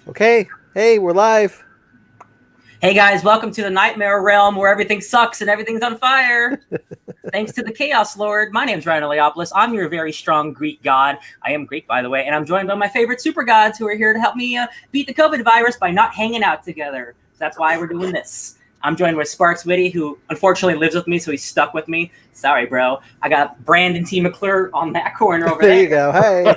Okay. Hey, we're live. Hey guys, welcome to the nightmare realm where everything sucks and everything's on fire. Thanks to the Chaos Lord. My name's Ryan Leopolis. I'm your very strong Greek god. I am Greek, by the way, and I'm joined by my favorite super gods who are here to help me beat the COVID virus by not hanging out together. So that's why we're doing this. I'm joined with Sparks Witty, who unfortunately lives with me, so he's stuck with me. Sorry, bro. I got Brandon T. McClure on that corner over there. There you go. Hey.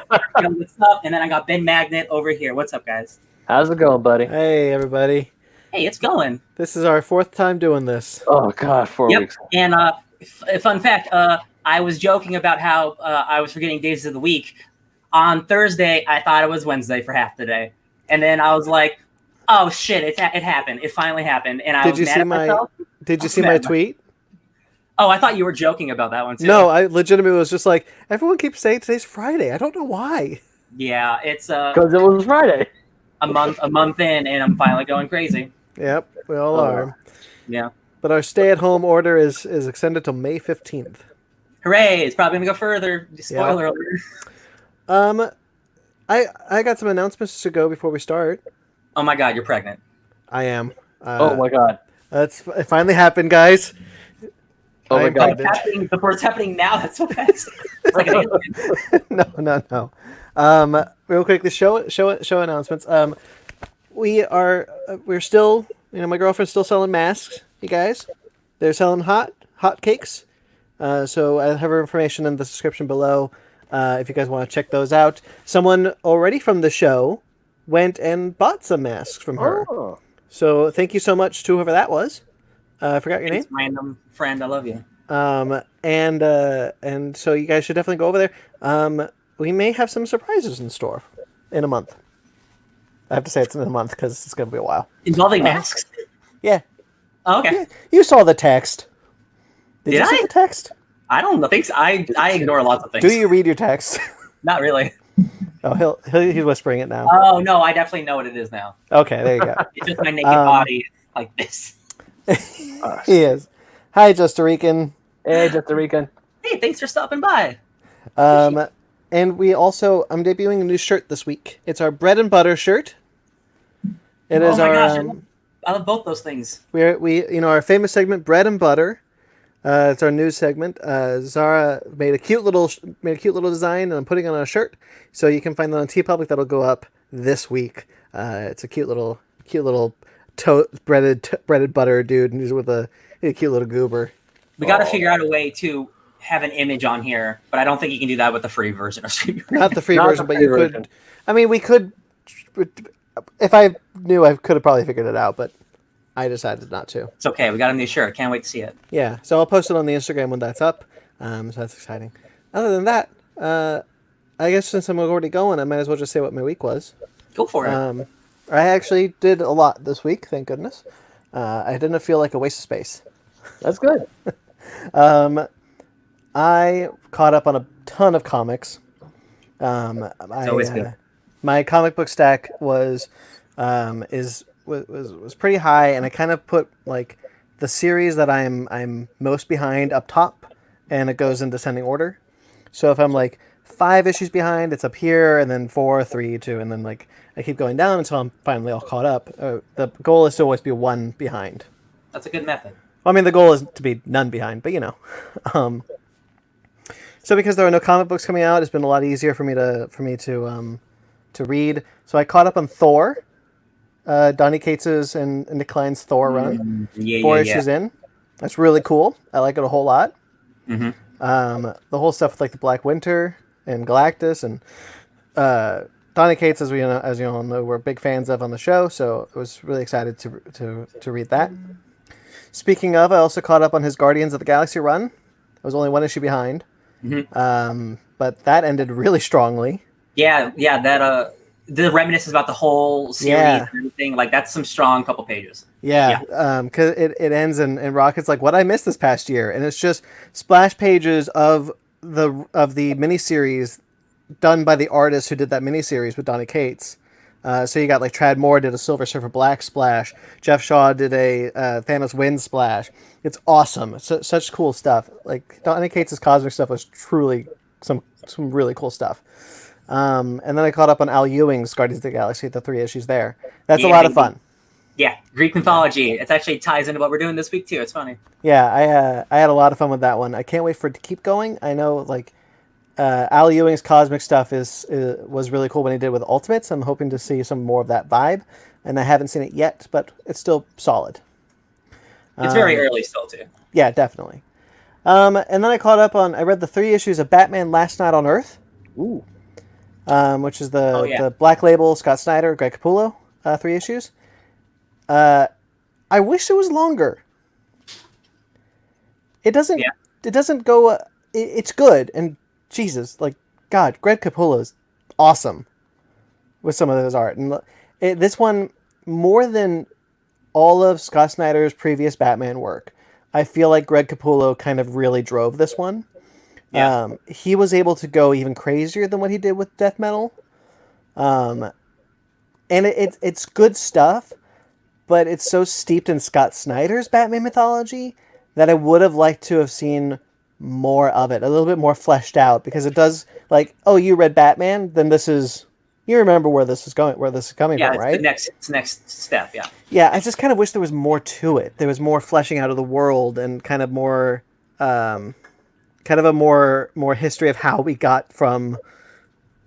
What's up? And then I got Ben Magnet over here. What's up, guys? How's it going, buddy? Hey, everybody. Hey, it's going. This is our 4th time doing this. Oh, God, 4 weeks. And fun fact, I was joking about how I was forgetting days of the week. On Thursday, I thought it was Wednesday for half the day. And then I was like, oh, shit, it happened. It finally happened. And I was mad at myself. Did you see my tweet? Oh, I thought you were joking about that one, too. No, I legitimately was just like, everyone keeps saying today's Friday. I don't know why. Yeah, it's... Because it was Friday. A month in, and I'm finally going crazy. Yep, we all are. Yeah. But our stay-at-home order is extended till May 15th. Hooray! It's probably going to go further. Spoiler alert. I got some announcements to go before we start. Oh my God, you're pregnant. I am. Oh my God. It finally happened, guys. Oh my God. Before it's happening now, that's so fast. It's like No. Real quick, the show announcements. We're still, my girlfriend's still selling masks, you guys. They're selling hot cakes. So I have her information in the description below if you guys want to check those out. Someone already from the show went and bought some masks from her. Oh. So thank you so much to whoever that was. I forgot your name. Random friend, I love you. And so you guys should definitely go over there. We may have some surprises in store in a month. I have to say it's in a month because it's going to be a while. Involving masks? Yeah. Oh, okay. Yeah. You saw the text. Did you see the text? I don't think so. I ignore lots of things. Do you read your text? Not really. Oh, he's whispering it now. Oh, no, I definitely know what it is now. Okay, there you go. It's just my naked body like this. He is. Hi, Just Rican. Hey, Just Rican. Hey, thanks for stopping by. And I'm debuting a new shirt this week. It's our bread and butter shirt. It is our. Gosh, I love both those things. Our famous segment, bread and butter. It's our news segment. Zara made a cute little design, and I'm putting it on a shirt, so you can find that on TeePublic. That'll go up this week. It's a cute little breaded butter dude, and he's with a cute little goober. We got to figure out a way to have an image on here, but I don't think you can do that with the free version of Stream. Not the free version, but you could. I mean, we could. If I knew, I could have probably figured it out, but I decided not to. It's okay. We got a new shirt. Can't wait to see it. Yeah, so I'll post it on the Instagram when that's up. So that's exciting. Other than that, I guess since I'm already going, I might as well just say what my week was. Go for it. I actually did a lot this week, thank goodness. I didn't feel like a waste of space. That's good. I caught up on a ton of comics. It's always good. My comic book stack was pretty high, and I kind of put like the series that I'm most behind up top, and it goes in descending order. So if I'm like 5 issues behind, it's up here, and then 4, 3, 2, and then like I keep going down until I'm finally all caught up. The goal is to always be 1 behind. That's a good method. Well, I mean, the goal is to be none behind, but So because there are no comic books coming out, it's been a lot easier for me to read. So I caught up on Thor, Donny Cates's and Nick Klein's Thor run. 4 issues in. That's really cool. I like it a whole lot. Mm-hmm. The whole stuff with like the Black Winter and Galactus and Donny Cates, as you all know, we're big fans of on the show. So I was really excited to read that. Speaking of, I also caught up on his Guardians of the Galaxy run. I was only 1 issue behind. Mm-hmm. But that ended really strongly. Yeah, that the reminiscence about the whole series and everything, like that's some strong couple pages. Because it ends and Rocket's like, what I missed this past year, and it's just splash pages of the miniseries done by the artist who did that miniseries with Donny Cates. So you got like Trad Moore did a Silver Surfer Black splash. Jeff Shaw did a Thanos Wind splash. It's awesome. It's such cool stuff. Like Donny Cates' cosmic stuff was truly some really cool stuff. And then I caught up on Al Ewing's Guardians of the Galaxy, the 3 issues there. That's a Yeah, lot of baby. fun. Yeah, Greek mythology. It actually ties into what we're doing this week too. It's funny. Yeah, I had a lot of fun with that one. I can't wait for it to keep going. I know, like, Al Ewing's cosmic stuff was really cool when he did with Ultimates. I'm hoping to see some more of that vibe, and I haven't seen it yet, but it's still solid. It's very early still too. Yeah, definitely. And then I caught up on. I read the 3 issues of Batman Last Night on Earth, Ooh. which is the Oh, yeah. the Black Label Scott Snyder, Greg Capullo 3 issues. I wish it was longer. It doesn't. Yeah. It doesn't go. It's good, and Jesus, like God, Greg Capullo is awesome with some of his art, and this one more than all of Scott Snyder's previous Batman work. I feel like Greg Capullo kind of really drove this one. Yeah. He was able to go even crazier than what he did with Death Metal. And it's good stuff, but it's so steeped in Scott Snyder's Batman mythology that I would have liked to have seen more of it, a little bit more fleshed out, because it does, like, oh, you read Batman, then you remember where this is coming Yeah, from, right? it's the next step. Yeah. Yeah, I just kind of wish there was more to it. There was more fleshing out of the world and kind of more, kind of a more history of how we got from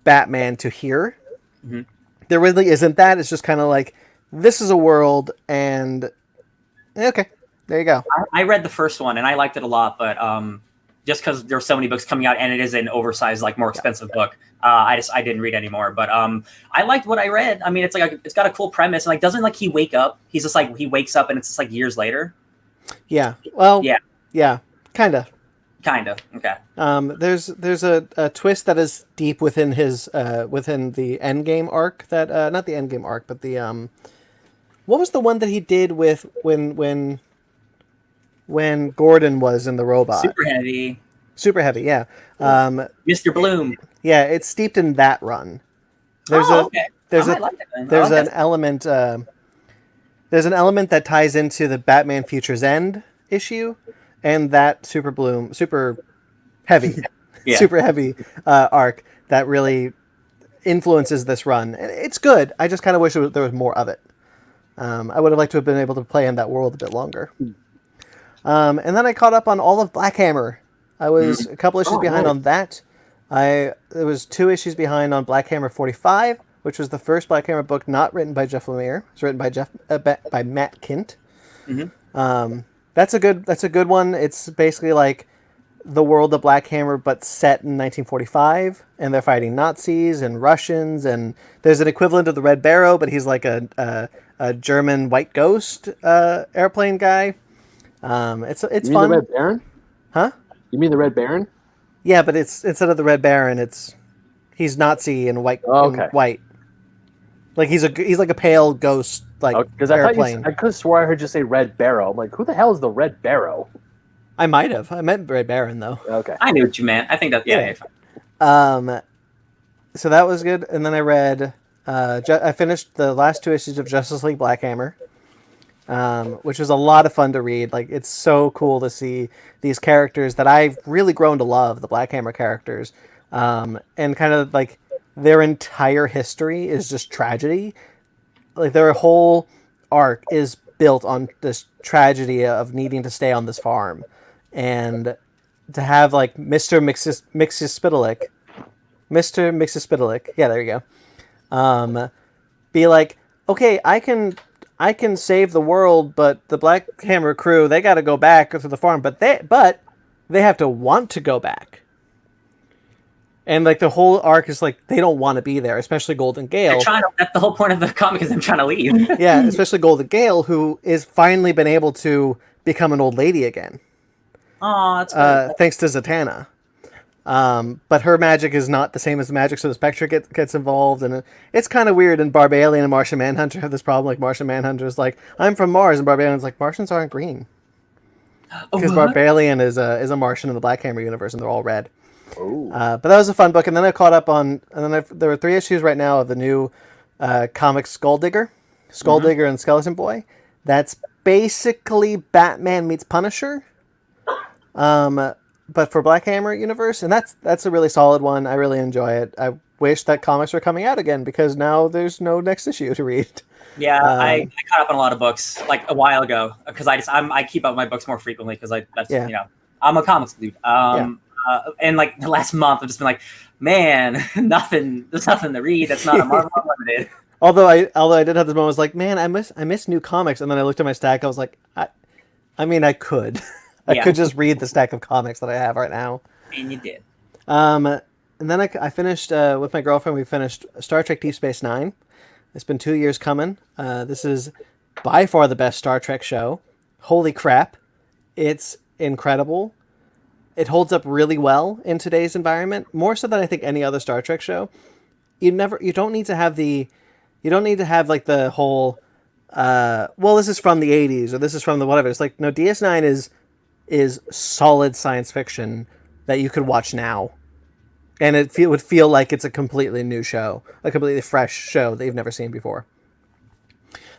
Batman to here. Mm-hmm. There really isn't that. It's just kind of like, this is a world, and okay, there you go. I read the first one and I liked it a lot, but just because there were so many books coming out and it is an oversized, like, more expensive book, I didn't read anymore. But I liked what I read. I mean, it's like it's got a cool premise. And, like, doesn't, like, he wake up? He's just like, he wakes up and it's just like years later. Yeah. Well. Yeah. Kind of. Okay. There's a twist that is deep within his within the Endgame arc, that not the Endgame arc, but the what was the one that he did with when Gordon was in the robot? Super heavy, yeah. Mr. Bloom. Yeah, it's steeped in that run. Okay. There's an element that ties into the Batman Future's End issue, and that super heavy arc that really influences this run. And it's good. I just kind of wish there was more of it. I would have liked to have been able to play in that world a bit longer. And then I caught up on all of Black Hammer. I was a couple issues behind on that. There was 2 issues behind on Black Hammer 45, which was the first Black Hammer book not written by Jeff Lemire. It was written by Matt Kint. Mm-hmm. That's a good one. It's basically like the world of Black Hammer, but set in 1945, and they're fighting Nazis and Russians, and there's an equivalent of the Red Barrow, but he's like a German white ghost airplane guy. It's You mean fun. the Red Baron? Huh? You mean the Red Baron? Yeah, but it's instead of the Red Baron, he's Nazi and white. Oh, okay. And white. Like he's like a pale ghost, like airplane. I could have swore I heard you say Red Barrow. I'm like, who the hell is the Red Barrow? I might have. I meant Red Baron though. Okay. I knew what you meant. I think that yeah. So that was good, and then I read. I finished the last 2 issues of Justice League Black Hammer, which was a lot of fun to read. Like, it's so cool to see these characters that I've really grown to love, the Black Hammer characters, and kind of like their entire history is just tragedy. Like, their whole arc is built on this tragedy of needing to stay on this farm, and to have like Mr. Mixospitalik, yeah, there you go, be like, okay, I can save the world, but the Black Hammer crew, they got to go back to the farm, but they have to want to go back. And like the whole arc is like they don't want to be there, especially Golden Gale. That's the whole point of the comic, is them trying to leave. Yeah, especially Golden Gale, who is finally been able to become an old lady again. Oh, that's good. Thanks to Zatanna. But her magic is not the same as the magic, so the Spectre gets involved, and it's kind of weird. And Barbalian and Martian Manhunter have this problem. Like, Martian Manhunter is like, I'm from Mars, and Barbalian's like, Martians aren't green. Because Barbalian is a Martian in the Black Hammer universe, and they're all red. But that was a fun book, and then I caught up on, there were 3 issues right now of the new comic Skulldigger and Skeleton Boy. That's basically Batman meets Punisher, but for Black Hammer universe, and that's a really solid one. I really enjoy it. wish that comics were coming out again because now there's no next issue to read. Yeah, I caught up on a lot of books like a while ago because I keep up with my books more frequently because I'm a comics dude. And like the last month I've just been like, man, there's nothing to read that's not a Marvel Unlimited. Although I did have this moment, I was like, man, I miss new comics, and then I looked at my stack, I was like, I mean, I could could just read the stack of comics that I have right now. And you did. And then I finished with my girlfriend. We finished Star Trek Deep Space Nine. It's been 2 years coming. This is by far the best Star Trek show. Holy crap. It's incredible. It holds up really well in today's environment, more so than I think any other Star Trek show. You don't need to have like the whole, well, this is from the 80s or this is from the whatever. It's like, no, DS9 is solid science fiction that you could watch now. And it would feel like it's a completely new show, a completely fresh show that you've never seen before.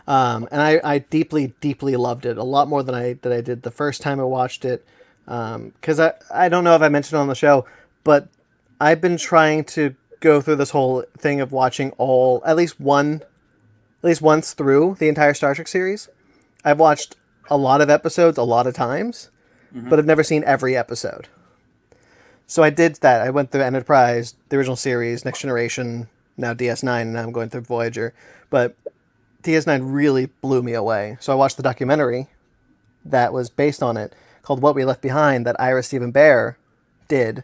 And I deeply, deeply loved it, a lot more than I did the first time I watched it. Because I don't know if I mentioned it on the show, but I've been trying to go through this whole thing of watching at least once through the entire Star Trek series. I've watched a lot of episodes a lot of times, but I've never seen every episode. So I did that. I went through Enterprise, the original series, Next Generation, now DS9, and now I'm going through Voyager. But DS9 really blew me away. So I watched the documentary that was based on it called What We Left Behind that Ira Stephen Bear did.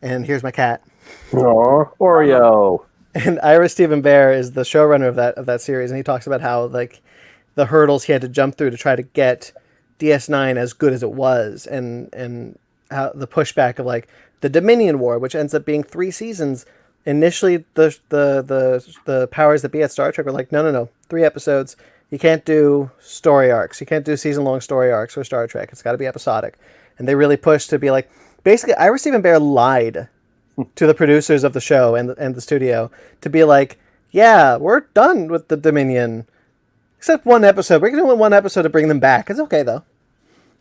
And here's my cat. Aww, Oreo. And Ira Stephen Bear is the showrunner of that series, and he talks about how like the hurdles he had to jump through to try to get DS9 as good as it was, and how the pushback of like the Dominion War, which ends up being 3 seasons. Initially, the powers that be at Star Trek were like, no, 3 episodes. You can't do story arcs. You can't do season-long story arcs for Star Trek. It's got to be episodic. And they really pushed to be like, basically, Ira Stephen Bear lied to the producers of the show and the studio to be like, yeah, we're done with the Dominion. Except one episode. We're going to do 1 episode to bring them back. It's okay, though.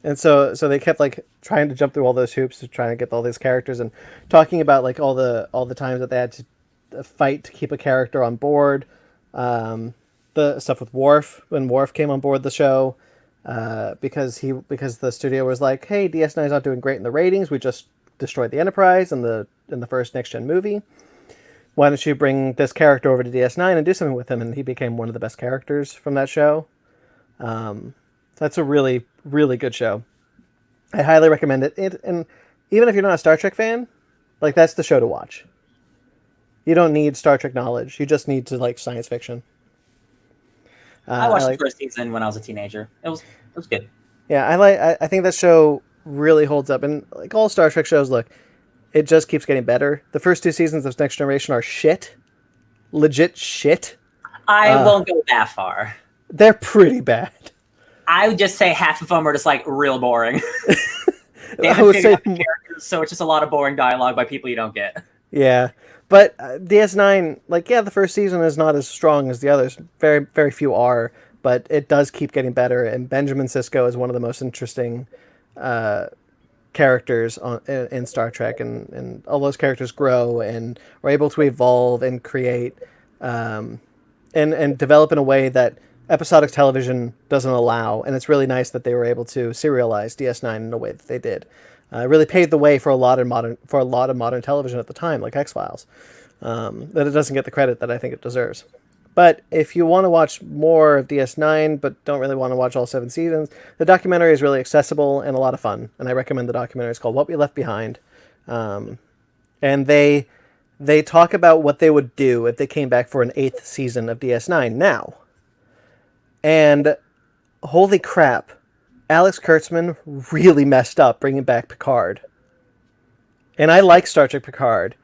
And so they kept like trying to jump through all those hoops to try and get all these characters, and talking about like all the times that they had to fight to keep a character on board. The stuff with Worf, when Worf came on board the show, because the studio was like, hey, DS9 is not doing great in the ratings. We just destroyed the Enterprise in the first Next Gen movie. Why don't you bring this character over to DS9 and do something with him? And he became one of the best characters from that show. That's a really, really good show. I highly recommend it. And even if you're not a Star Trek fan, like that's the show to watch. You don't need Star Trek knowledge. You just need to like science fiction. I watched the first season when I was a teenager. It was good. Yeah, I think that show really holds up, and like all Star Trek shows, look, it just keeps getting better. The first 2 seasons of Next Generation are shit, legit shit. I won't go that far. They're pretty bad. I would just say half of them are just like real boring. They I haven't would figured say out the characters, so it's just a lot of boring dialogue by people you don't get. Yeah, but DS9, like, yeah, the first season is not as strong as the others. Very, very few are, but it does keep getting better. And Benjamin Sisko is one of the most interesting characters in Star Trek, and all those characters grow and are able to evolve and create and develop in a way that episodic television doesn't allow. And it's really nice that they were able to serialize DS9 in a way that they did. Really paved the way for a lot of modern television at the time, like X-Files. That it doesn't get the credit that I think it deserves. But if you want to watch more of DS9 but don't really want to watch all 7 seasons, the documentary is really accessible and a lot of fun. And I recommend the documentary. It's called What We Left Behind. And they talk about what they would do if they came back for an 8th season of DS9 now. And holy crap, Alex Kurtzman really messed up bringing back Picard. And I like Star Trek Picard,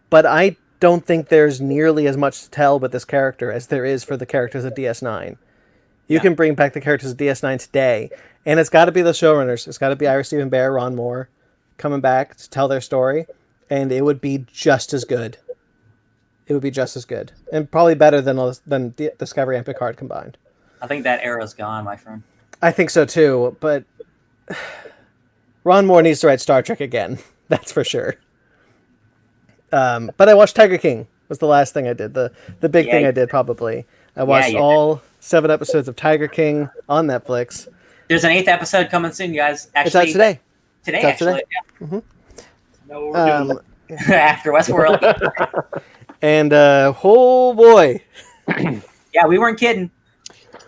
but I don't think there's nearly as much to tell with this character as there is for the characters of DS9. You can bring back the characters of DS9 today, and it's got to be the showrunners. It's got to be Ira Stephen Bear, Ron Moore, coming back to tell their story, and it would be just as good. It would be just as good, and probably better than Discovery and Picard combined. I think that era's gone, my friend. I think so too, but Ron Moore needs to write Star Trek again. That's for sure. But I watched Tiger King was the last thing I did. The big thing I did probably. I watched all 7 episodes of Tiger King on Netflix. There's an 8th episode coming soon, you guys. Actually, it's out today. Today, actually. Today. Yeah. No, we're doing after Westworld. And oh boy, yeah, we weren't kidding.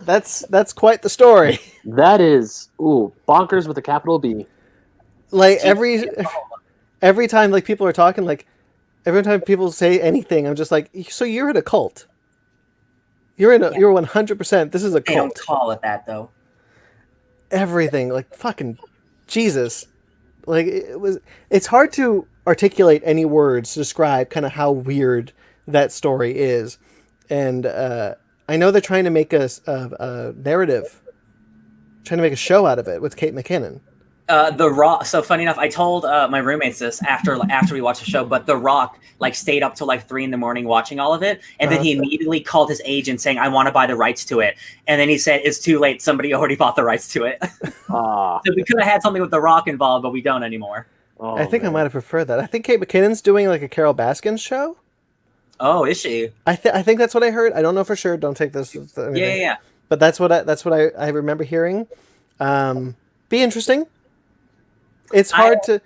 That's quite the story. That is bonkers with a capital B. Like every time like people are talking, like every time people say anything, I'm just like, so you're in a cult. You're 100%. This is a cult. They don't call it that though. Everything, like fucking Jesus. Like it's hard to articulate any words to describe kind of how weird that story is. And I know they're trying to make a narrative, trying to make a show out of it with Kate McKinnon. The Rock. So funny enough, I told my roommates this after we watched the show. But The Rock like stayed up till like 3 a.m. watching all of it, and then he immediately called his agent saying, "I want to buy the rights to it." And then he said, "It's too late. Somebody already bought the rights to it." So we could have had something with The Rock involved, but we don't anymore. I think I might have preferred that. I think Kate McKinnon's doing like a Carol Baskin show. Oh, is she? I think that's what I heard. I don't know for sure. Don't take this. Yeah. But that's what I remember hearing. Be interesting. It's hard to.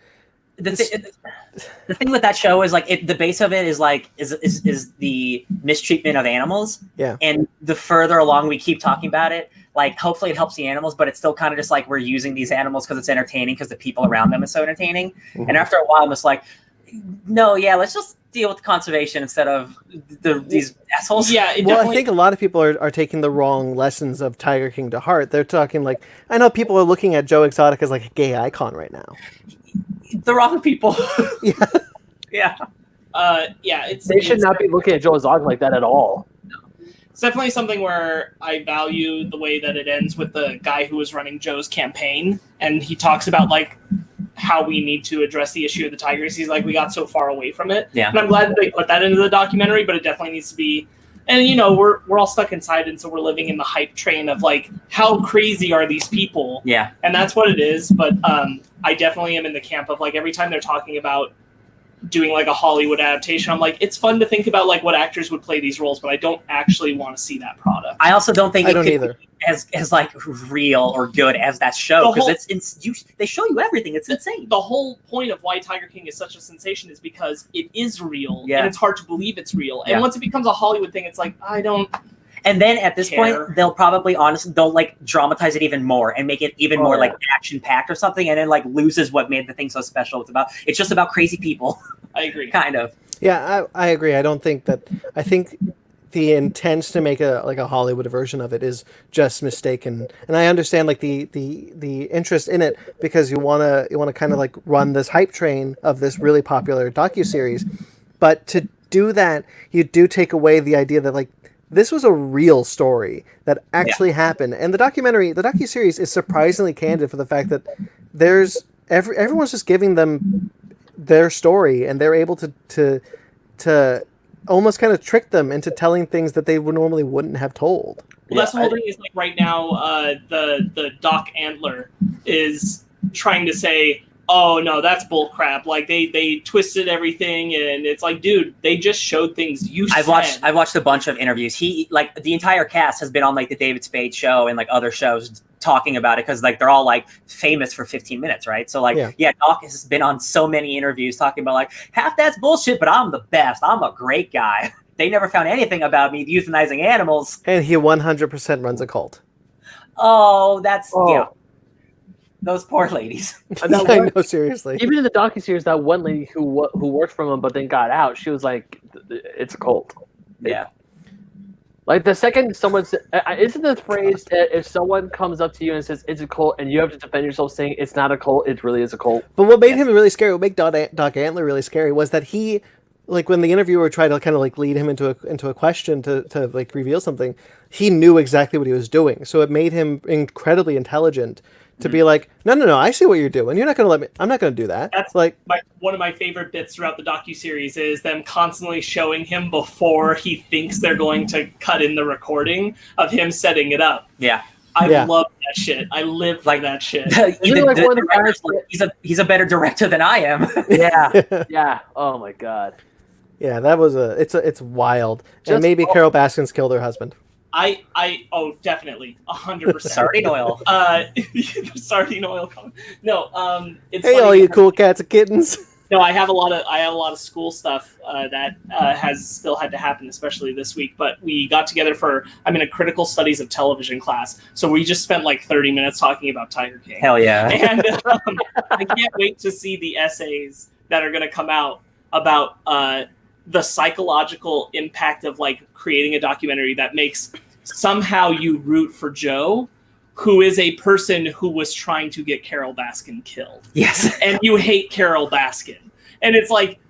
The thing with that show is like the base of it is like is the mistreatment of animals. Yeah. And the further along we keep talking about it, like hopefully it helps the animals, but it's still kind of just like we're using these animals because it's entertaining because the people around them is so entertaining. Mm-hmm. And after a while, I'm just like, no, let's just deal with conservation instead of these assholes. Yeah, I think a lot of people are taking the wrong lessons of Tiger King to heart. They're talking like, I know people are looking at Joe Exotic as like a gay icon right now. The wrong people. Yeah. They should not be looking at Joe Exotic like that at all. It's definitely something where I value the way that it ends with the guy who was running Joe's campaign, and he talks about like how we need to address the issue of the tigers. He's like, we got so far away from it. Yeah. And I'm glad that they put that into the documentary, but it definitely needs to be. And we're all stuck inside, and so we're living in the hype train of like, how crazy are these people? Yeah. And that's what it is. But I definitely am in the camp of like every time they're talking about doing like a Hollywood adaptation, I'm like, it's fun to think about like what actors would play these roles, but I don't actually want to see that product. I also don't think it could be as like real or good as that show, because they show you everything. It's insane. The whole point of why Tiger King is such a sensation is because it is real, and it's hard to believe it's real. And once it becomes a Hollywood thing, it's like, I don't. And then at this point, they'll probably they'll like dramatize it even more and make it even more like action packed or something, and then like loses what made the thing so special. It's just about crazy people. I agree. Kind of. Yeah, I agree. I don't think that. I think the intent to make a Hollywood version of it is just mistaken, and I understand like the interest in it because you wanna kind of like run this hype train of this really popular docuseries, but to do that, you do take away the idea that like. This was a real story that actually happened, and the docuseries is surprisingly candid for the fact that there's everyone's just giving them their story, and they're able to almost kind of trick them into telling things that they normally wouldn't have told. Well, that's the whole thing. Is like right now, the Doc Antler is trying to say, oh no, that's bull crap. Like they twisted everything, and it's like, dude, they just showed things I've watched a bunch of interviews. He like the entire cast has been on like the David Spade show and like other shows talking about it because like they're all like famous for 15 minutes, right? So like Doc has been on so many interviews talking about like half that's bullshit, but I'm the best. I'm a great guy. They never found anything about me euthanizing animals. And he 100% runs a cult. Oh, those poor ladies. I know, seriously. Even in the docuseries, that one lady who worked for him but then got out, she was like, "It's a cult." Yeah. Like the second someone isn't the phrase that if someone comes up to you and says it's a cult and you have to defend yourself saying it's not a cult, it really is a cult. But what made him really scary, what made Doc Antler really scary, was that he, like when the interviewer tried to kind of like lead him into a question to like reveal something, he knew exactly what he was doing. So it made him incredibly intelligent. To be like, no, I see what you're doing. You're not going to let me. I'm not going to do that. That's like one of my favorite bits throughout the docuseries is them constantly showing him before he thinks they're going to cut in the recording of him setting it up. Yeah. I love that shit. I live like that shit. He's a better director than I am. Yeah. Oh my God. Yeah, that was it's wild. And Just- maybe Carol Baskins killed her husband. Oh, definitely, 100%. Sardine oil. Sardine oil. No, it's Hey, funny all you because- cool cats and kittens. No, I have a lot of school stuff that has still had to happen, especially this week. But we got together I'm in a critical studies of television class, so we just spent like 30 minutes talking about Tiger King. Hell yeah. And I can't wait to see the essays that are going to come out about the psychological impact of like creating a documentary that makes somehow you root for Joe, who is a person who was trying to get Carol Baskin killed. Yes. And you hate Carol Baskin. And it's like,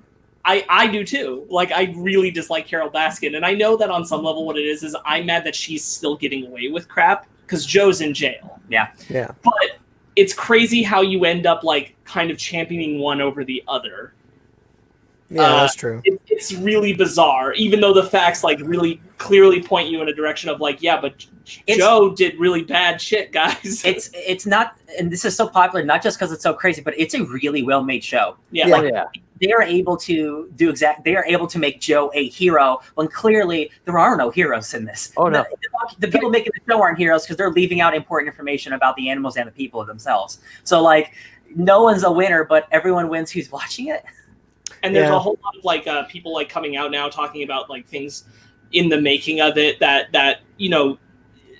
I do too. Like, I really dislike Carol Baskin. And I know that on some level what it is I'm mad that she's still getting away with crap because Joe's in jail. Yeah. Yeah. But it's crazy how you end up like kind of championing one over the other. Yeah, that's true. It's really bizarre, even though the facts like really clearly point you in a direction of like, yeah, but Joe did really bad shit, guys. It's not, and this is so popular not just because it's so crazy, but it's a really well made show. Yeah. Oh, yeah. They are able to they are able to make Joe a hero when clearly there are no heroes in this. Oh, no. The people making the show aren't heroes because they're leaving out important information about the animals and the people themselves. So like, no one's a winner, but everyone wins who's watching it. And there's Yeah. a whole lot of like people like coming out now talking about like things in the making of it that you know,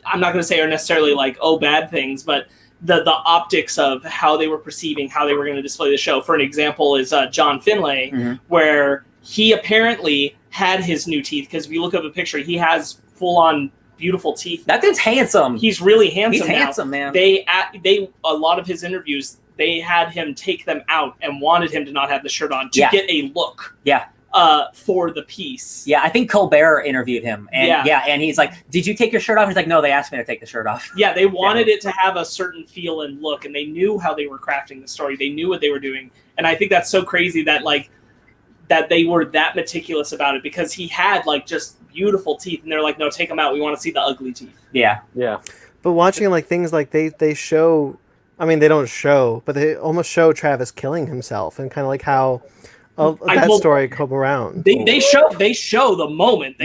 I'm not going to say are necessarily like bad things, but the optics of how they were perceiving how they were going to display the show. For an example, is John Finlay, where he apparently had his new teeth because if you look up a picture, he has full on beautiful teeth. That dude's handsome. He's really handsome. He's now. handsome, man. They a lot of his interviews, they had him take them out and wanted him to not have the shirt on to get a look. Yeah. For the piece. Yeah, I think Colbert interviewed him, and and he's like, "Did you take your shirt off?" He's like, "No, they asked me to take the shirt off." Yeah, they wanted it to have a certain feel and look, and they knew how they were crafting the story. They knew what they were doing, and I think that's so crazy that like that they were that meticulous about it because he had like just beautiful teeth, and they're like, "No, take them out. We want to see the ugly teeth." Yeah, yeah. But watching like things like they show, I mean, they don't show, but they almost show Travis killing himself and kind of like how that story come around. They show the moment.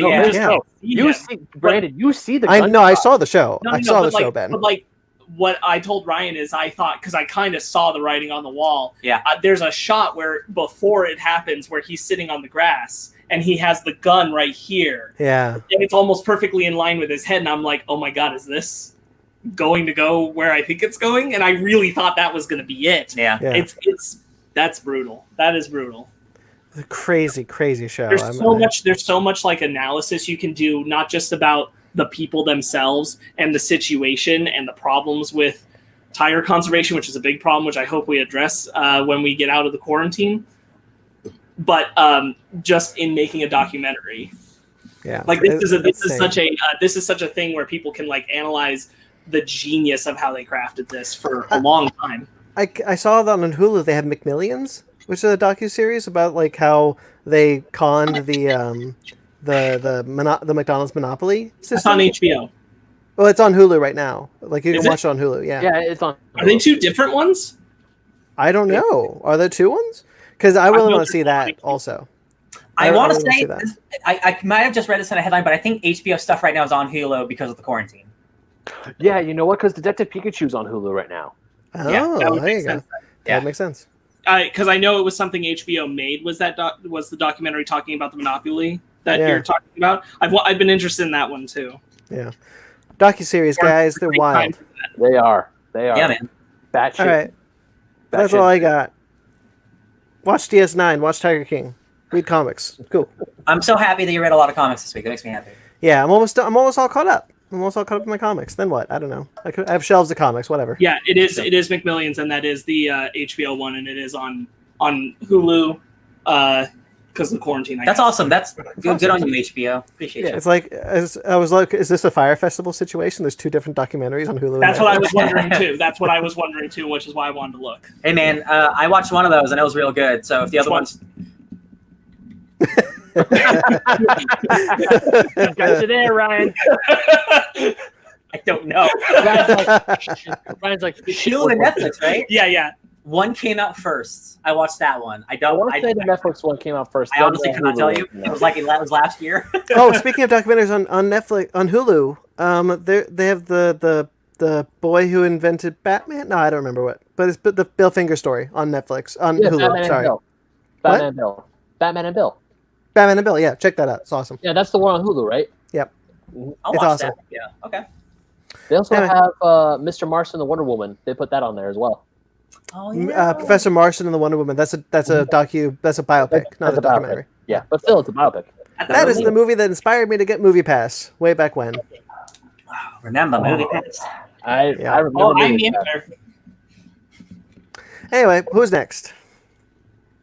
You see, Brandon. You see the. I know. I saw the show. I saw the show, Ben. But like, what I told Ryan is, I thought because I kind of saw the writing on the wall. Yeah. There's a shot where before it happens, where he's sitting on the grass and he has the gun right here. Yeah. And it's almost perfectly in line with his head, and I'm like, oh my god, is this going to go where I think it's going? And I really thought that was going to be it. Yeah. That's brutal. That is brutal. It's a crazy show. There's so much like analysis you can do, not just about the people themselves and the situation and the problems with tiger conservation, which is a big problem, which I hope we address when we get out of the quarantine. But just in making a documentary, like this is such a thing where people can like analyze the genius of how they crafted this for a long time. I saw that on Hulu. They had McMillions, which is a docuseries about like how they conned the McDonald's monopoly system. It's on HBO. Well, it's on Hulu right now. Like you Is can it? watch it on Hulu. Yeah. Yeah, it's on. Are they two different ones? I don't know. Are there two ones? Because I really want to see that also. I want to really say wanna see I might have just read this in a headline, but I think HBO stuff right now is on Hulu because of the quarantine. Yeah, you know what? Because Detective Pikachu's on Hulu right now. Oh, that would there you make go. sense. That makes sense. Because I know it was something HBO made. Was the documentary talking about the monopoly that you're talking about? I've been interested in that one too. Yeah, docuseries, guys, they're wild. They are. Yeah, man. Batshit. All right, that's all I got. Watch DS9. Watch Tiger King. Read comics. Cool. I'm so happy that you read a lot of comics this week. It makes me happy. Yeah, I'm almost all caught up. I'm almost all caught up with my comics. Then what? I don't know. I have shelves of comics. Whatever. Yeah, it is McMillions, and that is the HBO one, and it is on Hulu because of the quarantine. That's awesome. That's good on you, HBO. Appreciate it. It's like I was like, is this a Fire Festival situation? There's two different documentaries on Hulu. That's what I was wondering too. Which is why I wanted to look. Hey man, I watched one of those and it was real good. So if the other ones, Got you there, Ryan. I don't know. Ryan's like Hulu and Netflix, right? Yeah. One came out first. I watched that one. I want to say the Netflix one came out first. I honestly cannot tell you. It was like it was last year. Oh, speaking of documentaries on Netflix, on Hulu, they have the boy who invented Batman. No, I don't remember what, but it's the Bill Finger story on Netflix on Hulu. Batman Sorry, Batman and Bill. Batman and Bill. Batman and Bill. Yeah, check that out. It's awesome. Yeah, that's the one on Hulu, right? Yep. I'll It's watch awesome. that. Yeah. Okay. They also Anyway. have Mr. Marston and the Wonder Woman. They put that on there as well. Oh yeah. Professor Marston and the Wonder Woman. That's a biopic, not That's a a documentary. biopic. Yeah, but still, it's a biopic. That is the movie that inspired me to get Movie Pass way back when. Remember Movie Pass. I remember. Oh, I'm Movie in Pass. there. Anyway, who's next?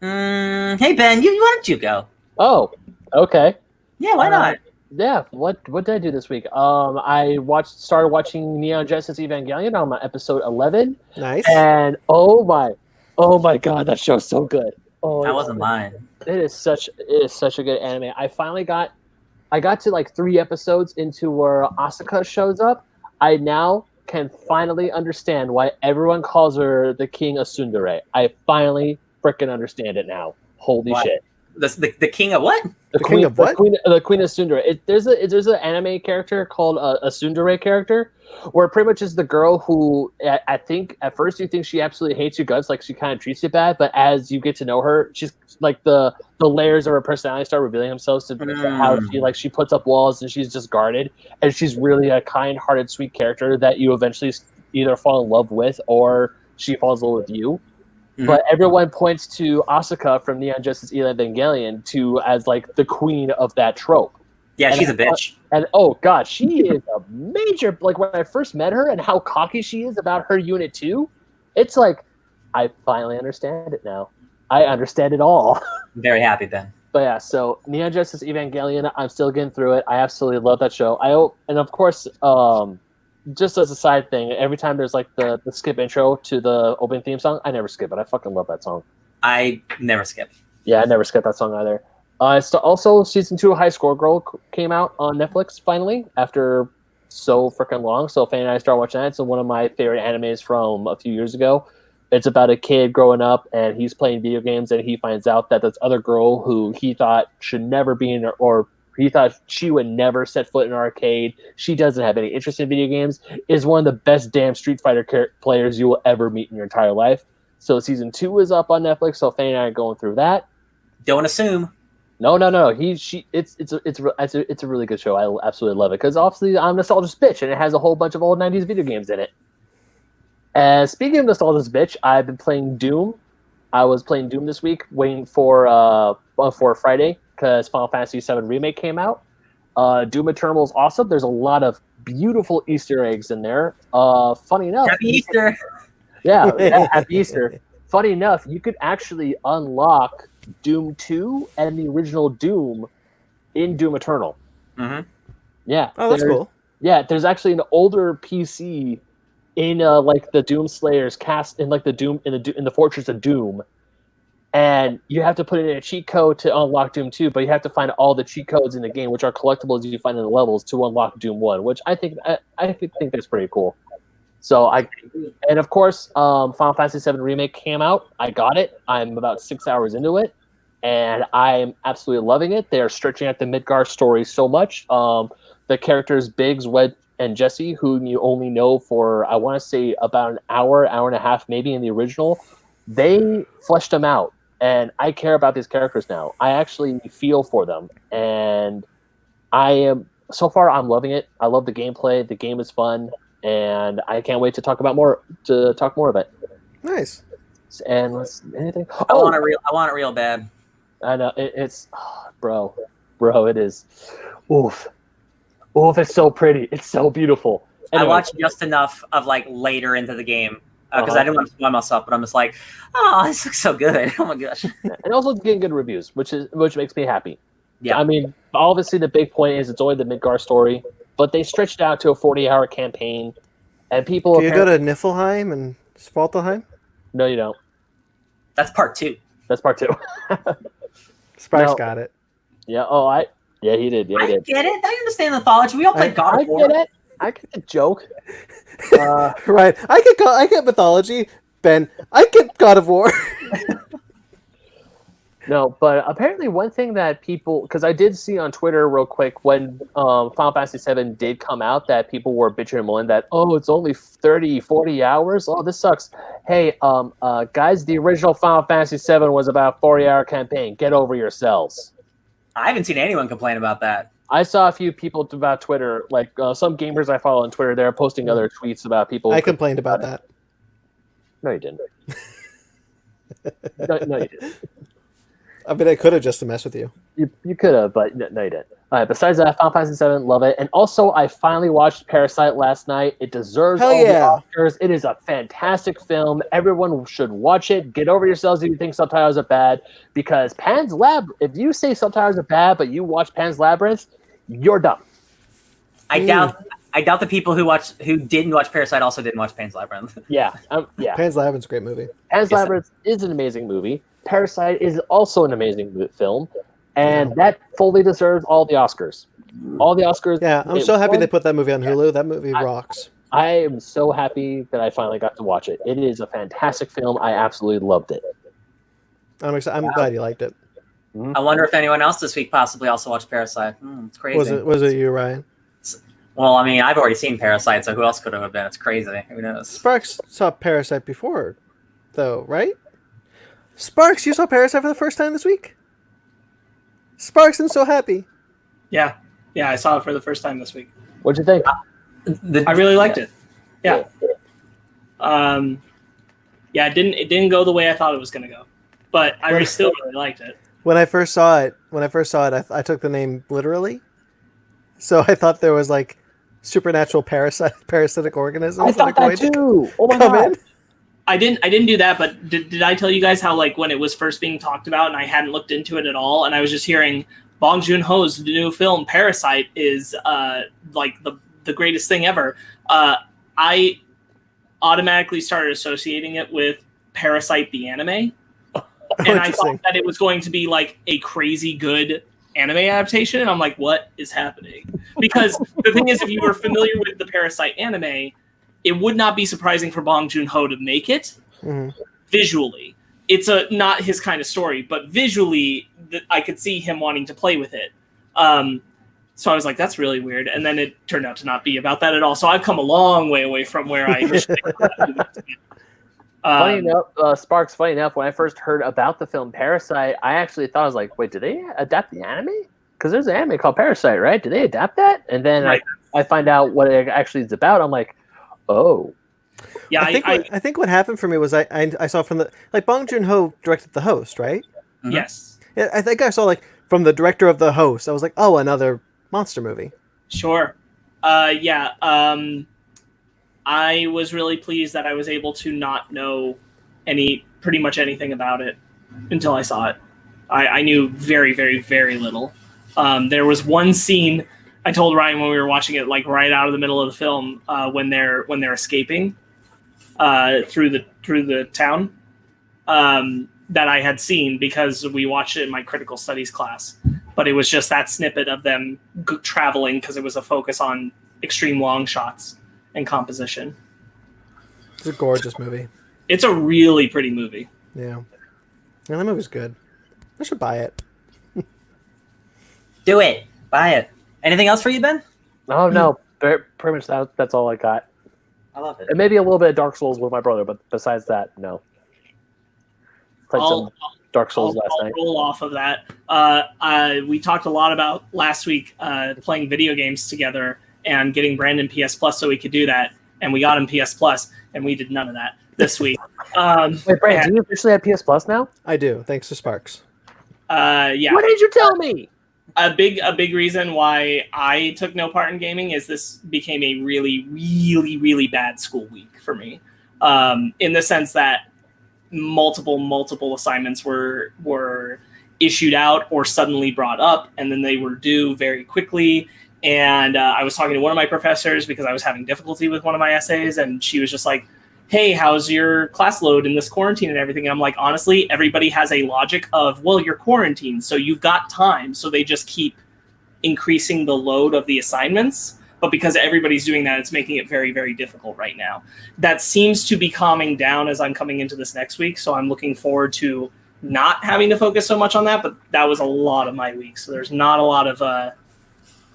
Hey Ben, why don't you go? Oh, okay. Yeah, why not? Yeah, what did I do this week? I started watching Neon Genesis Evangelion on my episode 11, Nice. and oh my god, that show's so good. Oh, That wasn't mine. It is such a good anime. I got to like 3 episodes into where Asuka shows up. I now can finally understand why everyone calls her the King of Tsundere. I finally freaking understand it now. Holy What? shit. The king of what? The King of what? The Queen of Tsundere. There's an anime character called a Tsundere character, where pretty much is the girl who I think at first you think she absolutely hates your guts, like she kind of treats you bad, but as you get to know her, she's like the layers of her personality start revealing themselves to how she puts up walls and she's just guarded, and she's really a kind-hearted, sweet character that you eventually either fall in love with or she falls in love with you. But everyone points to Asuka from Neon Genesis Evangelion as like the queen of that trope. Yeah, And she's a bitch. And oh god, she is a major. Like when I first met her and how cocky she is about her unit 2, it's like I finally understand it now. I understand it all. I'm very happy, Ben. But yeah, so Neon Genesis Evangelion, I'm still getting through it. I absolutely love that show. And of course, just as a side thing, every time there's like the skip intro to the opening theme song, I never skip it. I fucking love that song. I never skip. Yeah, I never skip that song either. Also, season 2 of High Score Girl came out on Netflix finally after so freaking long. So Fanny and I started watching that. It's one of my favorite animes from a few years ago. It's about a kid growing up and he's playing video games and he finds out that this other girl who he thought should never be in or he thought she would never set foot in an arcade. She doesn't have any interest in video games. Is one of the best damn Street Fighter players you will ever meet in your entire life. So season 2 is up on Netflix. So Fanny and I are going through that. Don't assume. No. It's a really good show. I absolutely love it because obviously I'm a nostalgic bitch and it has a whole bunch of old 90s video games in it. And speaking of nostalgic bitch, I've been playing Doom. I was playing Doom this week, waiting for Friday because Final Fantasy VII Remake came out. Doom Eternal is awesome. There's a lot of beautiful Easter eggs in there. Funny enough, Happy Easter. Yeah, happy Easter. Funny enough, you could actually unlock Doom 2 and the original Doom in Doom Eternal. Mm-hmm. Yeah. Oh, that's cool. Yeah, there's actually an older PC in like the Doom Slayers cast in like the Doom in the Fortress of Doom. And you have to put in a cheat code to unlock Doom 2, but you have to find all the cheat codes in the game, which are collectibles you find in the levels to unlock Doom 1, which I think that's pretty cool. So and of course, Final Fantasy VII Remake came out. I got it. I'm about 6 hours into it, and I'm absolutely loving it. They're stretching out the Midgar story so much. The characters Biggs, Wedge, and Jesse, whom you only know for, I want to say, about an hour and a half, maybe in the original, they fleshed them out. And I care about these characters now. I actually feel for them. And so far, I'm loving it. I love the gameplay. The game is fun. And I can't wait to talk more of it. Nice. And anything. I want it real bad. I know it's, bro, it is. Oof, it's so pretty. It's so beautiful. Anyway. I watched just enough of like later into the game because I didn't want to spoil myself, but I'm just like, oh, this looks so good. Oh my gosh. And also getting good reviews, which makes me happy. Yeah. I mean, obviously the big point is it's only the Midgar story, but they stretched out to a 40-hour campaign, and people. Do you go to Niflheim and Svartalheim? No, you don't. That's part 2. That's part 2. Sparks got it. Yeah. Yeah, he did. Yeah, he did. Get it? I understand the mythology. We all played God of War. I get it. I get the joke. Right. I get mythology. Ben, I get God of War. No, but apparently one thing that people, because I did see on Twitter real quick when Final Fantasy VII did come out, that people were bitching and moaning that, oh, it's only 30, 40 hours. Oh, this sucks. Hey, guys, the original Final Fantasy VII was about a 40-hour campaign. Get over yourselves. I haven't seen anyone complain about that. I saw a few people about Twitter, like some gamers I follow on Twitter, they're posting other tweets about people. I complained about that. No, you didn't. No, you didn't. I mean, I could have just to mess with you. You could have, but no, you didn't. All right, besides that, Final Fantasy VII, love it. And also, I finally watched Parasite last night. It deserves all the Oscars. It is a fantastic film. Everyone should watch it. Get over yourselves if you think subtitles are bad, because Pan's Labyrinth, if you say subtitles are bad, but you watch Pan's Labyrinth, you're dumb. I doubt the people who didn't watch Parasite also didn't watch Pan's Labyrinth. Yeah. Pan's Labyrinth's a great movie. Pan's Labyrinth is an amazing movie. Parasite is also an amazing film, and that fully deserves all the Oscars. All the Oscars. Yeah, I'm so happy they put that movie on Hulu. That movie rocks. I am so happy that I finally got to watch it. It is a fantastic film. I absolutely loved it. I'm excited. I'm glad you liked it. I wonder if anyone else this week possibly also watched Parasite. It's crazy. Was it you, Ryan? Well, I mean, I've already seen Parasite, so who else could it have been? It's crazy. Who knows? Sparks saw Parasite before, though, right? Sparks, you saw Parasite for the first time this week? Sparks, I'm so happy. Yeah, I saw it for the first time this week. What'd you think? I really liked it. Yeah. It didn't go the way I thought it was going to go, but I still really liked it. When I first saw it, I took the name literally. So I thought there was like supernatural parasitic organisms. I thought that too. Oh my god. I didn't do that, but did I tell you guys how, like, when it was first being talked about and I hadn't looked into it at all, and I was just hearing Bong Joon-ho's new film Parasite is like the greatest thing ever. I automatically started associating it with Parasite the anime, and I thought that it was going to be like a crazy good anime adaptation, and I'm like, what is happening? Because the thing is, if you were familiar with the Parasite anime, it would not be surprising for Bong Joon-ho to make it visually. It's not his kind of story, but visually, I could see him wanting to play with it. So I was like, that's really weird. And then it turned out to not be about that at all. So I've come a long way away from where I initially funny enough, Sparks, funny enough, when I first heard about the film Parasite, I actually thought, I was like, wait, did they adapt the anime? Because there's an anime called Parasite, right? Did they adapt that? And then I find out what it actually is about. I'm like, oh. Yeah, I think what happened for me was I saw from the, like, Bong Joon-ho directed The Host, right? Mm-hmm. Yes. Yeah, I think I saw, like, from the director of The Host, I was like, oh, another monster movie. Sure. I was really pleased that I was able to not know pretty much anything about it until I saw it. I knew very, very, very little. There was one scene I told Ryan when we were watching it, like right out of the middle of the film, when they're escaping through the town, that I had seen because we watched it in my critical studies class. But it was just that snippet of them traveling because it was a focus on extreme long shots and composition. It's a gorgeous movie. It's a really pretty movie. Yeah, that movie's good. I should buy it. Do it. Buy it. Anything else for you, Ben? Oh, no. Pretty much that's all I got. I love it. And maybe a little bit of Dark Souls with my brother, but besides that, no. Played some Dark Souls last night. Roll off of that. We talked a lot about last week playing video games together and getting Brandon PS Plus so we could do that. And we got him PS Plus, and we did none of that this week. Wait, Brandon, do you officially have PS Plus now? I do, thanks to Sparks. Yeah. Why didn't you tell me? A big reason why I took no part in gaming is this became a really, really, really bad school week for me. In the sense that multiple assignments were issued out or suddenly brought up, and then they were due very quickly. And I was talking to one of my professors because I was having difficulty with one of my essays, and she was just like, hey, how's your class load in this quarantine and everything? And I'm like, honestly, everybody has a logic of, well, you're quarantined, so you've got time. So they just keep increasing the load of the assignments. but because everybody's doing that, it's making it very, very difficult right now. That seems to be calming down as I'm coming into this next week, so I'm looking forward to not having to focus so much on that, but that was a lot of my week, so there's not a lot of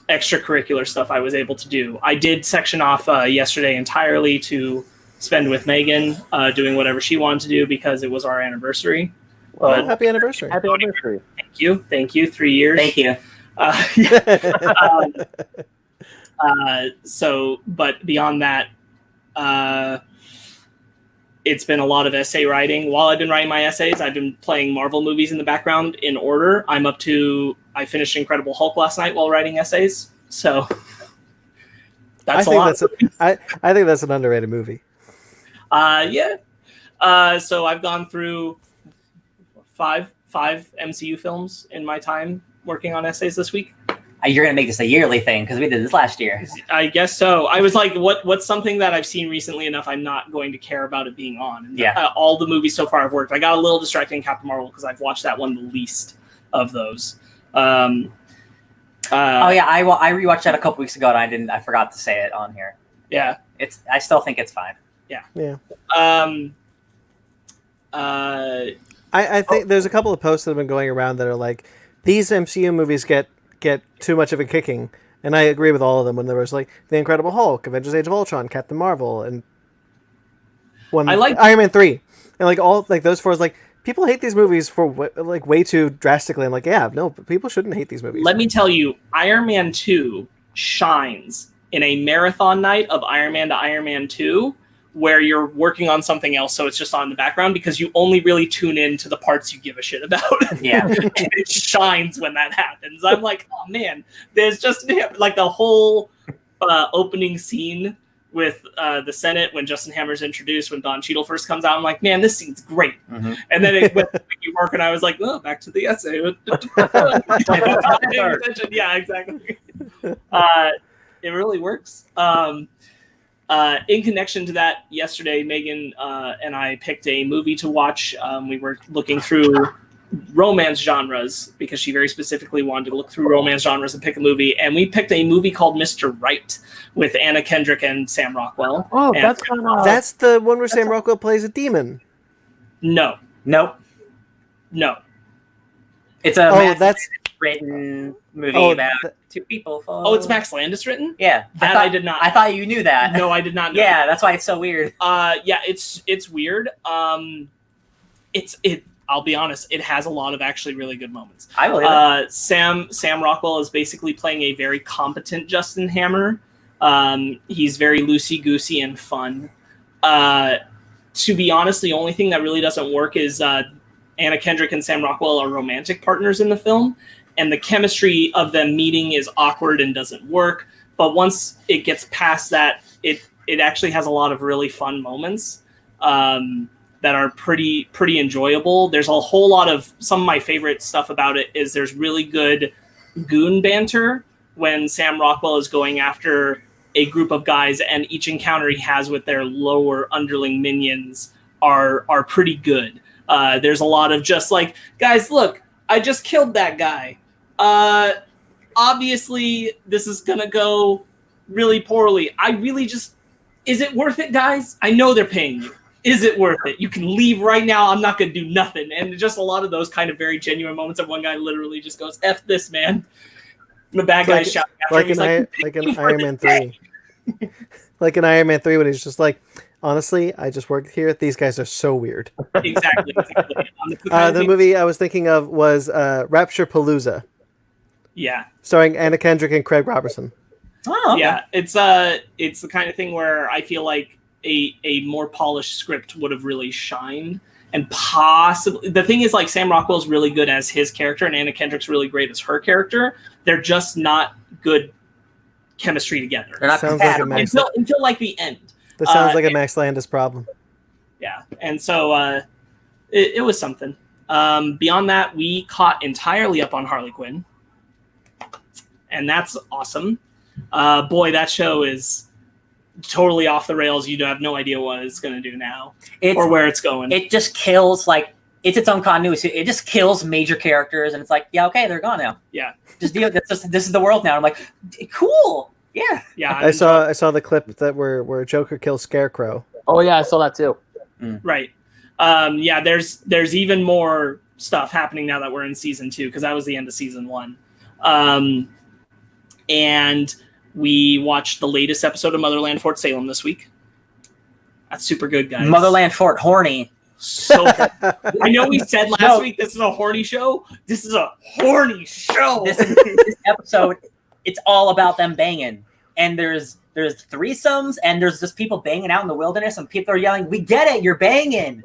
extracurricular stuff I was able to do. I did section off yesterday entirely to spend with Megan, doing whatever she wanted to do because it was our anniversary. Well, happy anniversary. Happy anniversary. Thank you. 3 years. Thank you. So, but beyond that, it's been a lot of essay writing. While I've been writing my essays, I've been playing Marvel movies in the background in order. I finished Incredible Hulk last night while writing essays. So that's I think that's an underrated movie. Yeah. So I've gone through five MCU films in my time working on essays this week. You're going to make this a yearly thing because we did this last year. I guess so. I was like, what's something that I've seen recently enough I'm not going to care about it being on? And all the movies so far I've worked. I got a little distracted in Captain Marvel because I've watched that one the least of those. I rewatched that a couple weeks ago and I forgot to say it on here. Yeah. I still think it's fine. Yeah. I think there's a couple of posts that have been going around that are like, these MCU movies get too much of a kicking, and I agree with all of them. When there was like The Incredible Hulk, Avengers: Age of Ultron, Captain Marvel, and Iron Man 3, and like all like those four is like, people hate these movies for like way too drastically. I'm like, yeah, no, people shouldn't hate these movies. Let me tell you, Iron Man 2 shines in a marathon night of Iron Man to Iron Man 2, where you're working on something else, so it's just on in the background because you only really tune in to the parts you give a shit about. Yeah. And it shines when that happens. I'm like, oh man, there's just like the whole opening scene with the Senate when Justin Hammer's introduced, when Don Cheadle first comes out. I'm like, man, this scene's great. Mm-hmm. And then it went to Mickey Rourke, and I was like, oh, back to the essay. Yeah, exactly. It really works. In connection to that, yesterday, Megan and I picked a movie to watch. We were looking through romance genres because she very specifically wanted to look through romance genres and pick a movie. And we picked a movie called Mr. Right with Anna Kendrick and Sam Rockwell. Oh, that's the one where Sam Rockwell plays a demon. No. Nope. No. It's a written movie about two people. It's Max Landis written? Yeah. I did not. I thought you knew that. No, I did not know. Yeah, that's why it's so weird. Yeah, it's weird. I'll be honest, it has a lot of actually really good moments. I believe it. Sam Rockwell is basically playing a very competent Justin Hammer. He's very loosey-goosey and fun. To be honest, the only thing that really doesn't work is Anna Kendrick and Sam Rockwell are romantic partners in the film, and the chemistry of them meeting is awkward and doesn't work. But once it gets past that, it actually has a lot of really fun moments that are pretty enjoyable. There's a whole lot of, some of my favorite stuff about it is there's really good goon banter when Sam Rockwell is going after a group of guys, and each encounter he has with their lower underling minions are pretty good. There's a lot of just like, guys, look, I just killed that guy. Obviously, this is going to go really poorly. Is it worth it, guys? I know they're paying you. Is it worth it? You can leave right now. I'm not going to do nothing. And just a lot of those kind of very genuine moments of one guy literally just goes, F this, man. And the bad guy's shouting after him. Like in Iron Man 3. Like in Iron Man 3 when he's just like, honestly, I just work here. These guys are so weird. Exactly. The movie I was thinking of was Rapture Palooza. Yeah. Starring Anna Kendrick and Craig Robertson. Oh, okay. Yeah. It's the kind of thing where I feel like a more polished script would have really shined. And possibly, the thing is, like, Sam Rockwell's really good as his character and Anna Kendrick's really great as her character. They're just not good chemistry together. They're not compatible. Until like the end. That sounds like a Max Landis problem. Yeah. And so it was something. Beyond that, we caught entirely up on Harley Quinn. And that's awesome. Boy, that show is totally off the rails. You have no idea what it's going to do now or where it's going. It just kills, like, it's its own continuity. It just kills major characters, and it's like, yeah, okay, they're gone now. Yeah. Just deal. This is the world now. I'm like, cool. Yeah. Yeah, I saw the clip that where Joker kills Scarecrow. Oh yeah, I saw that too. Right. Yeah, there's even more stuff happening now that we're in season 2, because that was the end of season 1. And we watched the latest episode of Motherland Fort Salem this week. That's super good, guys. Motherland Fort horny. So I know we said last week this is a horny show. This is a horny show. This episode, it's all about them banging. And there's threesomes, and there's just people banging out in the wilderness, and people are yelling, "We get it, you're banging!"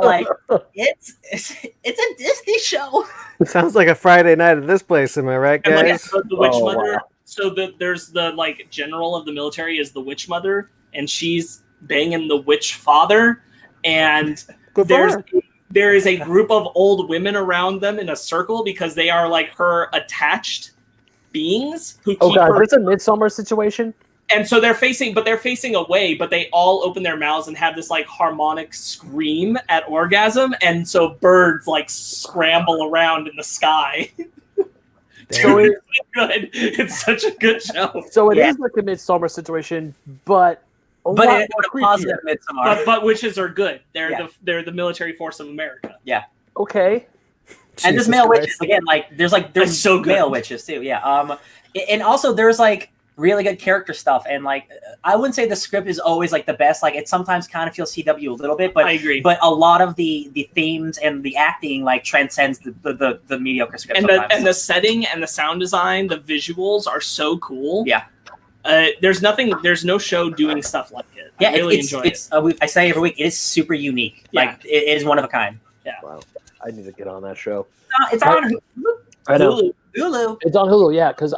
Like it's a Disney show. It sounds like a Friday night at this place. Am I right, guys? And like, the witch mother. Wow. So there's the like general of the military is the witch mother, and she's banging the witch father, and there is a group of old women around them in a circle because they are like her attached beings who keep her. It's a Midsummer situation. And so they're facing away, but they all open their mouths and have this like harmonic scream at orgasm, and so birds like scramble around in the sky. So it's good. It's such a good show. So it is like a Midsummer situation, but in a positive Midsummer. But witches are good. They're the military force of America. Yeah. Okay. And there's male witches again. There's so good. male witches too. Yeah. And also there's like really good character stuff, and like I wouldn't say the script is always like the best. Like it sometimes kind of feels CW a little bit, but I agree. But a lot of the themes and the acting like transcends the mediocre script. And the setting and the sound design, the visuals are so cool. Yeah. There's no show doing stuff like it. Yeah, I really enjoy it. I say every week, it is super unique. Yeah. Like it is one of a kind. Yeah. Wow. I need to get on that show. It's on I know. Hulu. It's on Hulu, yeah, because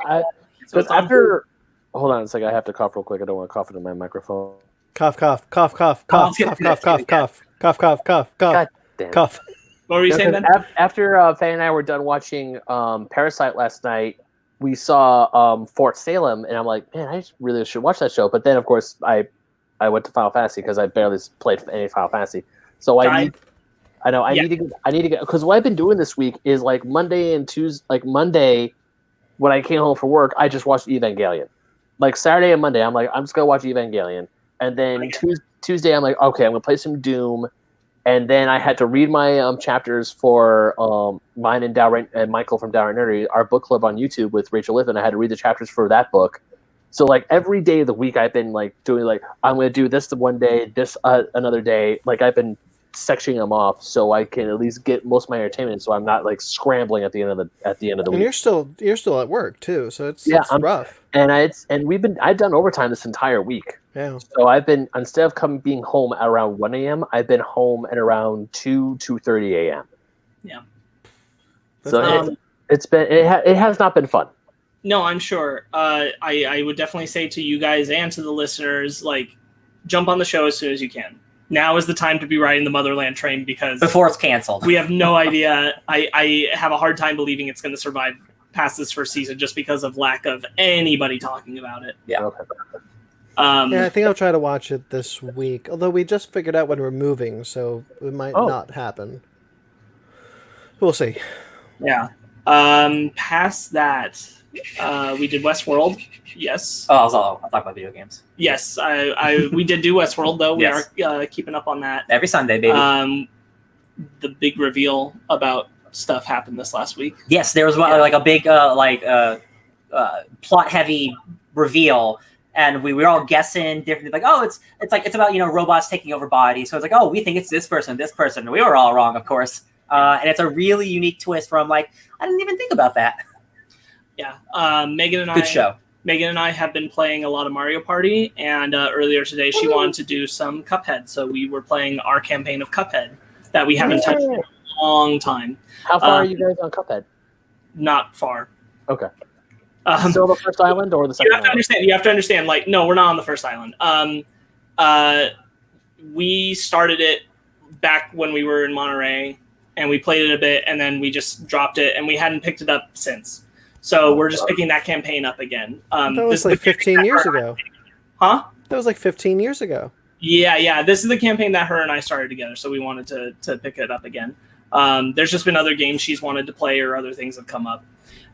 it's on after. Hold on a second. I have to cough real quick. I don't want to cough into my microphone. Cough, cough, cough, cough, cough, cough, cough, cough, cough, cough, cough, cough, God damn. cough. What were you saying then? After Faye and I were done watching Parasite last night, we saw Fort Salem, and I'm like, man, I just really should watch that show. But then, of course, I went to Final Fantasy because I barely played any Final Fantasy. So I need to get, because what I've been doing this week is like Monday and Tuesday. Like Monday, when I came home from work, I just watched Evangelion. Like Saturday and Monday, I'm like, I'm just gonna watch Evangelion, and then Tuesday, I'm like, okay, I'm gonna play some Doom, and then I had to read my chapters for mine and Downright and Michael from Downright Nerdy, our book club on YouTube with Rachel Liffin. I had to read the chapters for that book. So like every day of the week, I've been like doing like I'm gonna do this one day, this another day. Like I've been sectioning them off so I can at least get most of my entertainment, so I'm not like scrambling at the end of the And week. you're still at work too, so it's rough. And I've done overtime this entire week. Yeah. So I've been, instead of being home at around 1 a.m., I've been home at around 2:30 a.m. Yeah. So it has not been fun. No, I'm sure. I would definitely say to you guys and to the listeners, like, jump on the show as soon as you can. Now is the time to be riding the Motherland train because before it's canceled. We have no idea. I have a hard time believing it's going to survive past this first season just because of lack of anybody talking about it. Yeah. Okay. I think I'll try to watch it this week. Although we just figured out when we're moving, so it might not happen. We'll see. Yeah. Past that, we did Westworld. Yes. Oh, I'll talk about video games. Yes, we did do Westworld though. We are keeping up on that every Sunday, baby. The big reveal about stuff happened this last week. Yes, there was like a big plot heavy reveal. And we were all guessing different, like, oh, it's about robots taking over bodies. So it's like, oh, we think it's this person. We were all wrong, of course. And it's a really unique twist where I'm like, I didn't even think about that. Yeah, Megan and Good show. Megan and I have been playing a lot of Mario Party, and earlier today she wanted to do some Cuphead, so we were playing our campaign of Cuphead that we haven't touched in a long time. How far are you guys on Cuphead? Not far. Okay. Still the first island or the second? You have to understand. Like, no, we're not on the first island. We started it back when we were in Monterey, and we played it a bit, and then we just dropped it, and we hadn't picked it up since. So we're just picking that campaign up again. That was like 15 years ago. Huh? That was like 15 years ago. Yeah. This is the campaign that her and I started together, so we wanted to pick it up again. There's just been other games she's wanted to play or other things have come up.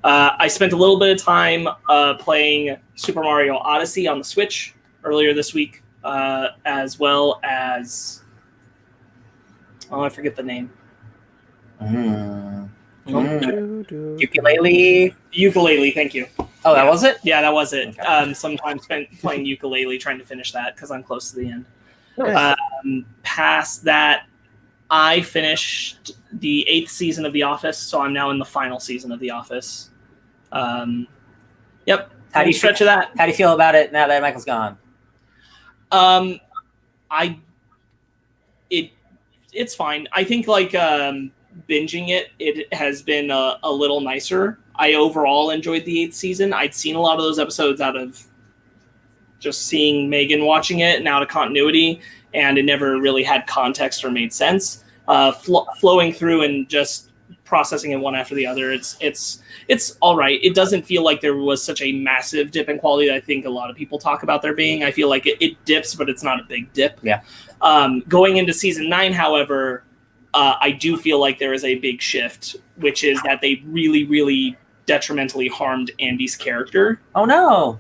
I spent a little bit of time playing Super Mario Odyssey on the Switch earlier this week, as well as I forget the name. Ukulele. Ukulele, thank you. Oh, that was it? Yeah, that was it. Okay. Some time spent playing ukulele, trying to finish that because I'm close to the end. Nice. Past that, I finished the 8th season of The Office, so I'm now in the final season of The Office. Yep. How do you stretch of that? How do you feel about it now that Michael's gone? It's fine. I think like binging it has been a little nicer. I overall enjoyed the 8th season. I'd seen a lot of those episodes out of just seeing Megan watching it and out of continuity, and it never really had context or made sense. Flowing through and just processing it one after the other, it's all right. It doesn't feel like there was such a massive dip in quality that I think a lot of people talk about there being. I feel like it dips, but it's not a big dip. Yeah. Going into season 9, however, I do feel like there is a big shift, which is that they really, really detrimentally harmed Andy's character. Oh no!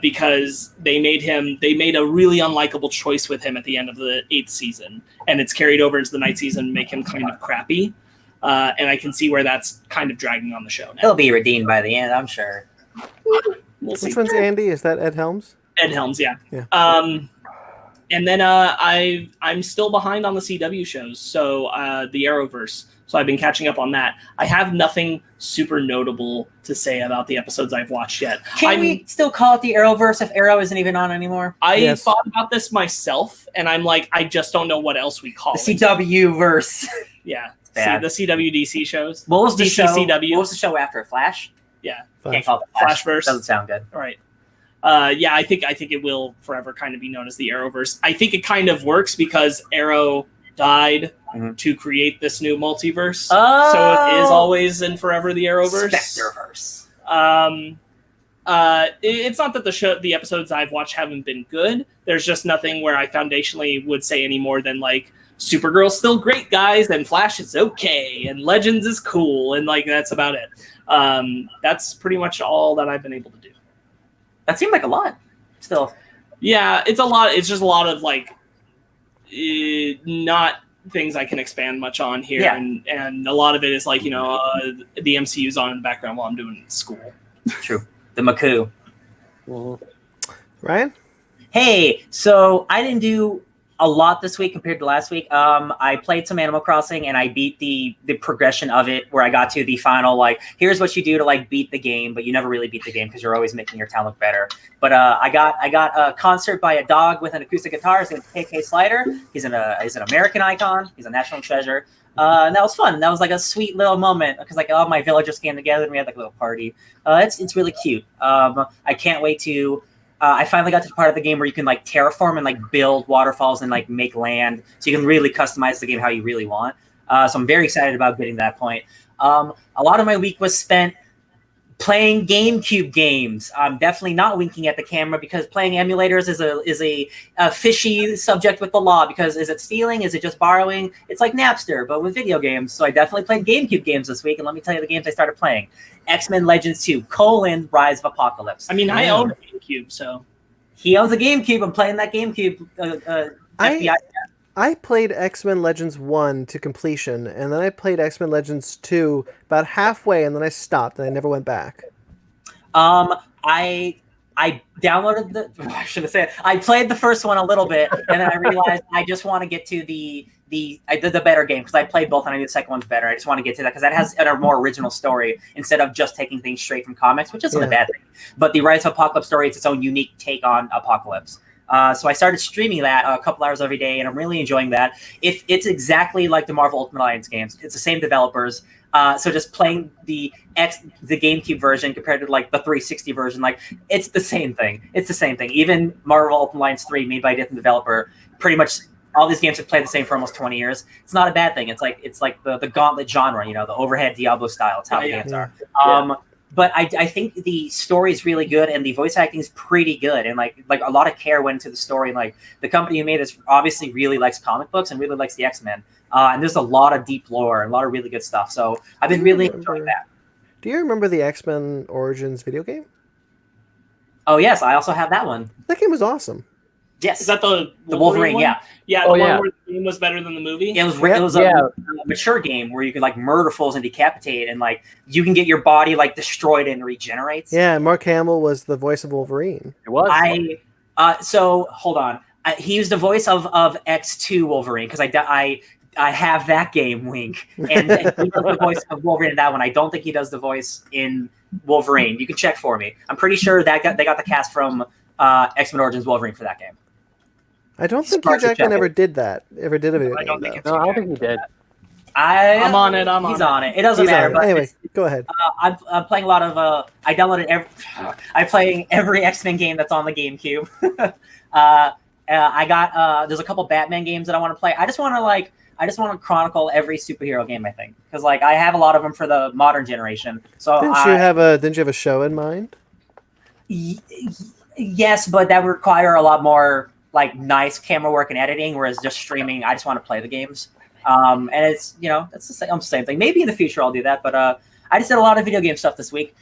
Because they made a really unlikable choice with him at the end of the 8th season, and it's carried over into the 9th season and make him kind of crappy. And I can see where that's kind of dragging on the show now. He'll be redeemed by the end, I'm sure. We'll see. Which one's Andy? Is that Ed Helms? Ed Helms, yeah. Yeah. And then I'm still behind on the CW shows, so the Arrowverse. So I've been catching up on that. I have nothing super notable to say about the episodes I've watched yet. Can we still call it the Arrowverse if Arrow isn't even on anymore? I thought about this myself, and I'm like, I just don't know what else we call The it. CW-verse. Yeah. Bad. The CW-DC shows. What was the show? CW. What was the show after Flash? Yeah. Can't call it Flash. Flashverse. Doesn't sound good. All right. Yeah, I think it will forever kind of be known as the Arrowverse. I think it kind of works because Arrow died to create this new multiverse. Oh. So it is always and forever the Arrowverse. Spectreverse. It's not that the episodes I've watched haven't been good. There's just nothing where I foundationally would say any more than like Supergirl's still great, guys, and Flash is okay, and Legends is cool, and like that's about it. That's pretty much all that I've been able to do. That seemed like a lot. Still. Yeah, it's a lot. It's just a lot of like not things I can expand much on here, Yeah. and a lot of it is like the MCU's on in the background while I'm doing school. True. The Maku. Ryan? Hey, so I didn't do a lot this week compared to last week. I played some Animal Crossing and I beat the progression of it where I got to the final, like, here's what you do to like beat the game, but you never really beat the game because you're always making your town look better. But I got a concert by a dog with an acoustic guitar. His name's KK Slider. He's an American icon. He's a national treasure. And that was fun. That was like a sweet little moment because like all my villagers came together and we had like a little party. It's really cute. I can't wait to. I finally got to the part of the game where you can like terraform and like build waterfalls and like make land, so you can really customize the game how you really want. So I'm very excited about getting to that point. A lot of my week was spent playing GameCube games. I'm definitely not winking at the camera because playing emulators is a fishy subject with the law because is it stealing? Is it just borrowing? It's like Napster, but with video games. So I definitely played GameCube games this week, and let me tell you the games I started playing. X-Men Legends 2, Rise of Apocalypse. I mean, I own a GameCube, so. He owns a GameCube. I'm playing that GameCube. FBI. I played X-Men Legends 1 to completion, and then I played X-Men Legends 2 about halfway, and then I stopped, and I never went back. I downloaded I shouldn't say it. I played the first one a little bit, and then I realized I just want to get to the better game because I played both, and I knew the second one's better. I just want to get to that because that has a more original story instead of just taking things straight from comics, which isn't a bad thing. But the Rise of Apocalypse story is its own unique take on Apocalypse. So I started streaming that a couple hours every day, and I'm really enjoying that. It's exactly like the Marvel Ultimate Alliance games. It's the same developers. So just playing the GameCube version compared to like the 360 version, like it's the same thing. It's the same thing. Even Marvel Ultimate Alliance 3 made by a different developer, pretty much all these games have played the same for almost 20 years. It's not a bad thing. It's like the gauntlet genre, the overhead Diablo style. It's how the games are. But I think the story is really good and the voice acting is pretty good. And like a lot of care went into the story. And like the company who made this obviously really likes comic books and really likes the X-Men. And there's a lot of deep lore and a lot of really good stuff. So I've been really enjoying that. Do you remember the X-Men Origins video game? Oh yes, I also have that one. That game was awesome. Yes, Is that the Wolverine? one? Yeah, Yeah, Oh, the yeah. one where the game was better than the movie. it was. Yeah. It was Yeah. a mature game where you could like murder fools and decapitate, and like you can get your body like destroyed and regenerates. Yeah, Mark Hamill was the voice of Wolverine. It was. So hold on. He was the voice of X2 Wolverine because I have that game, wink, and he does the voice of Wolverine in that one. I don't think he does the voice in Wolverine. You can check for me. I'm pretty sure that they got the cast from X-Men Origins Wolverine for that game. I don't think Hugh Smart to Jackman check ever it. did that. Ever did a video I game. don't think though. it's No, I don't think he did. I'm on it. He's on it. It doesn't He's matter. on it. But Anyway, go ahead. I'm playing a lot of. I downloaded I'm playing every X-Men game that's on the GameCube. I got. There's a couple Batman games that I want to play. I just want to chronicle every superhero game. I think because like I have a lot of them for the modern generation. So Didn't you have a show in mind? Yes, but that would require a lot more like nice camera work and editing. Whereas just streaming, I just want to play the games. And it's that's the same thing. Maybe in the future I'll do that. But I just did a lot of video game stuff this week.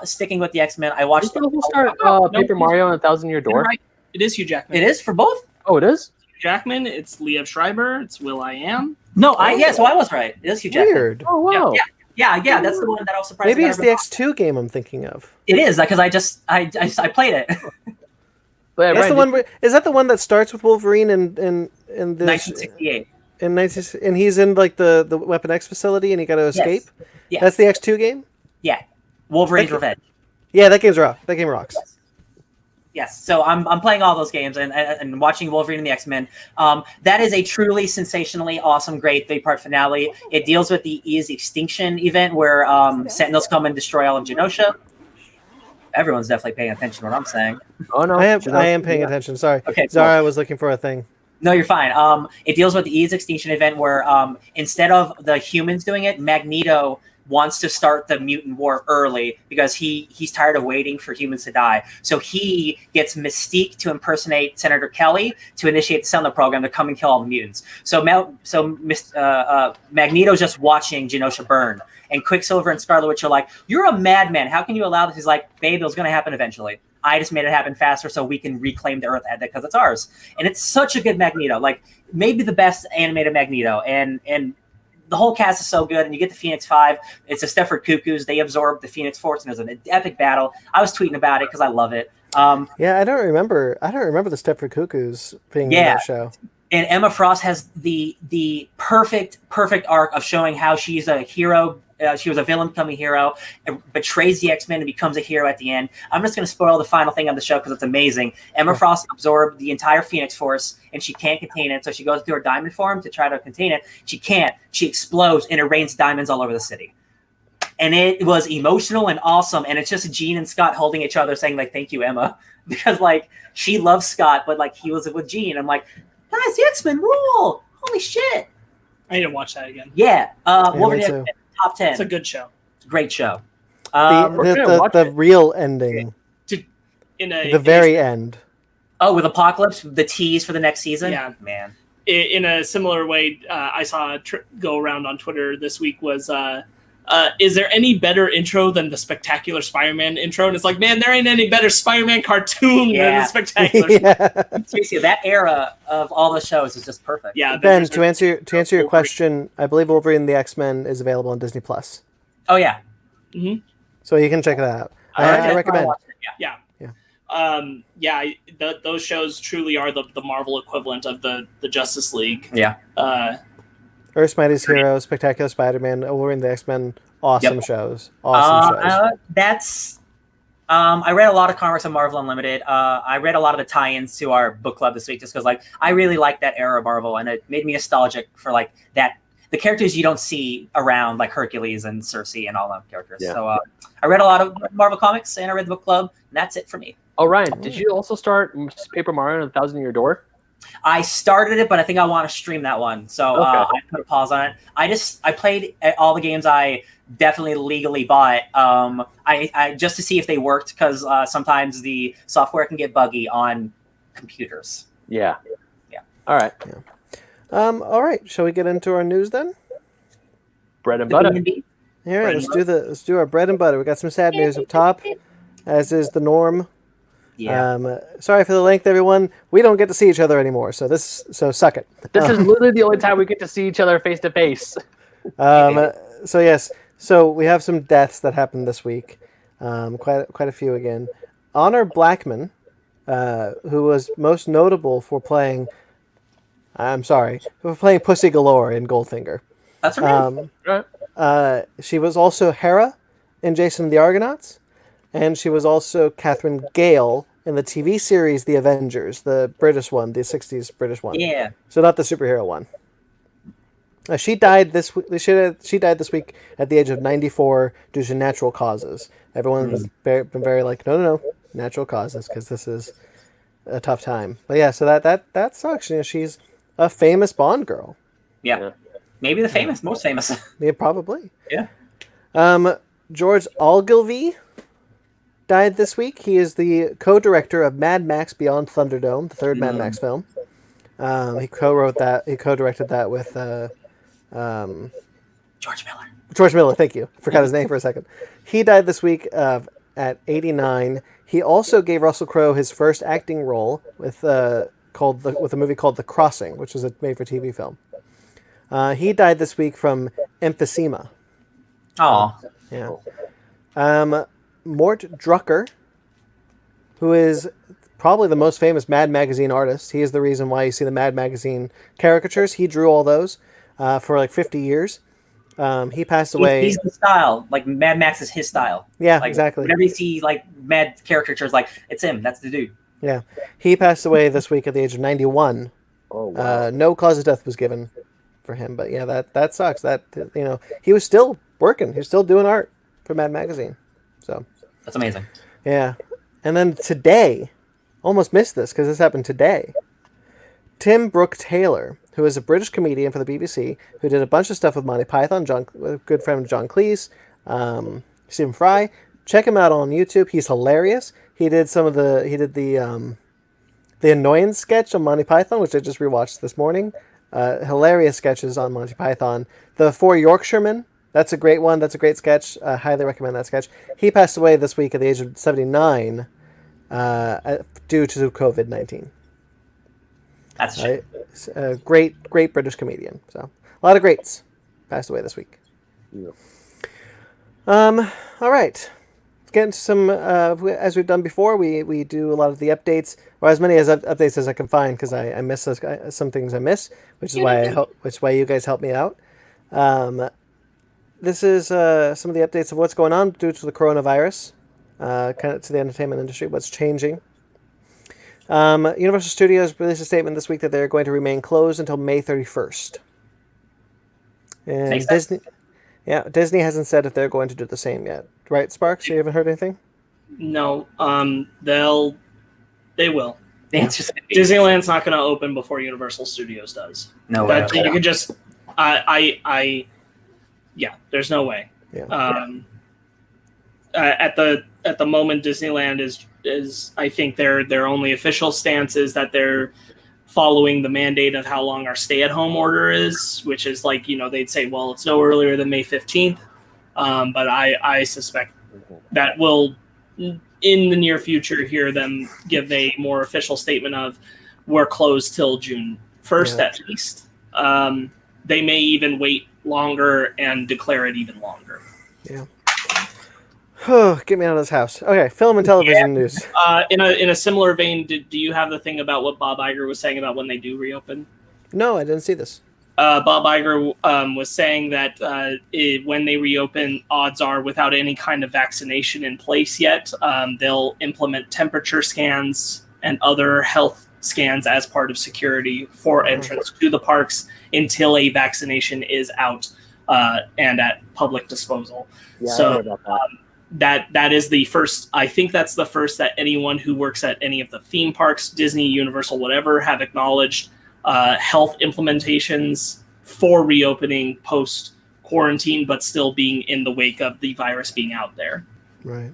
Sticking with the X-Men, I watched. Did you start Paper Mario and 1,000-Year Door? Right. It is Hugh Jackman. It is for both. Oh, it is? Hugh Jackman. It's Liev Schreiber. It's Will.I.am. No, so I was right. It is Hugh Jackman. Weird. Oh, wow. Yeah. That's the one that I was surprised. Maybe I it's got the every- X2 game I'm thinking of. It is because I played it. But, That's Ryan, the one. Is that the one that starts with Wolverine in this 1968. in 19, and he's in like the Weapon X facility and he got to escape? Yes. That's the X2 game? Yeah. Wolverine's Okay. Revenge. Yeah, that game's rock. That game rocks. Yes. So I'm playing all those games and watching Wolverine and the X-Men. That is a truly sensationally awesome, great 3-part finale. It deals with the E's extinction event where Sentinels come and destroy all of Genosha. Everyone's definitely paying attention to what I'm saying. Oh, no. I am paying attention. Sorry. Okay, cool. Zara was looking for a thing. No, you're fine. It deals with the E's extinction event where instead of the humans doing it, Magneto wants to start the mutant war early because he's tired of waiting for humans to die. So he gets Mystique to impersonate Senator Kelly to initiate the Sentinel program to come and kill all the mutants. So Magneto's just watching Genosha burn. And Quicksilver and Scarlet Witch are like, "You're a madman. How can you allow this?" He's like, "Babe, it was going to happen eventually. I just made it happen faster so we can reclaim the Earth because it's ours." And it's such a good Magneto, like maybe the best animated Magneto. And the whole cast is so good. And you get the Phoenix Five. It's a Stepford Cuckoos. They absorb the Phoenix Force, and it was an epic battle. I was tweeting about it because I love it. Yeah, I don't remember the Stepford Cuckoos being in that show. And Emma Frost has the perfect arc of showing how she's a hero. She was a villain becoming a hero, betrays the X-Men and becomes a hero at the end. I'm just going to spoil the final thing on the show because it's amazing. Emma Frost absorbed the entire Phoenix Force and she can't contain it. So she goes through her diamond form to try to contain it. She can't. She explodes and it rains diamonds all over the city. And it was emotional and awesome. And it's just Jean and Scott holding each other saying like, "Thank you, Emma." Because like she loves Scott, but like he was with Jean. I'm like, guys, the X-Men rule. Holy shit. I need to watch that again. Yeah. Wolverine me too. X-Men, top 10. It's a good show. Great show. The real ending. The very end. Oh, with Apocalypse, the tease for the next season? Yeah. Man. In a similar way, I saw go around on Twitter this week was, is there any better intro than the Spectacular Spider-Man intro? And it's like, man, there ain't any better Spider-Man cartoon than the Spectacular Spider-Man. Seriously, that era of all the shows is just perfect. Yeah, Ben, to answer your question, I believe Wolverine and the X-Men is available on Disney Plus. Oh, yeah. Mm-hmm. So you can check that out. I recommend. Those shows truly are the Marvel equivalent of the Justice League. Yeah. Earth's Mightiest Heroes, Spectacular Spider-Man, Wolverine and the X-Men, awesome shows. Awesome shows. I read a lot of comics on Marvel Unlimited. I read a lot of the tie-ins to our book club this week just because like I really like that era of Marvel and it made me nostalgic for like the characters you don't see around like Hercules and Cersei and all them characters. Yeah. So I read a lot of Marvel comics and I read the book club and that's it for me. Oh, Ryan, did you also start Paper Mario and 1,000-Year Door? I started it, but I think I want to stream that one. So I put a pause on it. I played all the games I definitely legally bought. I just to see if they worked because sometimes the software can get buggy on computers. Yeah. Yeah. All right. All right. Shall we get into our news then? Bread and butter. B&B? All right, Bread and let's do our bread and butter. We got some sad news up top, as is the norm. Yeah. Sorry for the length, everyone. We don't get to see each other anymore, so suck it. This is literally the only time we get to see each other face to face. So yes, so we have some deaths that happened this week. Quite a few again. Honor Blackman, who was most notable for playing. For playing Pussy Galore in Goldfinger. That's her name. She was also Hera in Jason and the Argonauts, and she was also Catherine Gale in the TV series The Avengers, the British one, the 60s British one. Yeah. So not the superhero one. She died this week. She died this week at the age of 94 due to natural causes. Everyone has been very like, no, natural causes, because this is a tough time. But yeah, so that sucks. You know, she's a famous Bond girl. Yeah. Maybe the most famous. Yeah, probably. Yeah. George Ogilvy died this week. He is the co-director of Mad Max Beyond Thunderdome, the third Mad Max film. He co-wrote that. He co-directed that with George Miller. George Miller. Thank you. Forgot his name for a second. He died this week at 89. He also gave Russell Crowe his first acting role with a movie called The Crossing, which was a made-for-TV film. He died this week from emphysema. Oh. Yeah. Mort Drucker, who is probably the most famous Mad Magazine artist. He is the reason why you see the Mad Magazine caricatures. He drew all those for like 50 years. He passed away. He's the style. Like, Mad Max is his style. Yeah, like, exactly. Whenever you see, like, Mad caricatures, like, it's him. That's the dude. Yeah. He passed away this week at the age of 91. Oh, wow. No cause of death was given for him. But yeah, that sucks. That, you know, he was still working. He was still doing art for Mad Magazine. So that's amazing. Yeah. And then today, almost missed this because this happened today. Tim Brooke Taylor, who is a British comedian for the BBC, who did a bunch of stuff with Monty Python, a good friend of John Cleese, Stephen Fry. Check him out on YouTube. He's hilarious. He did the Annoyance sketch on Monty Python, which I just rewatched this morning. Hilarious sketches on Monty Python. The Four Yorkshiremen, that's a great one. That's a great sketch. Highly recommend that sketch. He passed away this week at the age of 79 due to COVID-19. That's a great British comedian. So a lot of greats passed away this week. Yeah. All right. Let's get into some, as we've done before, we do a lot of the updates, or as many updates as I can find, because I miss some things I miss, which is why you guys help me out. This is some of the updates of what's going on due to the coronavirus, kind of to the entertainment industry, what's changing. Universal Studios released a statement this week that they're going to remain closed until May 31st. And Disney hasn't said if they're going to do the same yet. Right, Sparks? You haven't heard anything? No. They will. The answer's Disneyland's not going to open before Universal Studios does. No way. You can just there's no way. Yeah. At the moment, Disneyland is I think their only official stance is that they're following the mandate of how long our stay-at-home order is, which is like, they'd say, well, it's no earlier than May 15th. But I suspect that will, in the near future, hear them give a more official statement of we're closed till June 1st at least. They may even wait longer and declare it even longer. Yeah. Get me out of this house. Okay, film and television news. In a similar vein, do you have the thing about what Bob Iger was saying about when they do reopen? No, I didn't see this. Bob Iger was saying that when they reopen, odds are without any kind of vaccination in place yet, they'll implement temperature scans and other health scans as part of security for entrance to the parks until a vaccination is out and at public disposal. Yeah, so I heard about that. That is the first. I think that's the first that anyone who works at any of the theme parks, Disney, Universal, whatever, have acknowledged health implementations for reopening post quarantine, but still being in the wake of the virus being out there. Right.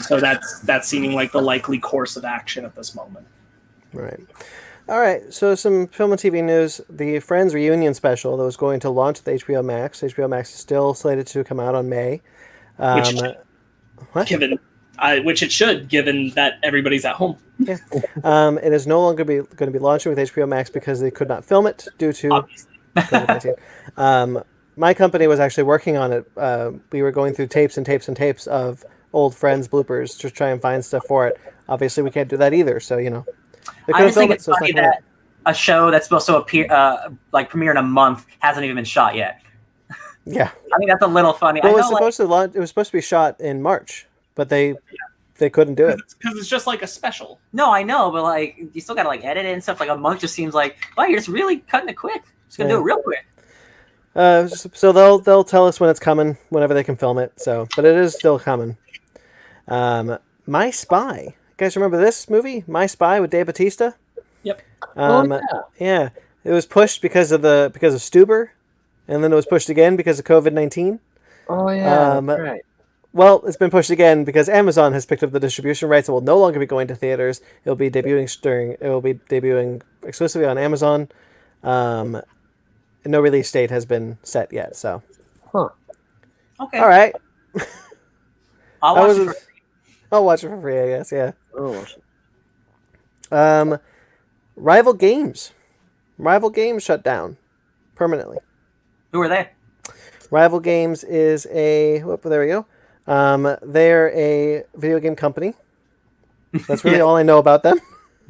So that's seeming like the likely course of action at this moment. Right. All right, so some film and TV news. The Friends reunion special that was going to launch with HBO Max. HBO Max is still slated to come out on May. Which, What? which it should, given that everybody's at home. Yeah. It is no longer going to be launching with HBO Max because they could not film it due to Obviously. COVID-19. My company was actually working on it. We were going through tapes and tapes and tapes of old Friends bloopers to try and find stuff for it. Obviously, we can't do that either. So, they I couldn't just think film it's funny not coming that a show that's supposed to appear, premiere in a month hasn't even been shot yet. out. Yeah. I think that's a little funny. Well, I it know, was supposed to launch. It was supposed to be shot in March, but they couldn't do it. Because it's just like a special. no, I know, but you still gotta edit it and stuff. Like a month just seems like, wow, you're just really cutting it quick. Just gonna do it real quick. So they'll tell us when it's coming, whenever they can film it. So, but it is still coming. My Spy. You guys remember this movie, My Spy, with Dave Bautista? Yep. Yeah. It was pushed because of Stuber, and then it was pushed again because of COVID-19. Oh yeah, that's right. Well, it's been pushed again because Amazon has picked up the distribution rights. It will no longer be going to theaters. It will be debuting exclusively on Amazon. No release date has been set yet. So, Okay. all right. I'll watch it. I'll watch it for free, I guess. Yeah. Oh, Rival Games. Rival Games shut down permanently. Who are they? Rival Games is a... there we go. They're a video game company. That's really all I know about them.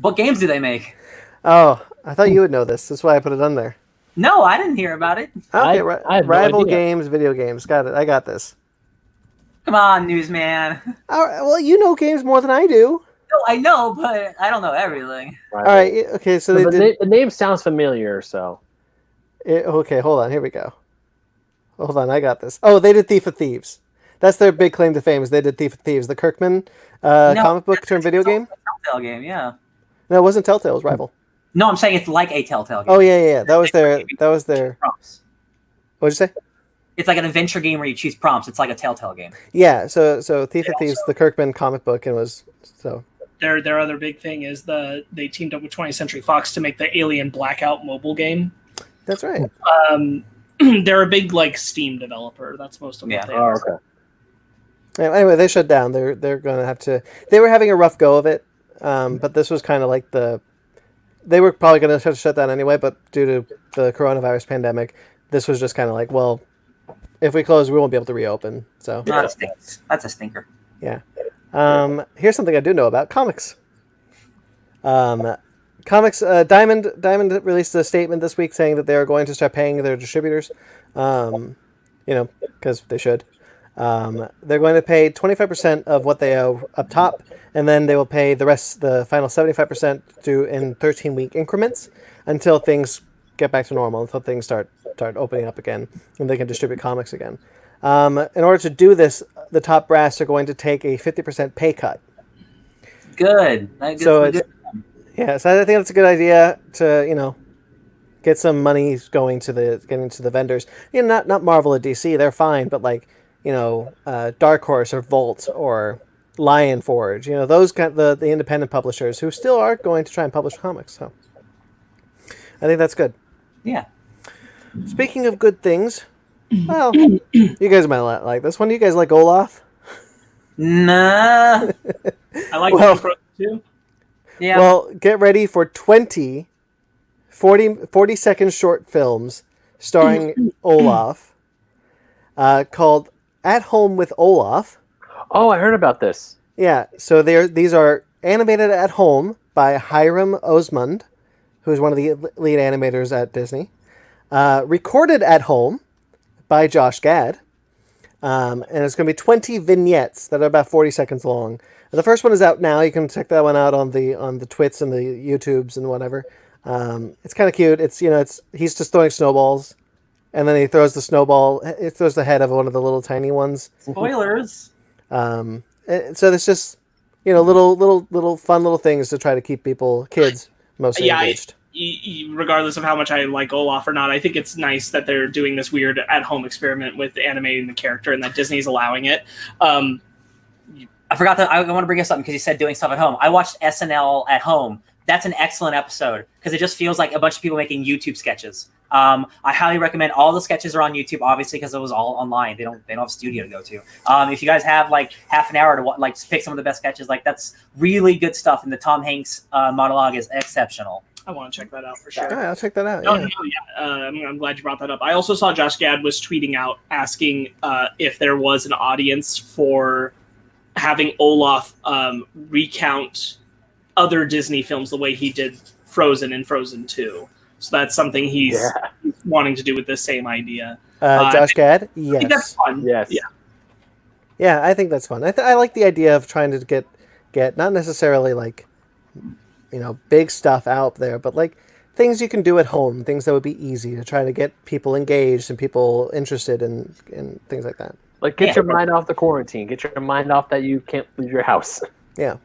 What games do they make? Oh, I thought you would know this. That's why I put it on there. No, I didn't hear about it. Okay, I have no Rival idea. Games, video games. Got it. I got this. Come on, newsman. All right, well, you know games more than I do. No, I know, but I don't know everything. All right. Okay, so the name sounds familiar. So okay, hold on. Here we go. Hold on, I got this. Oh, they did Thief of Thieves. That's their big claim to fame. Is they did Thief of Thieves, the Kirkman comic book turned video game. Telltale game, yeah. No, it wasn't Telltale. It was Rival. No, I'm saying it's like a Telltale game. Oh yeah. That was their. Prompts. What'd you say? It's like an adventure game where you choose prompts. It's like a Telltale game. Yeah. So Thief of Thieves, the Kirkman comic book, and was so. Their other big thing is they teamed up with 20th Century Fox to make the Alien Blackout mobile game. That's right. They're a big Steam developer. That's most of what they are. okay. Anyway, they shut down. They're going to have to. They were having a rough go of it, but this was kind of like they were probably going to have to shut down anyway, but due to the coronavirus pandemic, this was just kind of like, well, if we close, we won't be able to reopen. So That's a stinker. yeah. Here's something I do know about comics. Diamond released a statement this week saying that they are going to start paying their distributors, because they should. They're going to pay 25% of what they owe up top, and then they will pay the final 75% in 13-week increments until things get back to normal, until things start opening up again, and they can distribute comics again. In order to do this, the top brass are going to take a 50% pay cut. Good. So I think that's a good idea to get some money getting to the vendors. Not Marvel or DC, they're fine, but Dark Horse or Volt or Lion Forge, those the independent publishers who still are going to try and publish comics. So I think that's good. Yeah. Speaking of good things, well, you guys might like this one. Do you guys like Olaf? Nah. I like Frozen too. Yeah. Well, get ready for 40 40-second short films starring Olaf called At Home with Olaf. Oh, I heard about this. Yeah, so these are animated at home by Hiram Osmond, who is one of the lead animators at Disney. Recorded at home by Josh Gad. And it's going to be 20 vignettes that are about 40 seconds long. And the first one is out now. You can check that one out on the Twits and the YouTubes and whatever. It's kind of cute. He's just throwing snowballs, and then he throws the snowball. It throws the head of one of the little tiny ones. Spoilers. So there's just little fun little things to try to keep kids mostly engaged. Regardless of how much I like Olaf or not, I think it's nice that they're doing this weird at-home experiment with animating the character and that Disney's allowing it. I forgot that I want to bring up something because you said doing stuff at home. I watched SNL at home That's an excellent episode because it just feels like a bunch of people making YouTube sketches. I highly recommend. All the sketches are on YouTube, obviously, because it was all online. They don't have a studio to go to. If you guys have like half an hour to like pick some of the best sketches, like that's really good stuff. And the Tom Hanks monologue is exceptional. I want to check that out for sure. All right, I'll check that out. I'm glad you brought that up. I also saw Josh Gad was tweeting out asking if there was an audience for having Olaf recount other Disney films the way he did Frozen and Frozen 2. So that's something he's wanting to do with the same idea. Josh Gad? Yes. I think that's fun. Yes. Yeah, I think that's fun. I like the idea of trying to get not necessarily like, big stuff out there, but like things you can do at home, things that would be easy to try to get people engaged and people interested in things like that. Like get your mind off the quarantine. Get your mind off that you can't leave your house. Yeah.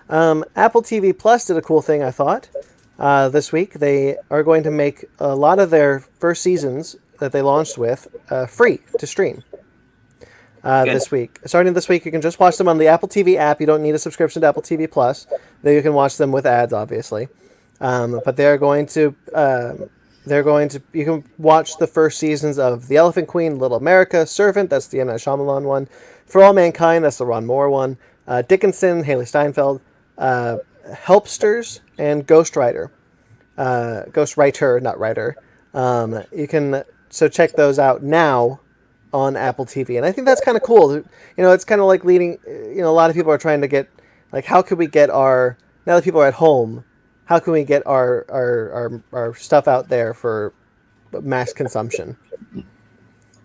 Apple TV Plus did a cool thing, I thought. This week, they are going to make a lot of their first seasons that they launched with free to stream. This week. Starting this week, you can just watch them on the Apple TV app. You don't need a subscription to Apple TV Plus. There you can watch them with ads, obviously. But you can watch the first seasons of The Elephant Queen, Little America, Servant, that's the M. Night Shyamalan one, For All Mankind, that's the Ron Moore one, Dickinson, Haley Steinfeld, Helpsters, and Ghostwriter. Ghostwriter, not writer. You can check those out now on Apple TV, and I think that's kind of cool. It's kind of like leading. A lot of people are trying to get like, how can we get now that people are at home, how can we get our stuff out there for mass consumption?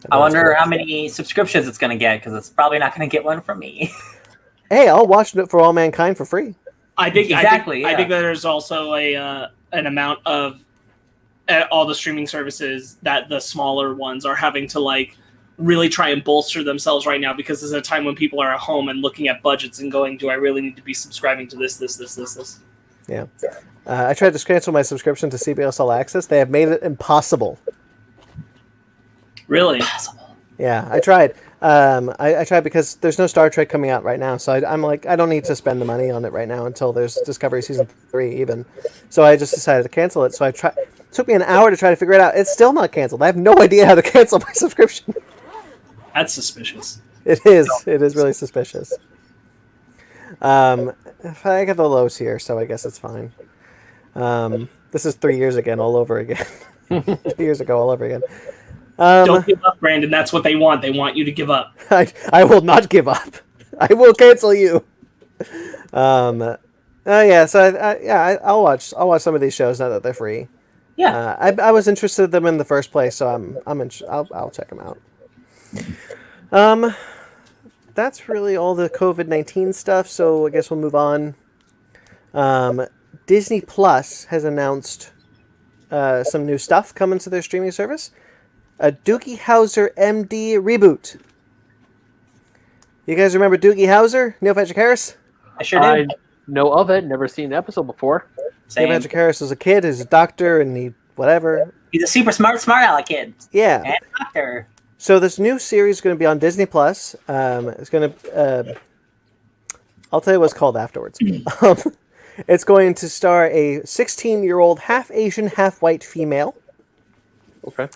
I wonder how many subscriptions it's going to get because it's probably not going to get one from me. Hey, I'll watch it for All Mankind for free. I think exactly. I think that there's also an amount of all the streaming services that the smaller ones are having to like really try and bolster themselves right now, because this is a time when people are at home and looking at budgets and going, do I really need to be subscribing to this? Yeah. I tried to cancel my subscription to CBS All Access. They have made it impossible. Really? Yeah, I tried. I tried because there's no Star Trek coming out right now, so I'm like, I don't need to spend the money on it right now until there's Discovery Season 3 even. So I just decided to cancel it. So it took me an hour to try to figure it out. It's still not canceled. I have no idea how to cancel my subscription. That's suspicious. It is. It is really suspicious. I got the lows here, so I guess it's fine. This is 3 years again, all over again. 3 years ago, all over again. Don't give up, Brandon. That's what they want. They want you to give up. I will not give up. I will cancel you. So I'll watch some of these shows now that they're free. Yeah. I was interested in them in the first place, so I'll check them out. That's really all the COVID-19 stuff. So I guess we'll move on. Disney Plus has announced some new stuff coming to their streaming service. A Doogie Howser MD reboot. You guys remember Doogie Howser? Neil Patrick Harris? I sure do. I know of it. Never seen an episode before. Neil Patrick Harris was a kid. He's a doctor, and he's a super smart aleck kid. Yeah. And a doctor. So this new series is going to be on Disney Plus. It's going to. I'll tell you what it's called afterwards. It's going to star a 16-year-old half Asian, half white female. Okay.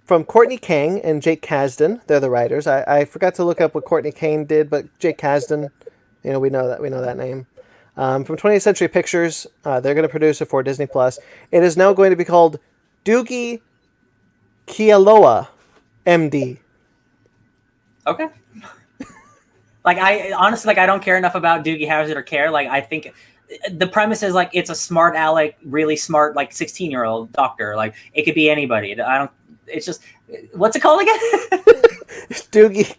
From Courtney Kang and Jake Kasdan. They're the writers. I forgot to look up what Courtney Kang did, but Jake Kasdan, we know that name. From 20th Century Pictures, they're going to produce it for Disney Plus. It is now going to be called Doogie Kealoha MD. Okay. I honestly, I don't care enough about Doogie Howser to care. I think the premise is it's a smart aleck, really smart 16-year-old doctor. It could be anybody. It's just, what's it called again? Doogie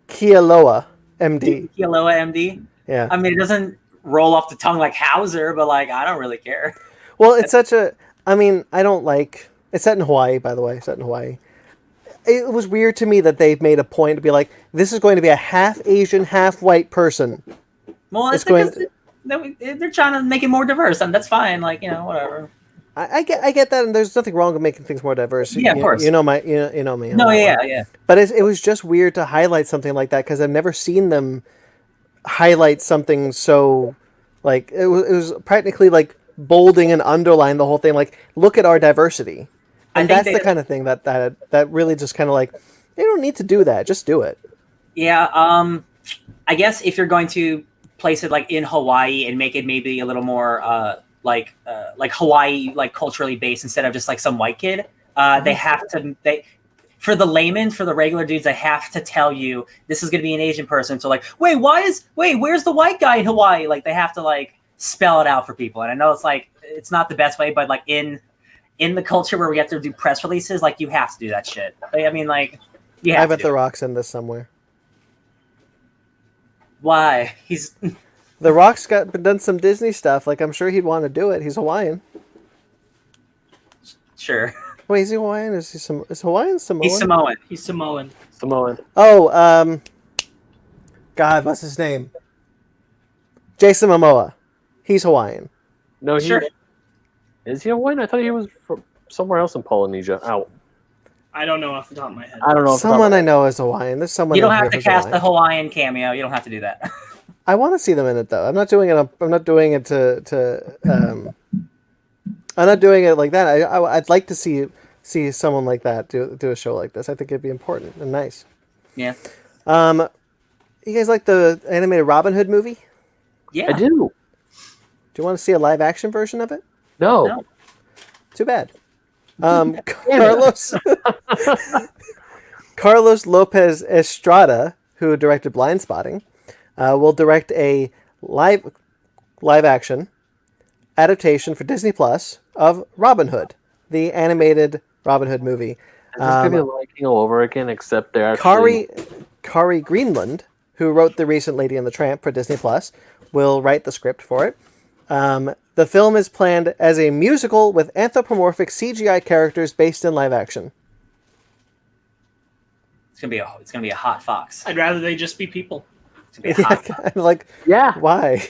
Kealoha MD. Kealoha MD. Yeah. I mean, it doesn't roll off the tongue like Hauser, but I don't really care. Well, it's I don't like. It's set in Hawaii, by the way. Set in Hawaii. It was weird to me that they made a point to be like, this is going to be a half Asian, half white person. Well, it's because they're trying to make it more diverse, and that's fine. Whatever. I get that, and there's nothing wrong with making things more diverse. Yeah, of course. You know me. No, yeah. But it was just weird to highlight something like that because I've never seen them. highlight something so like it was practically like bolding and underline the whole thing. Like, look at our diversity, and that's the kind of thing that really just kind of like, you don't need to do that. Just do it. Yeah. I guess if you're going to place it like in Hawaii and make it maybe a little more like Hawaii, like culturally based instead of just like some white kid, they have to for the layman, for the regular dudes, I have to tell you this is going to be an Asian person. So like, wait, where's the white guy in Hawaii? Like, they have to like spell it out for people. And I know it's like, it's not the best way, but like in the culture where we have to do press releases, like you have to do that shit. I mean, like, I bet The Rock's in this somewhere. Why? The Rock's done some Disney stuff. Like, I'm sure he'd want to do it. He's Hawaiian. Sure. Wait, is he Hawaiian? Is Hawaiian Samoan? He's Samoan. Samoan. Oh, God, what's his name? Jason Momoa. He's Hawaiian. No, Sure. Is he Hawaiian? I thought he was from somewhere else in Polynesia. Ow. I don't know off the top of my head. I don't know. Someone I know is Hawaiian. There's someone. You don't have to cast a Hawaiian cameo. You don't have to do that. I want to see them in it though. I'm not doing it. I'm not doing it I'm not doing it like that. I'd like to see someone like that do a show like this. I think it'd be important and nice. Yeah. You guys like the animated Robin Hood movie? Yeah. I do. Do you want to see a live action version of it? No. Too bad. Carlos Lopez Estrada, who directed Blind Spotting, will direct a live action adaptation for Disney Plus of Robin Hood, the animated Robin Hood movie. Is this gonna be like all over again, except they're actually... Kari Greenland, who wrote The Recent Lady and the Tramp for Disney Plus, will write the script for it. The film is planned as a musical with anthropomorphic CGI characters based in live action. It's gonna be a hot fox. I'd rather they just be people. It's gonna be a hot fox. Like, Yeah. why?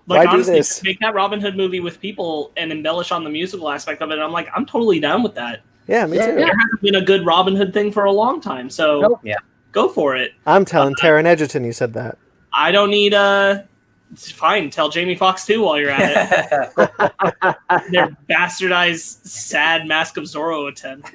Like, Why honestly, do this? make that Robin Hood movie with people and embellish on the musical aspect of it. And I'm like, I'm totally down with that. Yeah, me too. There hasn't been a good Robin Hood thing for a long time, so Nope. Yeah. Go for it. I'm telling Taron Egerton you said that. I don't need it's fine. Tell Jamie Foxx too while you're at it. Their bastardized, sad Mask of Zorro attempt.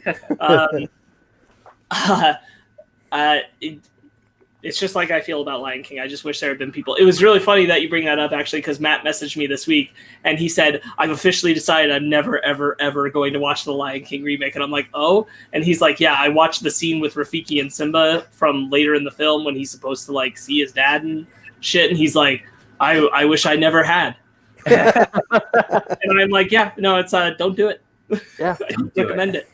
It's just like I feel about Lion King. I just wish there had been people. It was really funny that you bring that up, actually, because Matt messaged me this week, and he said, I've officially decided I'm never, ever, ever going to watch the Lion King remake. And I'm like, oh? And he's like, yeah, I watched the scene with Rafiki and Simba from later in the film when he's supposed to, like, see his dad and shit. And he's like, I wish I never had. And I'm like, yeah, no, it's don't do it. Yeah, I don't recommend it.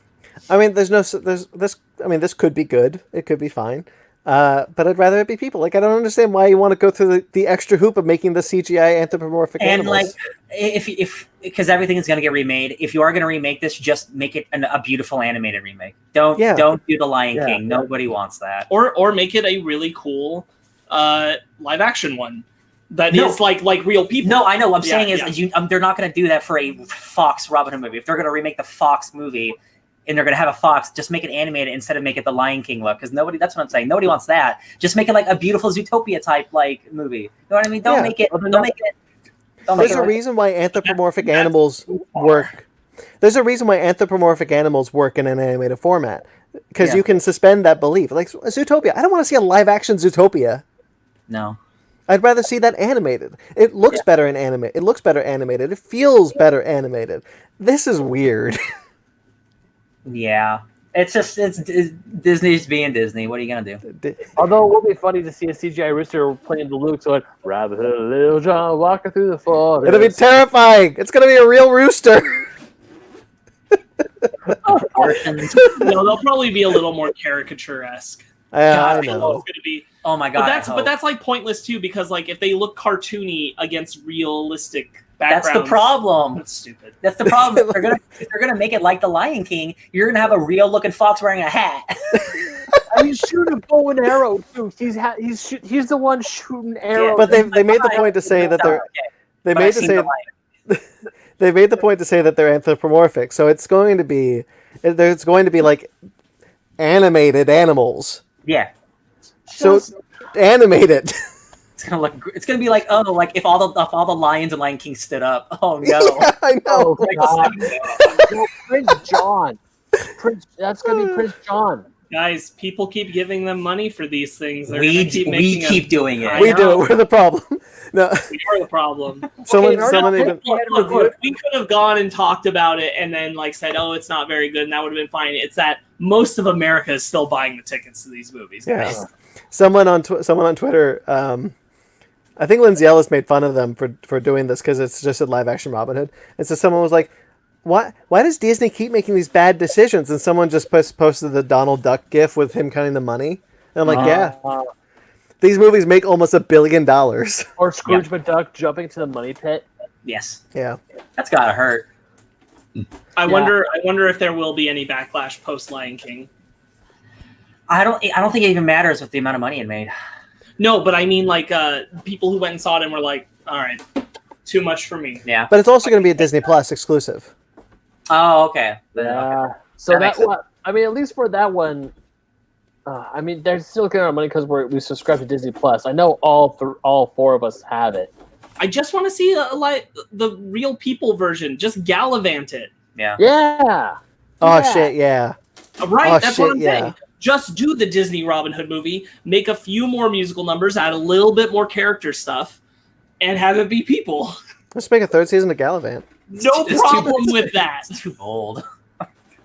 I mean, this could be good. It could be fine. But I'd rather it be people. Like, I don't understand why you want to go through the extra hoop of making the CGI anthropomorphic animals. And like, if because everything is going to get remade, if you are going to remake this, just make it a beautiful animated remake. Don't do the Lion King. Nobody wants that. Or make it a really cool live action one that is like real people. No, I know. What I'm saying is they're not going to do that for a Fox Robin Hood movie. If they're going to remake the Fox movie and they're going to have a fox, just make it animated instead of make it the Lion King look. Because that's what I'm saying. Nobody wants that. Just make it like a beautiful Zootopia type like movie. You know what I mean? Don't make it. There's a reason why anthropomorphic animals work. There's a reason why anthropomorphic animals work in an animated format. Because you can suspend that belief. Like Zootopia. I don't want to see a live action Zootopia. No. I'd rather see that animated. It looks better in anime. It looks better animated. It feels better animated. This is weird. Yeah. It's Disney's being Disney. What are you gonna do? Although it will be funny to see a CGI rooster playing the Luke, so Rabbit Little John walking through the forest. It'll be terrifying. It's gonna be a real rooster. They'll probably be a little more caricature-esque. I know. It's gonna be. Oh my god! But that's like pointless too, because like if they look cartoony against realistic backgrounds, that's the problem. That's stupid. That's the problem. If they're gonna make it like the Lion King, you're gonna have a real looking fox wearing a hat. And he's shooting a bow and arrow too. He's the one shooting arrows. But they made the point to say that they're they made the point to say that they're anthropomorphic. So it's going to be like animated animals. Yeah. So animate it. It's gonna be like, oh, like if all the lions and Lion King stood up. Oh no. Yeah, I know. Oh God. No, Prince John. That's gonna be Prince John. Guys, people keep giving them money for these things. They're We gonna keep we making keep doing it. We do it. We're the problem. No, We are the problem. someone Okay, even. Look, we could have gone and talked about it and then like said, "Oh, it's not very good," and that would have been fine. It's that most of America is still buying the tickets to these movies, guys. Yeah. Someone on Twitter. I think Lindsay Ellis made fun of them for doing this because it's just a live action Robin Hood. And so someone was like, Why does Disney keep making these bad decisions? And someone just posted the Donald Duck gif with him counting the money. And I'm like, yeah. These movies make almost $1 billion. Or Scrooge McDuck jumping to the money pit. Yes. Yeah. That's gotta hurt. I wonder if there will be any backlash post Lion King. I don't think it even matters with the amount of money it made. No, but I mean like people who went and saw it and were like, all right, too much for me. Yeah. But it's also going to be a Disney Plus exclusive. Oh, okay. Yeah. So That that makes sense. one, I mean, at least for that one, I mean, they're still getting our money because we subscribe to Disney Plus. I know all four of us have it. I just want to see the real people version. Just gallivant it. Yeah. Yeah. Oh, Yeah. shit, yeah. Right, Oh, that's shit, what I'm saying. Just do the Disney Robin Hood movie, make a few more musical numbers, add a little bit more character stuff, and have it be people. Let's make a third season of Gallivant. No It's problem with that. It's too bold.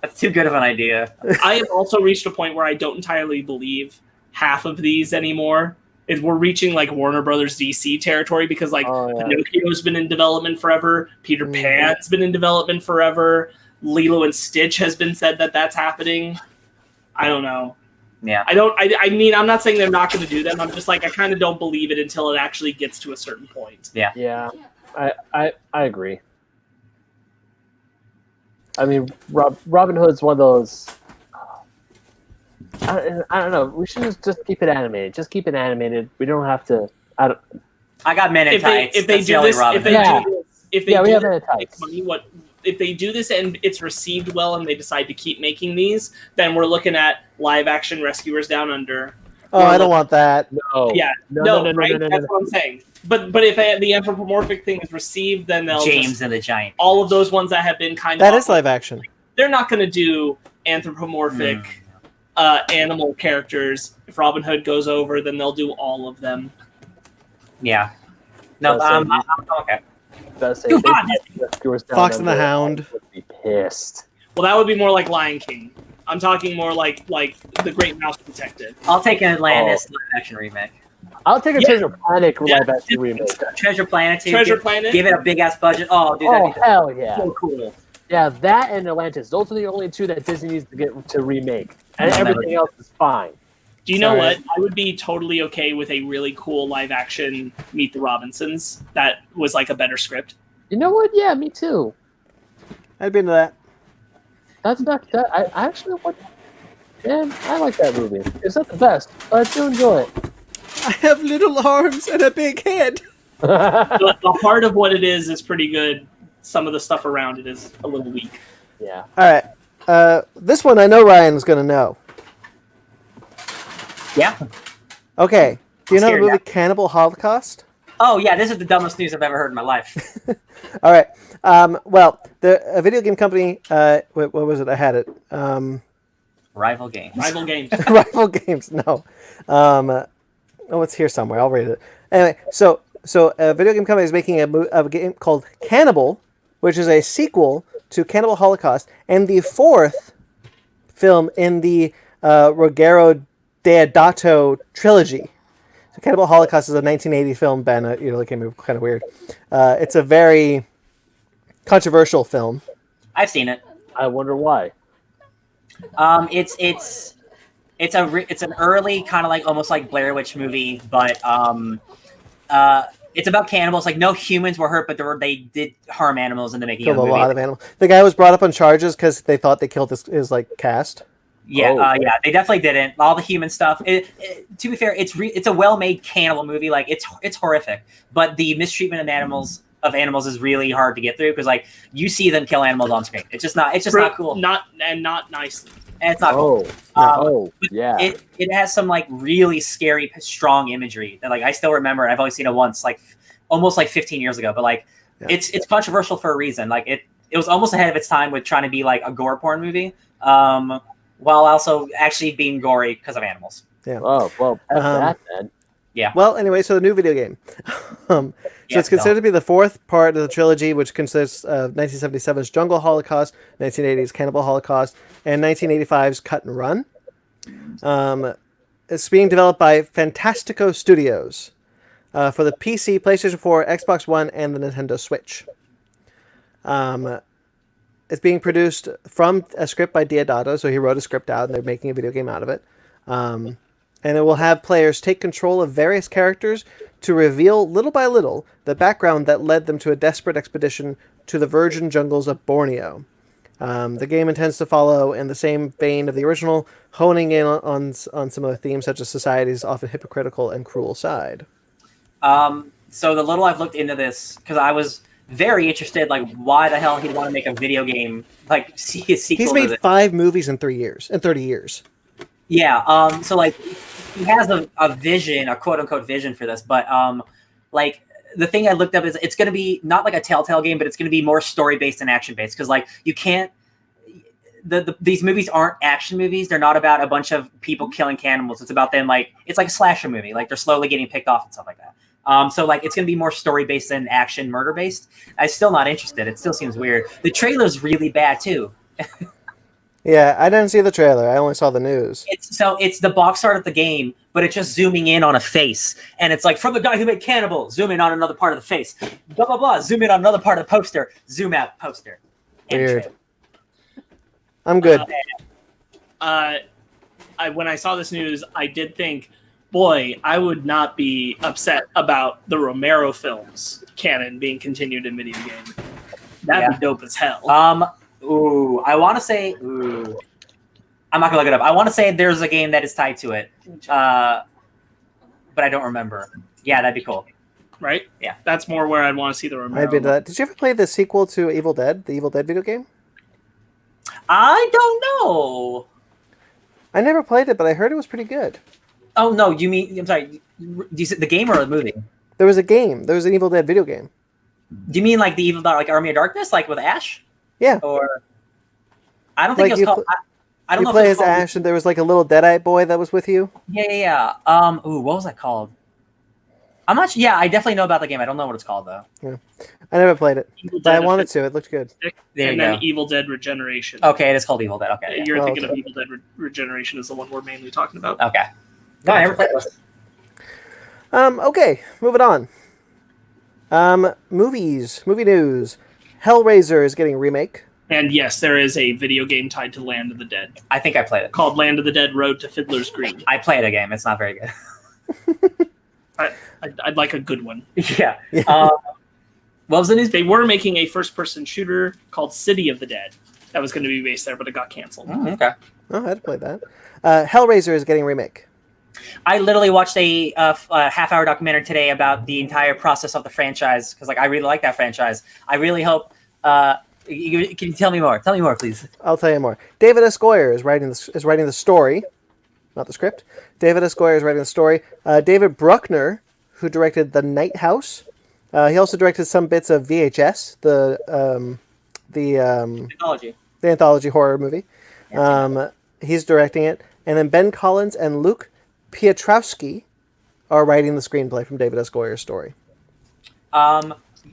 That's too good of an idea. I have also reached a point where I don't entirely believe half of these anymore. We're reaching like Warner Brothers DC territory because like Pinocchio's been in development forever, Peter Pan's been in development forever, Lilo and Stitch has been said that that's happening. I don't know. Yeah. I mean, I'm not saying they're not going to do them. I'm just like, I kind of don't believe it until it actually gets to a certain point. Yeah. I agree. I mean, Robin Hood's one of those. I don't know. We should just keep it animated. Just keep it animated. We don't have to. I got Men in Tights. If they That's the do only this, Robin if they Hood. do this, if they Yeah, we do have this, Men in make Tights. money, if they do this and it's received well and they decide to keep making these, then we're looking at live action Rescuers Down Under. Oh, I don't want that. No. Yeah, No. right? That's what I'm saying. But if the anthropomorphic thing is received, then they'll James and the Giant. all of those ones that have been kind That of is live action. they're not going to do anthropomorphic animal characters. If Robin Hood goes over, then they'll do all of them. Yeah. No, I'm okay. Fox and the Hound. Would be pissed. Well, that would be more like Lion King. I'm talking more like the Great Mouse Detective. I'll take an Atlantis live action remake. I'll take a Yeah. Treasure Planet live action remake. Treasure Planet too. Treasure Planet? Give it a big ass budget. Oh, dude, Oh that'd be hell yeah! so cool. Yeah, that and Atlantis. Those are the only two that Disney needs to get to remake, and I'll never everything do else is fine. Do you know Sorry. what? I would be totally okay with a really cool live action Meet the Robinsons that was like a better script. You know what? Yeah, me too. I'd be into that. That's not that. I actually want. Man, I like that movie. It's not the best, but I do enjoy it. I have little arms and a big head. The heart of what it is pretty good. Some of the stuff around it is a little weak. Yeah. All right. This one I know Ryan's going to know. Yeah. Okay. Do you know the Scared movie now. Cannibal Holocaust? Oh yeah, this is the dumbest news I've ever heard in my life. All right. Well, a video game company, what was it? I had it. Rival games. Rival games. Rival Games. No. It's here somewhere. I'll read it. Anyway, so a video game company is making a game called Cannibal, which is a sequel to Cannibal Holocaust, and the fourth film in the Ruggero Deodato trilogy. So Cannibal Holocaust is a 1980 film. Ben, look at me kind of weird. It's a very controversial film. I've seen it. I wonder why. It's an early kind of like almost like Blair Witch movie, but it's about cannibals. Like no humans were hurt, but they did harm animals in the making of Killed the a movie. lot of animals. The guy was brought up on charges because they thought they killed his like cast. Yeah, Oh. yeah, they definitely didn't. All the human stuff. To be fair, it's a well-made cannibal movie. Like it's horrific, but the mistreatment of animals is really hard to get through because like you see them kill animals on screen. It's just not cool. Not nicely. It's not cool. Yeah. It has some like really scary, strong imagery that like I still remember. I've only seen it once, like almost like 15 years ago. But like it's controversial for a reason. Like it was almost ahead of its time with trying to be like a gore porn movie, while also actually being gory because of animals. Yeah. Oh well, that's that then. Yeah. Well, anyway, so the new video game. So it's considered to be the fourth part of the trilogy, which consists of 1977's Jungle Holocaust, 1980's Cannibal Holocaust, and 1985's Cut and Run. It's being developed by Fantastico Studios for the PC, PlayStation 4, Xbox One, and the Nintendo Switch. It's being produced from a script by Diodato, so he wrote a script out, and they're making a video game out of it. And it will have players take control of various characters to reveal, little by little, the background that led them to a desperate expedition to the virgin jungles of Borneo. The game intends to follow in the same vein of the original, honing in on some of the themes such as society's often hypocritical and cruel side. So the little I've looked into this, because I was very interested, like why the hell he'd want to make a video game, like see his sequel. He's made 5 movies in 30 years. Yeah. So like he has a vision, a quote unquote vision for this, but like the thing I looked up is it's going to be not like a Telltale game, but it's going to be more story based and action based. Because like you can't, these movies aren't action movies. They're not about a bunch of people killing cannibals. It's about them like it's like a slasher movie. Like they're slowly getting picked off and stuff like that. So like it's going to be more story based than action murder based. I'm still not interested. It still seems weird. The trailer's really bad too. Yeah, I didn't see the trailer. I only saw the news. It's the box art of the game, but it's just zooming in on a face. And it's like, from the guy who made Cannibal, zoom in on another part of the face. Blah, blah, blah. Zoom in on another part of the poster. Zoom out, poster. Weird. I'm good. When I saw this news, I did think, boy, I would not be upset about the Romero films canon being continued in video game. That'd be dope as hell. Ooh, I want to say. Ooh, I'm not gonna look it up. I want to say there's a game that is tied to it, but I don't remember. Yeah, that'd be cool. Right? Yeah, that's more where I'd want to see the Romero. I'd be that. Did you ever play the sequel to Evil Dead, the Evil Dead video game? I don't know. I never played it, but I heard it was pretty good. Oh no, you mean? I'm sorry. Do you say the game or the movie? There was a game. There was an Evil Dead video game. Do you mean like the Evil Dead, like Army of Darkness, like with Ash? Yeah. Or I don't think like it was called. I don't know. You play if as Ash, and there was like a little Deadite boy that was with you. Yeah. Ooh, what was that called? I'm not. Yeah, I definitely know about the game. I don't know what it's called though. Yeah, I never played it, but I wanted to. It looked good. And then Evil Dead Regeneration. Okay, it is called Evil Dead. Okay, you're thinking of Evil Dead Regeneration is the one we're mainly talking about. Okay. No, I never played this. Okay, moving on. Movie news. Hellraiser is getting a remake. And yes, there is a video game tied to Land of the Dead. I think I played it. Called Land of the Dead: Road to Fiddler's Green. I played a game. It's not very good. I'd like a good one. Yeah. What was the news? They were making a first-person shooter called City of the Dead that was going to be based there, but it got canceled. Okay. Oh, I had to play that. Hellraiser is getting a remake. I literally watched a half-hour documentary today about the entire process of the franchise because, like, I really like that franchise. I really hope. Can you tell me more? Tell me more, please. I'll tell you more. David S. Goyer is writing the story, not the script. David S. Goyer is writing the story. David Bruckner, who directed The Night House, he also directed some bits of VHS, the anthology horror movie. He's directing it, and then Ben Collins and Luke Piotrowski are writing the screenplay from David S. Goyer's story.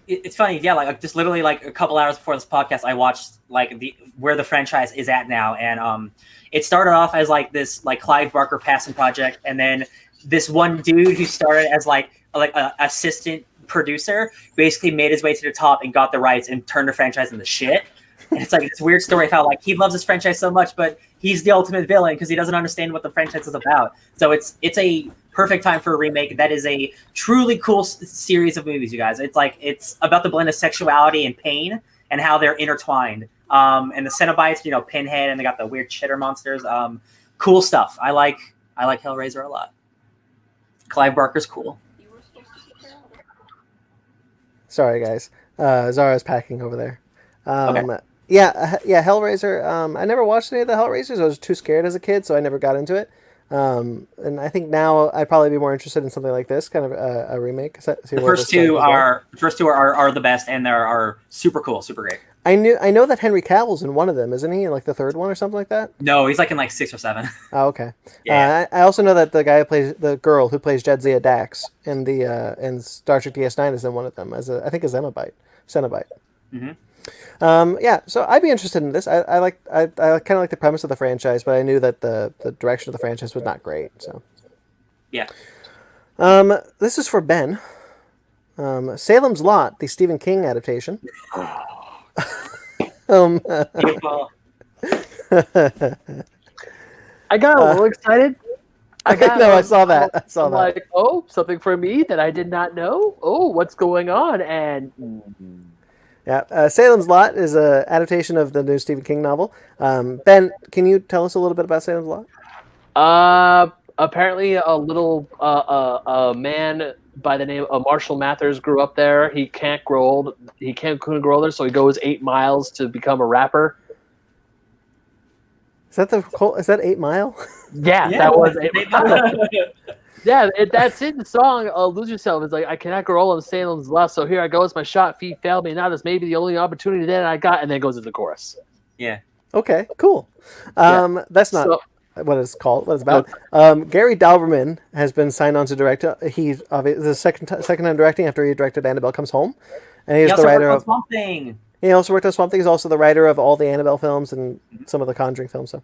It's funny, yeah. Like just literally, like a couple hours before this podcast, I watched like where the franchise is at now, and it started off as like this like Clive Barker passion project, and then this one dude who started as like a assistant producer basically made his way to the top and got the rights and turned the franchise into shit. And it's like this weird story of how like he loves this franchise so much, but he's the ultimate villain because he doesn't understand what the franchise is about. So it's a perfect time for a remake. That is a truly cool series of movies, you guys. It's about the blend of sexuality and pain and how they're intertwined. And the Cenobites, Pinhead, and they got the weird chitter monsters. Cool stuff. I like Hellraiser a lot. Clive Barker's cool. Sorry, guys. Zara's packing over there. Okay. Yeah, Hellraiser. I never watched any of the Hellraisers. I was too scared as a kid, so I never got into it. And I think now I'd probably be more interested in something like this, kind of a remake. The first two are the best, and they are super cool, super great. I know that Henry Cavill's in one of them, isn't he? In like the third one or something like that. No, he's like in like 6 or 7. Oh, okay. Yeah. I also know that the girl who plays Jadzia Dax in the in Star Trek DS9 is in one of them as I think as Cenobite. Mm-hmm. Yeah, so I'd be interested in this. I kind of like the premise of the franchise, but I knew that the direction of the franchise was not great. So yeah. This is for Ben. Salem's Lot, the Stephen King adaptation. Beautiful. I got a little excited. I saw that. I saw that. Like, oh, something for me that I did not know. Oh, what's going on? And yeah, Salem's Lot is an adaptation of the new Stephen King novel. Ben, can you tell us a little bit about Salem's Lot? Apparently, a little man by the name of Marshall Mathers grew up there. He couldn't grow older, so he goes 8 miles to become a rapper. Is that 8 Mile? Yeah, that was 8 Mile. Yeah, that's it. The song "Lose Yourself" is like, I cannot grow old in Salem's Lot, so here I go. It's my shot. Feet failed me. Now this may be the only opportunity that I got, and then it goes into the chorus. Yeah. Okay. Cool. That's not what it's called. What it's about. Gary Dalberman has been signed on to direct. He's the second time directing after he directed Annabelle Comes Home, and he's the writer of Swamp Thing. He also worked on Swamp Thing. He's also the writer of all the Annabelle films and some of the Conjuring films. So,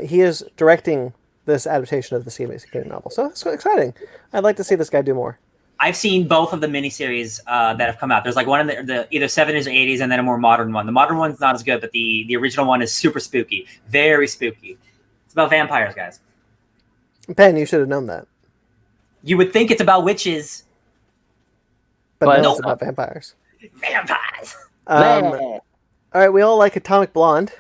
he is directing this adaptation of the Stephen King novel. So it's exciting. I'd like to see this guy do more. I've seen both of the miniseries that have come out. There's like one in the either 70s or 80s, and then a more modern one. The modern one's not as good, but the original one is super spooky, very spooky. It's about vampires, guys. Ben, you should have known that. You would think it's about witches, but no, it's about vampires. Vampires. All right, we all like Atomic Blonde.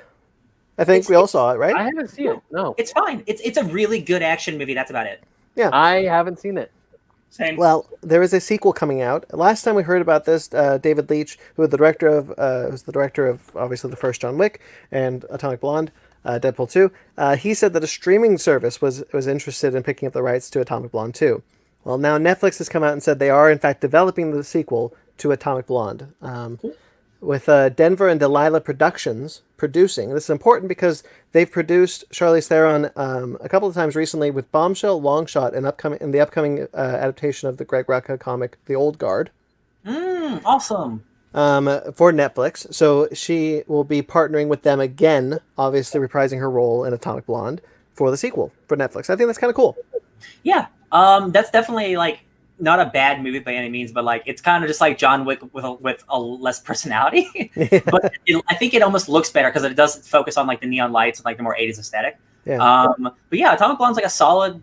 I think we all saw it, right? I haven't seen it. No, it's fine. It's a really good action movie. That's about it. Yeah, I haven't seen it. Same. Well, there is a sequel coming out. Last time we heard about this, David Leitch, who was the director of obviously the first John Wick and Atomic Blonde, Deadpool 2. He said that a streaming service was interested in picking up the rights to Atomic Blonde 2. Well, now Netflix has come out and said they are in fact developing the sequel to Atomic Blonde. With Denver and Delilah Productions producing. This is important because they've produced Charlize Theron a couple of times recently with Bombshell, Longshot, and in the upcoming adaptation of the Greg Rucka comic, The Old Guard. Awesome. For Netflix. So she will be partnering with them again, obviously reprising her role in Atomic Blonde for the sequel for Netflix. I think that's kind of cool. Yeah. That's definitely like not a bad movie by any means, but like it's kind of just like John Wick with a less personality. But I think it almost looks better because it does focus on like the neon lights and like the more 80s aesthetic. Yeah. But yeah, Atomic Blonde's like a solid,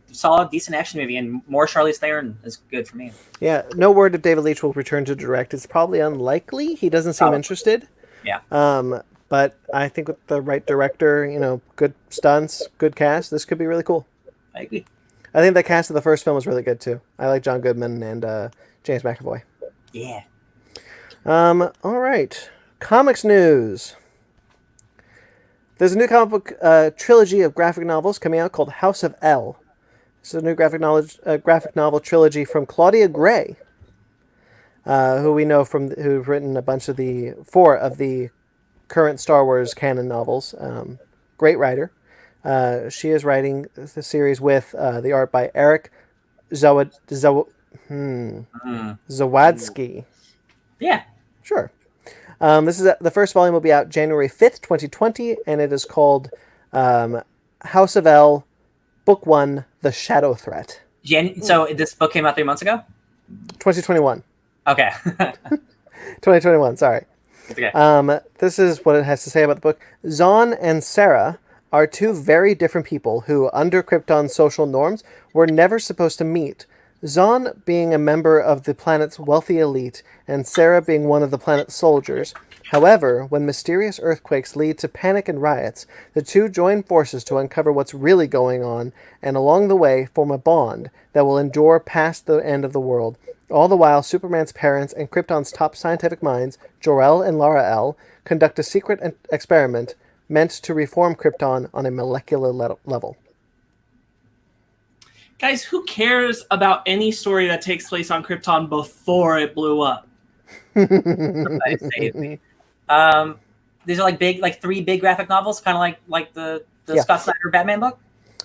decent action movie, and more Charlize Theron is good for me. Yeah. No word if David Leitch will return to direct. It's probably unlikely. He doesn't seem interested. Yeah. But I think with the right director, good stunts, good cast, this could be really cool. I agree. I think the cast of the first film was really good too. I like John Goodman and James McAvoy. Yeah. All right. Comics news. There's a new comic book trilogy of graphic novels coming out called House of L. It's a new graphic novel trilogy from Claudia Gray, who we know who've written a bunch of 4 of the current Star Wars canon novels. Great writer. She is writing the series with the art by Eric Zawadsky. Yeah. Sure. This is the first volume will be out January 5th, 2020, and it is called House of L, Book 1, The Shadow Threat. So this book came out 3 months ago? 2021. Okay. 2021, sorry. Okay. This is what it has to say about the book. Zahn and Sarah are 2 very different people who, under Krypton's social norms, were never supposed to meet. Zahn being a member of the planet's wealthy elite, and Sarah being one of the planet's soldiers, However, when mysterious earthquakes lead to panic and riots, the two join forces to uncover what's really going on, and along the way form a bond that will endure past the end of the world. All the while, Superman's parents and Krypton's top scientific minds, Jor-El and Lara-El, conduct a secret experiment meant to reform Krypton on a molecular level. Guys, who cares about any story that takes place on Krypton before it blew up? These are like three big graphic novels, kind of like the Scott Snyder Batman book.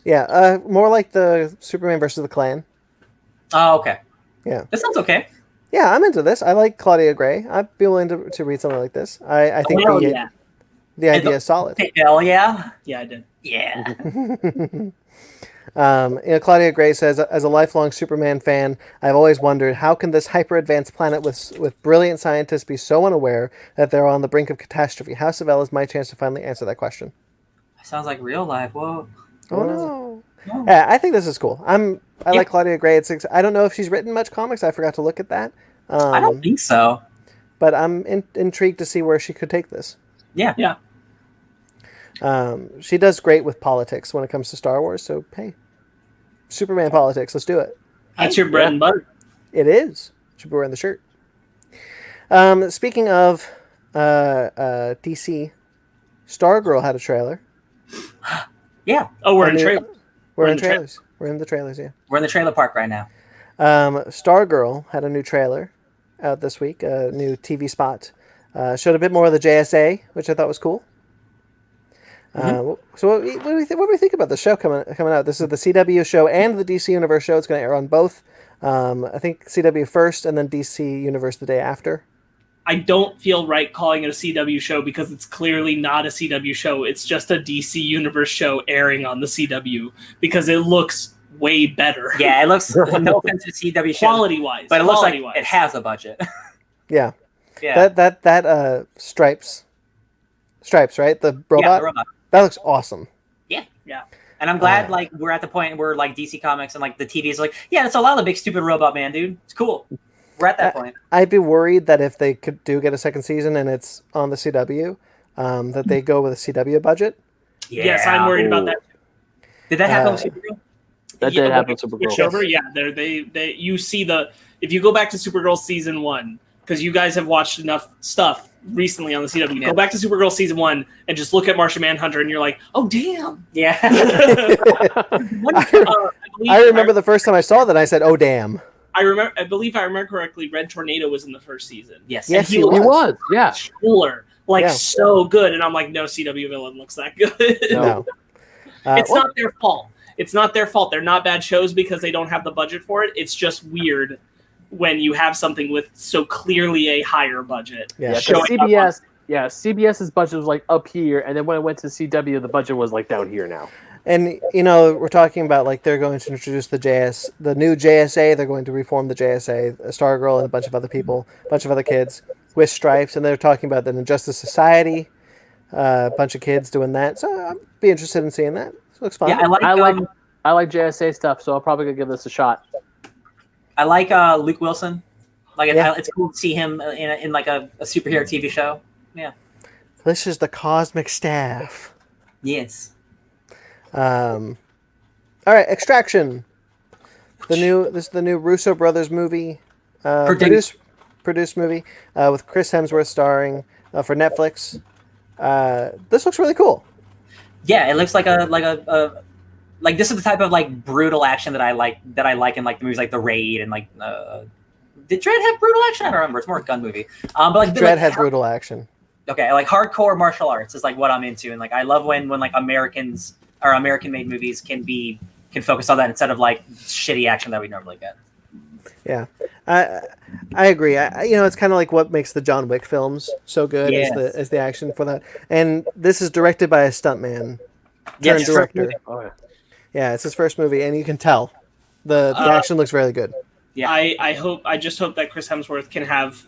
Yeah, more like the Superman versus the Klan. Oh, okay. Yeah, this sounds okay. Yeah, I'm into this. I like Claudia Gray. I'd be willing to read something like this. I think the idea is solid. Hell yeah. Yeah, I did. Yeah. Claudia Gray says, as a lifelong Superman fan, I've always wondered, how can this hyper-advanced planet with brilliant scientists be so unaware that they're on the brink of catastrophe? House of L is my chance to finally answer that question. Sounds like real life. Whoa. Oh, no. Yeah, I think this is cool. I like Claudia Gray. I don't know if she's written much comics. I forgot to look at that. I don't think so. But I'm intrigued to see where she could take this. Yeah. Yeah. She does great with politics when it comes to Star Wars. So, hey, Superman politics. Let's do it. That's your bread and butter. It is. Should be wearing the shirt. Speaking of DC, Stargirl had a trailer. Yeah. Oh, we're in trailers. We're in trailers. We're in the trailers, yeah. We're in the trailer park right now. Stargirl had a new trailer out this week, a new TV spot. Showed a bit more of the JSA, which I thought was cool. So what do we think about the show coming out? This is the CW show and the DC Universe show. It's going to air on both. I think CW first and then DC Universe the day after. I don't feel right calling it a CW show because it's clearly not a CW show. It's just a DC Universe show airing on the CW because it looks way better. Yeah, it looks, no offense to CW show, quality-wise. But it looks like it has a budget. Yeah. Yeah. That Stripes, right? The robot? Yeah, the robot. That looks awesome. Yeah. And I'm glad we're at the point where DC Comics and the TV is yeah, it's a lot of the big stupid robot man, dude. It's cool. We're at that point. I'd be worried that if they get a second season and it's on the CW, that they go with a CW budget. Yeah. Yes, I'm worried about that. Did that happen with Supergirl? That did happen with Supergirl. Yeah, they you see if you go back to Supergirl season 1, because you guys have watched enough stuff recently on the CW. Yeah. Go back to Supergirl season 1 and just look at Martian Manhunter, and you're like, oh damn. Yeah. I remember the first time I saw that, I said, oh damn. I believe I remember correctly, Red Tornado was in the first season. Yes, he was. Yeah, killer, so good, and I'm like, no CW villain looks that good. No, it's not their fault. It's not their fault. They're not bad shows because they don't have the budget for it. It's just weird when you have something with so clearly a higher budget. Yeah, CBS. Yeah, CBS's budget was up here, and then when it went to CW, the budget was down here now. And we're talking about they're going to introduce the new JSA. They're going to reform the JSA, Stargirl and a bunch of other people, a bunch of other kids with stripes, and they're talking about the Injustice Society, a bunch of kids doing that. So I'd be interested in seeing that. It looks fun. Yeah, I like JSA stuff, so I'll probably give this a shot. I like Luke Wilson. It's cool to see him in a superhero TV show. Yeah. This is the Cosmic Staff. Yes. All right, Extraction. This is the new Russo brothers movie, produced movie with Chris Hemsworth starring for Netflix. This looks really cool. Yeah, it looks like this is the type of brutal action that I like in the movies like The Raid and did Dredd have brutal action? I don't remember. It's more a gun movie. But Dredd had brutal action. Okay, hardcore martial arts is what I'm into, and I love when Americans or American-made movies can focus on that instead of shitty action that we normally get. Yeah, I agree. It's kind of what makes the John Wick films so good is the action for that. And this is directed by a stuntman turned director. Oh, yeah. Yeah, it's his first movie, and you can tell the action looks really good. Yeah, I just hope that Chris Hemsworth can have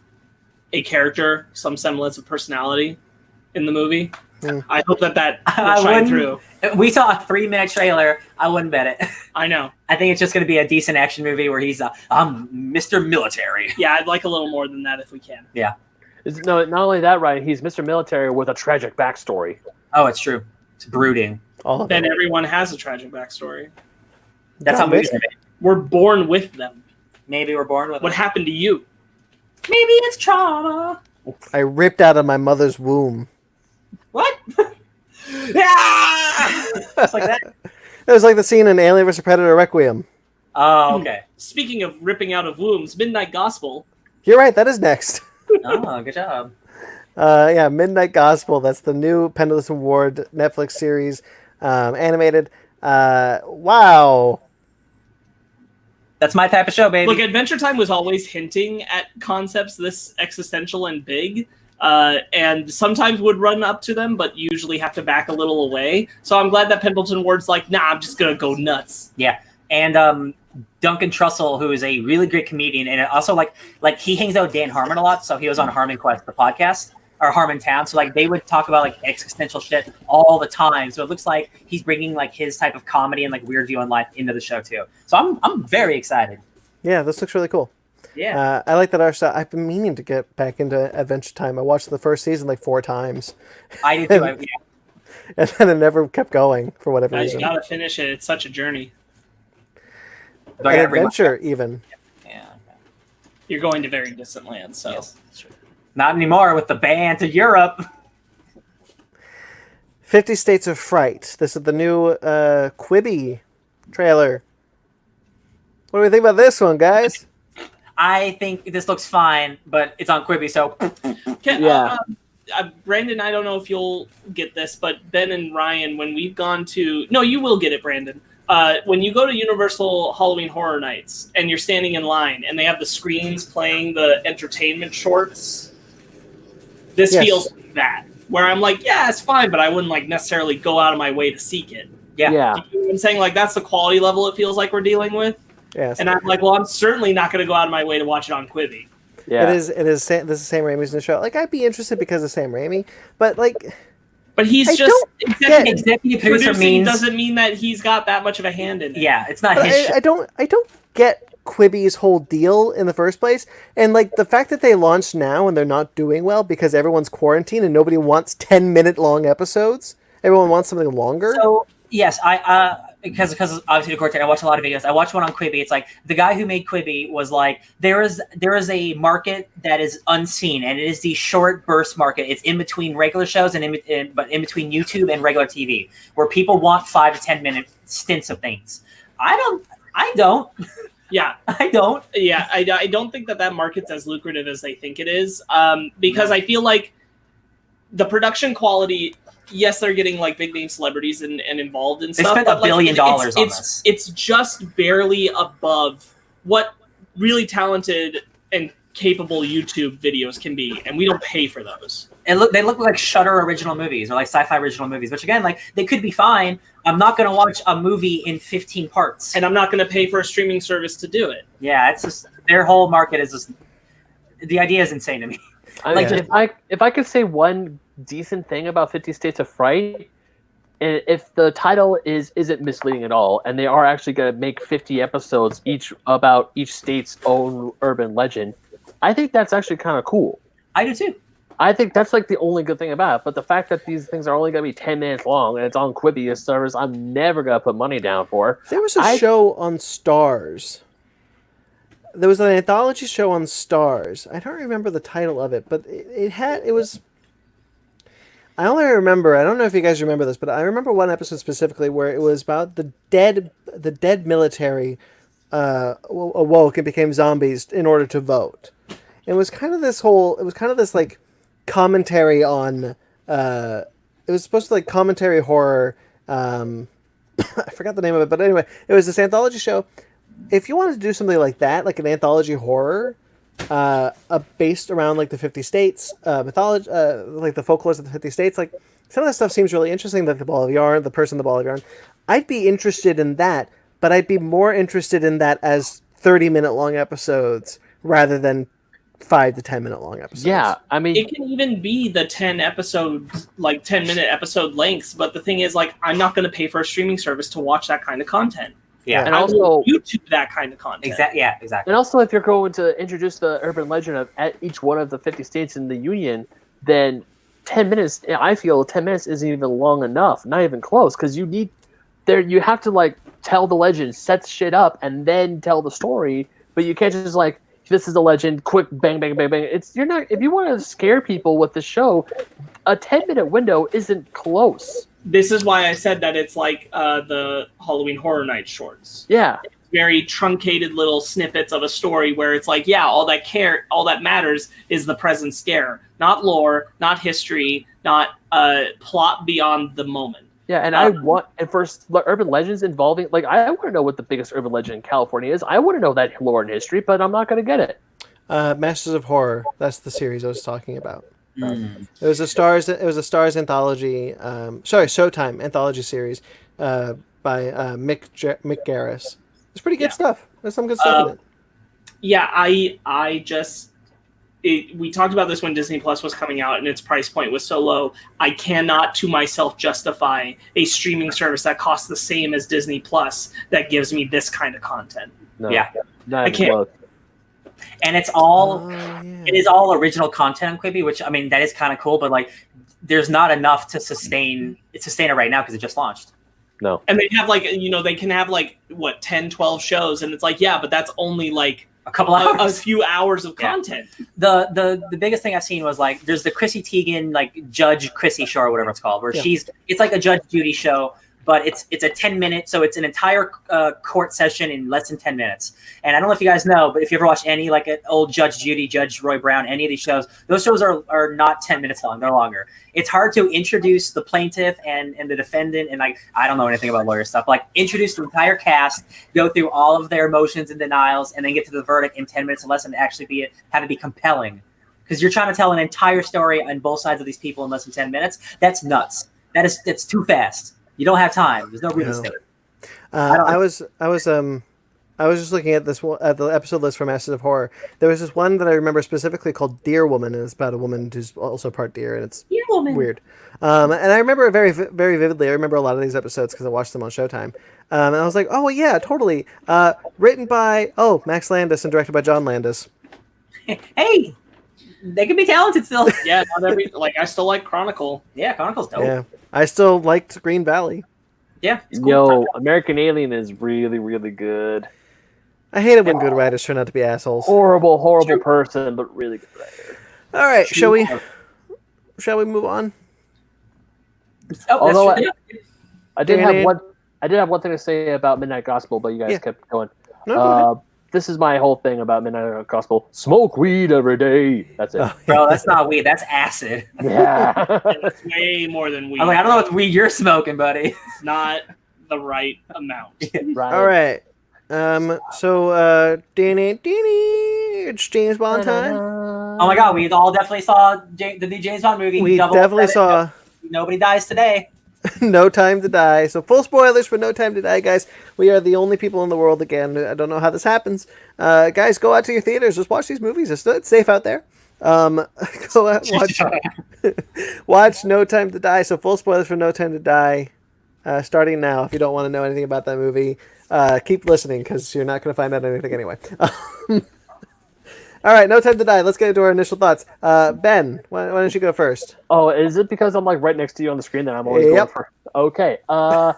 a character, some semblance of personality in the movie. I hope that will shine through. We saw a 3-minute trailer. I wouldn't bet it. I know. I think it's just going to be a decent action movie where he's I'm Mr. Military. Yeah, I'd like a little more than that if we can. Yeah. No, not only that, Ryan, he's Mr. Military with a tragic backstory. Oh, it's true. It's brooding. All of Then them. everyone has a tragic backstory. That's how movies are made. We're born with them. Maybe we're born with What it. happened to you? Maybe it's trauma. I ripped out of my mother's womb. What? Yeah! Just like that. It was like the scene in Alien vs. Predator Requiem. Oh, okay. Speaking of ripping out of wombs, Midnight Gospel. You're right, that is next. Oh, good job. Yeah, Midnight Gospel. That's the new Pendleton Ward Netflix series, animated. Wow. That's my type of show, baby. Look, Adventure Time was always hinting at concepts this existential and big, and sometimes would run up to them, but usually have to back a little away. So I'm glad that Pendleton Ward's like, nah, I'm just gonna go nuts. Yeah, and Duncan Trussell, who is a really great comedian, and also like he hangs out with Dan Harmon a lot, so he was on Harmon Quest, the podcast, or Harmon Town. So like they would talk about like existential shit all the time. So it looks like he's bringing like his type of comedy and like weird view on life into the show too. So I'm very excited. Yeah, this looks really cool. Yeah, I like that our style. I've been meaning to get back into Adventure Time. I watched the first season like 4 times, I do too. and then it never kept going for whatever You reason. gotta finish it. It's such a journey. Do I An gotta bring my- adventure, even. Yeah. You're going to very distant lands, so. Yes, that's true. Not anymore with the band to Europe. 50 States of Fright. This is the new Quibi trailer. What do we think about this one, guys? I think this looks fine, but it's on Quibi, so Yeah. Brandon, I don't know if you'll get this, but Ben and Ryan, when we've gone to... No, you will get it, Brandon. When you go to Universal Halloween Horror Nights and you're standing in line and they have the screens playing the entertainment shorts, this Yes. feels like that. Where I'm like, yeah, it's fine, but I wouldn't like necessarily go out of my way to seek it. yeah. Yeah. You know what I'm saying? Like, that's the quality level it feels like we're dealing with. Yes. And I'm like, well, I'm certainly not going to go out of my way to watch it on Quibi. Yeah. It is. This is Sam Raimi's new show. Like, I'd be interested because of Sam Raimi, but like, But he's I just don't get- Executive producer producing means doesn't mean that he's got that much of a hand in it. yeah, it's not but his show. I don't get Quibi's whole deal in the first place, and like the fact that they launched now and they're not doing well because everyone's quarantined and nobody wants 10-minute long episodes. Everyone wants something longer. So yes, I because obviously the quarantine, I watch a lot of videos. I watched one on Quibi. It's like the guy who made Quibi was like, there is a market that is unseen, and it is the short burst market. It's in between regular shows and in between YouTube and regular TV, where people want 5 to 10 minute stints of things. I don't. Yeah. I don't. Yeah, I don't think that market's as lucrative as they think it is, because I feel like the production quality, yes, they're getting like big name celebrities and involved and They stuff. spent but, $1 billion on it's, this. It's just barely above what really talented and capable YouTube videos can be, and we don't pay for those. And they look like Shudder original movies or like sci-fi original movies, which again, like they could be fine. I'm not going to watch a movie in 15 parts. And I'm not going to pay for a streaming service to do it. Yeah, it's just their whole market is just the idea is insane to me. I Like, mean, if I could say one decent thing about 50 States of Fright, and if the title isn't misleading at all, and they are actually going to make 50 episodes each about each state's own urban legend, I think that's actually kind of cool. I do too. I think that's like the only good thing about it. But the fact that these things are only going to be 10 minutes long and it's on Quibi, a service I'm never going to put money down for. There was a show on Stars. There was an anthology show on Stars. I don't remember the title of it, but it was. I only remember. I don't know if you guys remember this, but I remember one episode specifically where it was about the dead military awoke and became zombies in order to vote. It was kind of this whole. It was kind of this like commentary on. It was supposed to like commentary horror. I forgot the name of it, but anyway, it was this anthology show. If you wanted to do something like that, like an anthology horror, based around like the 50 states mythology, like the folklores of the 50 states, like some of that stuff seems really interesting. Like the ball of yarn, the person, the ball of yarn. I'd be interested in that, but I'd be more interested in that as 30-minute long episodes rather than 5 to 10-minute long episodes. Yeah, I mean, It can even be the 10 episodes, like 10-minute episode lengths. But the thing is, like, I'm not going to pay for a streaming service to watch that kind of content. Yeah. And I also will YouTube that kind of content. Exactly. Yeah, exactly. And also, if you're going to introduce the urban legend of at each one of the 50 states in the union, then 10 minutes, I feel 10 minutes isn't even long enough, not even close, because you have to like tell the legend, set shit up, and then tell the story. But you can't just like, this is the legend, quick, bang, bang, bang, bang. If you want to scare people with the show, a 10-minute window isn't close. This is why I said that it's like the Halloween Horror Night shorts. Yeah. Very truncated little snippets of a story where it's like, yeah, all that matters is the present scare, not lore, not history, not plot beyond the moment. Yeah, and for urban legends involving, like, I want to know what the biggest urban legend in California is. I want to know that lore and history, but I'm not going to get it. Masters of Horror. That's the series I was talking about. Mm. It was a Stars anthology. Showtime anthology series by Mick Garris. It's pretty good stuff. There's some good stuff in it. Yeah, we talked about this when Disney Plus was coming out and its price point was so low. I cannot to myself justify a streaming service that costs the same as Disney Plus that gives me this kind of content. No, Yeah. not I can't. close. And it's all Yeah. it is all original content on Quibi, which I mean that is kind of cool, but like there's not enough to sustain it right now because it just launched. No. And they have they can have 10, 12 shows, and it's like, yeah, but that's only like A couple hours. a few hours of Yeah. content. The biggest thing I've seen was like there's the Chrissy Teigen like Judge Chrissy show or whatever it's called, where it's like a Judge Judy show, but it's a 10-minute, so it's an entire court session in less than 10 minutes. And I don't know if you guys know, but if you ever watched any like an old Judge Judy, Judge Roy Brown, any of these shows, those shows are not 10 minutes long; they're longer. It's hard to introduce the plaintiff and the defendant, and like I don't know anything about lawyer stuff. Like introduce the entire cast, go through all of their emotions and denials, and then get to the verdict in 10 minutes or less, and actually have it be compelling. Because you're trying to tell an entire story on both sides of these people in less than 10 minutes. That's nuts. That's too fast. You don't have time. There's no real estate. I was just looking at at the episode list for Masters of Horror. There was this one that I remember specifically called Deer Woman, and it's about a woman who's also part deer, and it's Deer Woman. Weird. And I remember it very, very vividly. I remember a lot of these episodes because I watched them on Showtime. And I was like, oh yeah, totally. Written by Max Landis and directed by John Landis. Hey, they can be talented still. Yeah, not every I still like Chronicle. Yeah, Chronicle's dope. Yeah, I still liked Green Valley. Yeah, it's cool. Yo, American Alien is really, really good. I hate it when good writers turn out to be assholes. Horrible person, but really good writer. All right, shall we move on? Oh, Although that's true. I did have one thing to say about Midnight Gospel, but you guys kept going. No, go ahead. This is my whole thing about Midnight Gospel. Smoke weed every day. That's it. Bro, that's not weed. That's acid. Yeah. It's way more than weed. I'm like, I don't know what weed you're smoking, buddy. It's not the right amount. Right. All right. So, Danny, it's James Bond time. Oh my God, we all definitely saw the new James Bond movie. We Double definitely credit. saw Nobody dies today. No Time to Die. So full spoilers for No Time to Die, guys. We are the only people in the world, again. I don't know how this happens. Guys, go out to your theaters. Just watch these movies. It's safe out there. Go out, watch No Time to Die. So full spoilers for No Time to Die. Starting now, if you don't want to know anything about that movie, keep listening because you're not going to find out anything anyway. All right, No Time to Die. Let's get into our initial thoughts. Ben, why don't you go first? Oh, is it because I'm like right next to you on the screen that I'm always going first? Okay. All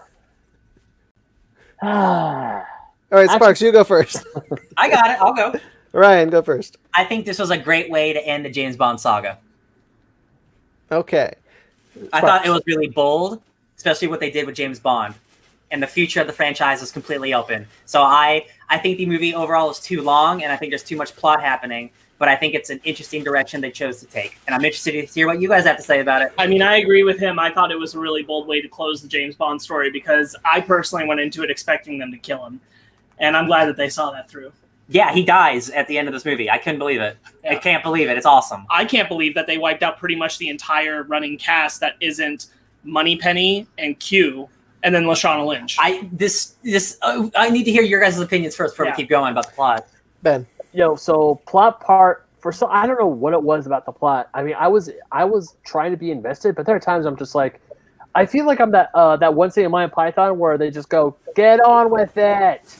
right, Sparks, you go first. I got it. I'll go. Ryan, go first. I think this was a great way to end the James Bond saga. Okay. I thought it was really bold, especially what they did with James Bond. And the future of the franchise is completely open. So I think the movie overall is too long, and I think there's too much plot happening. But I think it's an interesting direction they chose to take. And I'm interested to hear what you guys have to say about it. I mean, I agree with him. I thought it was a really bold way to close the James Bond story because I personally went into it expecting them to kill him. And I'm glad that they saw that through. Yeah, he dies at the end of this movie. I couldn't believe it. Yeah. I can't believe it. It's awesome. I can't believe that they wiped out pretty much the entire running cast that isn't Moneypenny and Q and then Lashana Lynch. I need to hear your guys' opinions first before we keep going about the plot. Ben. Yo, so plot part I don't know what it was about the plot. I mean, I was trying to be invested, but there are times I'm just like, I feel like I'm that one scene in Monty Python where they just go, "Get on with it."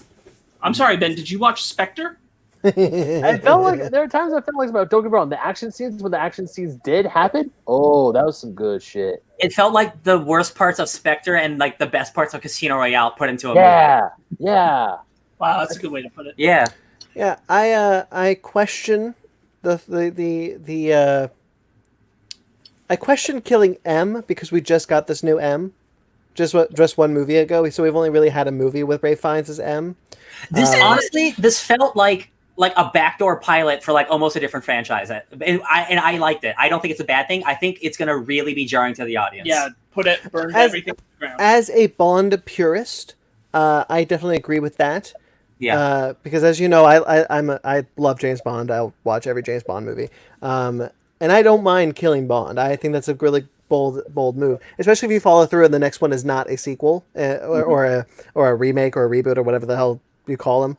I'm sorry, Ben. Did you watch Spectre? I felt like there are times I felt like, but don't get me wrong, the action scenes when the action scenes did happen, oh, that was some good shit. It felt like the worst parts of Spectre and like the best parts of Casino Royale put into a movie. Yeah. Wow, that's a good way to put it. Yeah. Yeah, I question I question killing M because we just got this new M, just one movie ago. So we've only really had a movie with Ralph Fiennes as M. This honestly, this felt like a backdoor pilot for like almost a different franchise, and I liked it. I don't think it's a bad thing. I think it's gonna really be jarring to the audience. Yeah, burn everything to the ground. As a Bond purist, I definitely agree with that. Yeah. Because as you know, I love James Bond. I'll watch every James Bond movie. And I don't mind killing Bond. I think that's a really bold move, especially if you follow through and the next one is not a sequel or a remake or a reboot or whatever the hell you call them.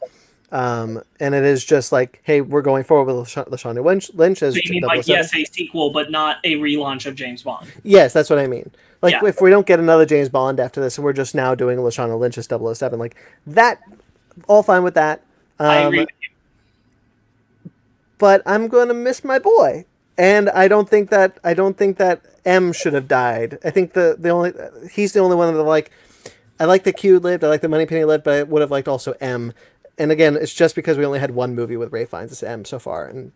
And it is just like, hey, we're going forward with Lashana Lynch as. So you mean like, yes, a sequel, but not a relaunch of James Bond? Yes, that's what I mean. Like, if we don't get another James Bond after this, and we're just now doing Lashana Lynch as 007, like that, all fine with that. I agree with you. But I'm going to miss my boy, and I don't think that M should have died. I think he's the only one that I like that Q lived, I like that Moneypenny lived, but I would have liked also M. And again, it's just because we only had one movie with Ralph Fiennes as M so far, and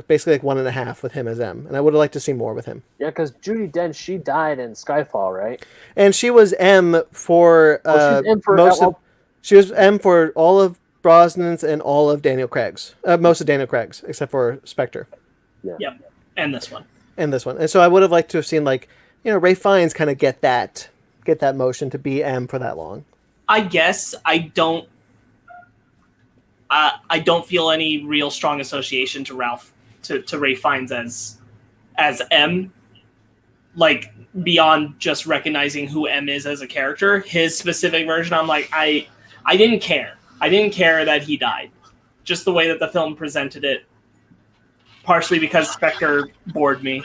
basically like 1.5 with him as M. And I would have liked to see more with him. Yeah, because Judi Dench, she died in Skyfall, right? And she was M for she was M for all of Brosnan's and all of Daniel Craig's, most of Daniel Craig's, except for Spectre. Yeah. Yep, and this one. And so I would have liked to have seen Ralph Fiennes kind of get that motion to be M for that long. I guess I don't feel any real strong association to Ralph Fiennes as M, like beyond just recognizing who M is as a character. His specific version, I'm like, I didn't care. I didn't care that he died. Just the way that the film presented it, partially because Spectre bored me.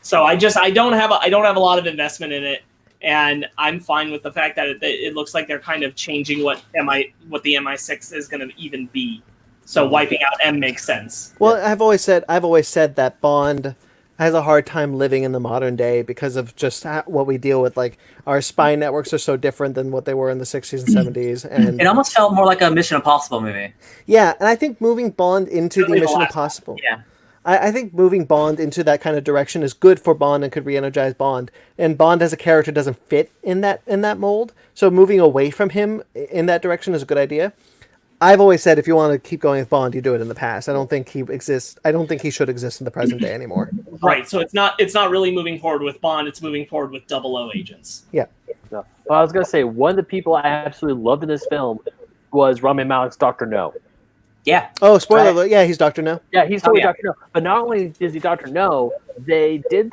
So I don't have a lot of investment in it. And I'm fine with the fact that it looks like they're kind of changing what the MI6 is going to even be. So wiping out M makes sense. Well, I've always said that Bond has a hard time living in the modern day because of just what we deal with. Like, our spy networks are so different than what they were in the 60s and 70s. And it almost felt more like a Mission Impossible movie. Yeah, and I think moving Bond into the Mission Impossible. Yeah. I think moving Bond into that kind of direction is good for Bond and could re-energize Bond. And Bond as a character doesn't fit in that mold. So moving away from him in that direction is a good idea. I've always said if you want to keep going with Bond, you do it in the past. I don't think he exists. I don't think he should exist in the present day anymore. Right. So it's not really moving forward with Bond. It's moving forward with 00 agents. Yeah. No. Well, I was gonna say one of the people I absolutely loved in this film was Rami Malek's Dr. No. Yeah. Oh, spoiler alert. Yeah, he's Dr. No. Yeah, he's totally Dr. No. But not only is he Dr. No, they did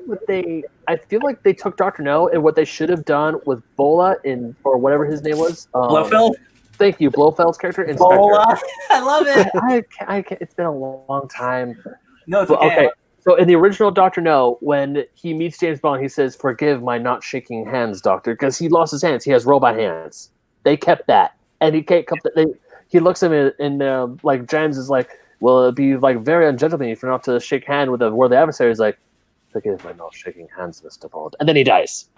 I feel like they took Dr. No and what they should have done with Bola or whatever his name was. Blofeld? Thank you, Blofeld's character in Bola. I love it. I can't, it's been a long time. No, it's okay. So in the original Dr. No, when he meets James Bond, he says, "Forgive my not shaking hands, Doctor," because he lost his hands. He has robot hands. They kept that. And he looks at him and like James is like, "Well, it'd be like very ungentlemanly for not to shake hand with a worthy adversary." He's like, "Forgive my not shaking hands, Mr. Bond," and then he dies.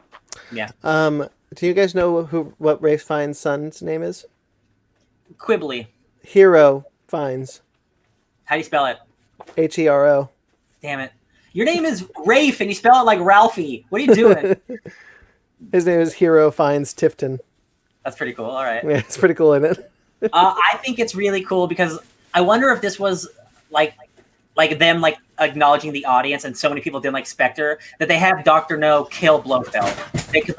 Yeah. Do you guys know what Ralph Fiennes' son's name is? Quibbly. Hero Fiennes. How do you spell it? Hero. Damn it! Your name is Rafe, and you spell it like Ralphie. What are you doing? His name is Hero Fiennes Tifton. That's pretty cool. All right. Yeah, it's pretty cool, isn't it? I think it's really cool because I wonder if this was like them like acknowledging the audience, and so many people didn't like Spectre that they have Dr. No kill Blofeld. They could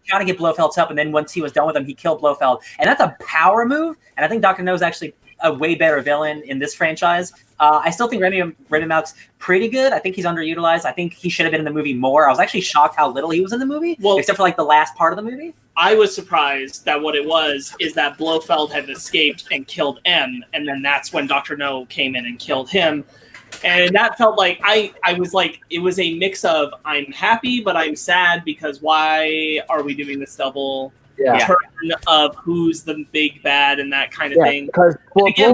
trying to get Blofeld's help, and then once he was done with him, he killed Blofeld, and that's a power move. And I think Dr. No is actually a way better villain in this franchise. I still think Rami Malek's pretty good. I think he's underutilized. I think he should have been in the movie more. I was actually shocked how little he was in the movie, except for like the last part of the movie. I was surprised that what it was is that Blofeld had escaped and killed M, and then that's when Dr. No came in and killed him. And that felt like I was like, it was a mix of I'm happy but I'm sad because why are we doing this double turn of who's the big bad and that kind of thing. Because again,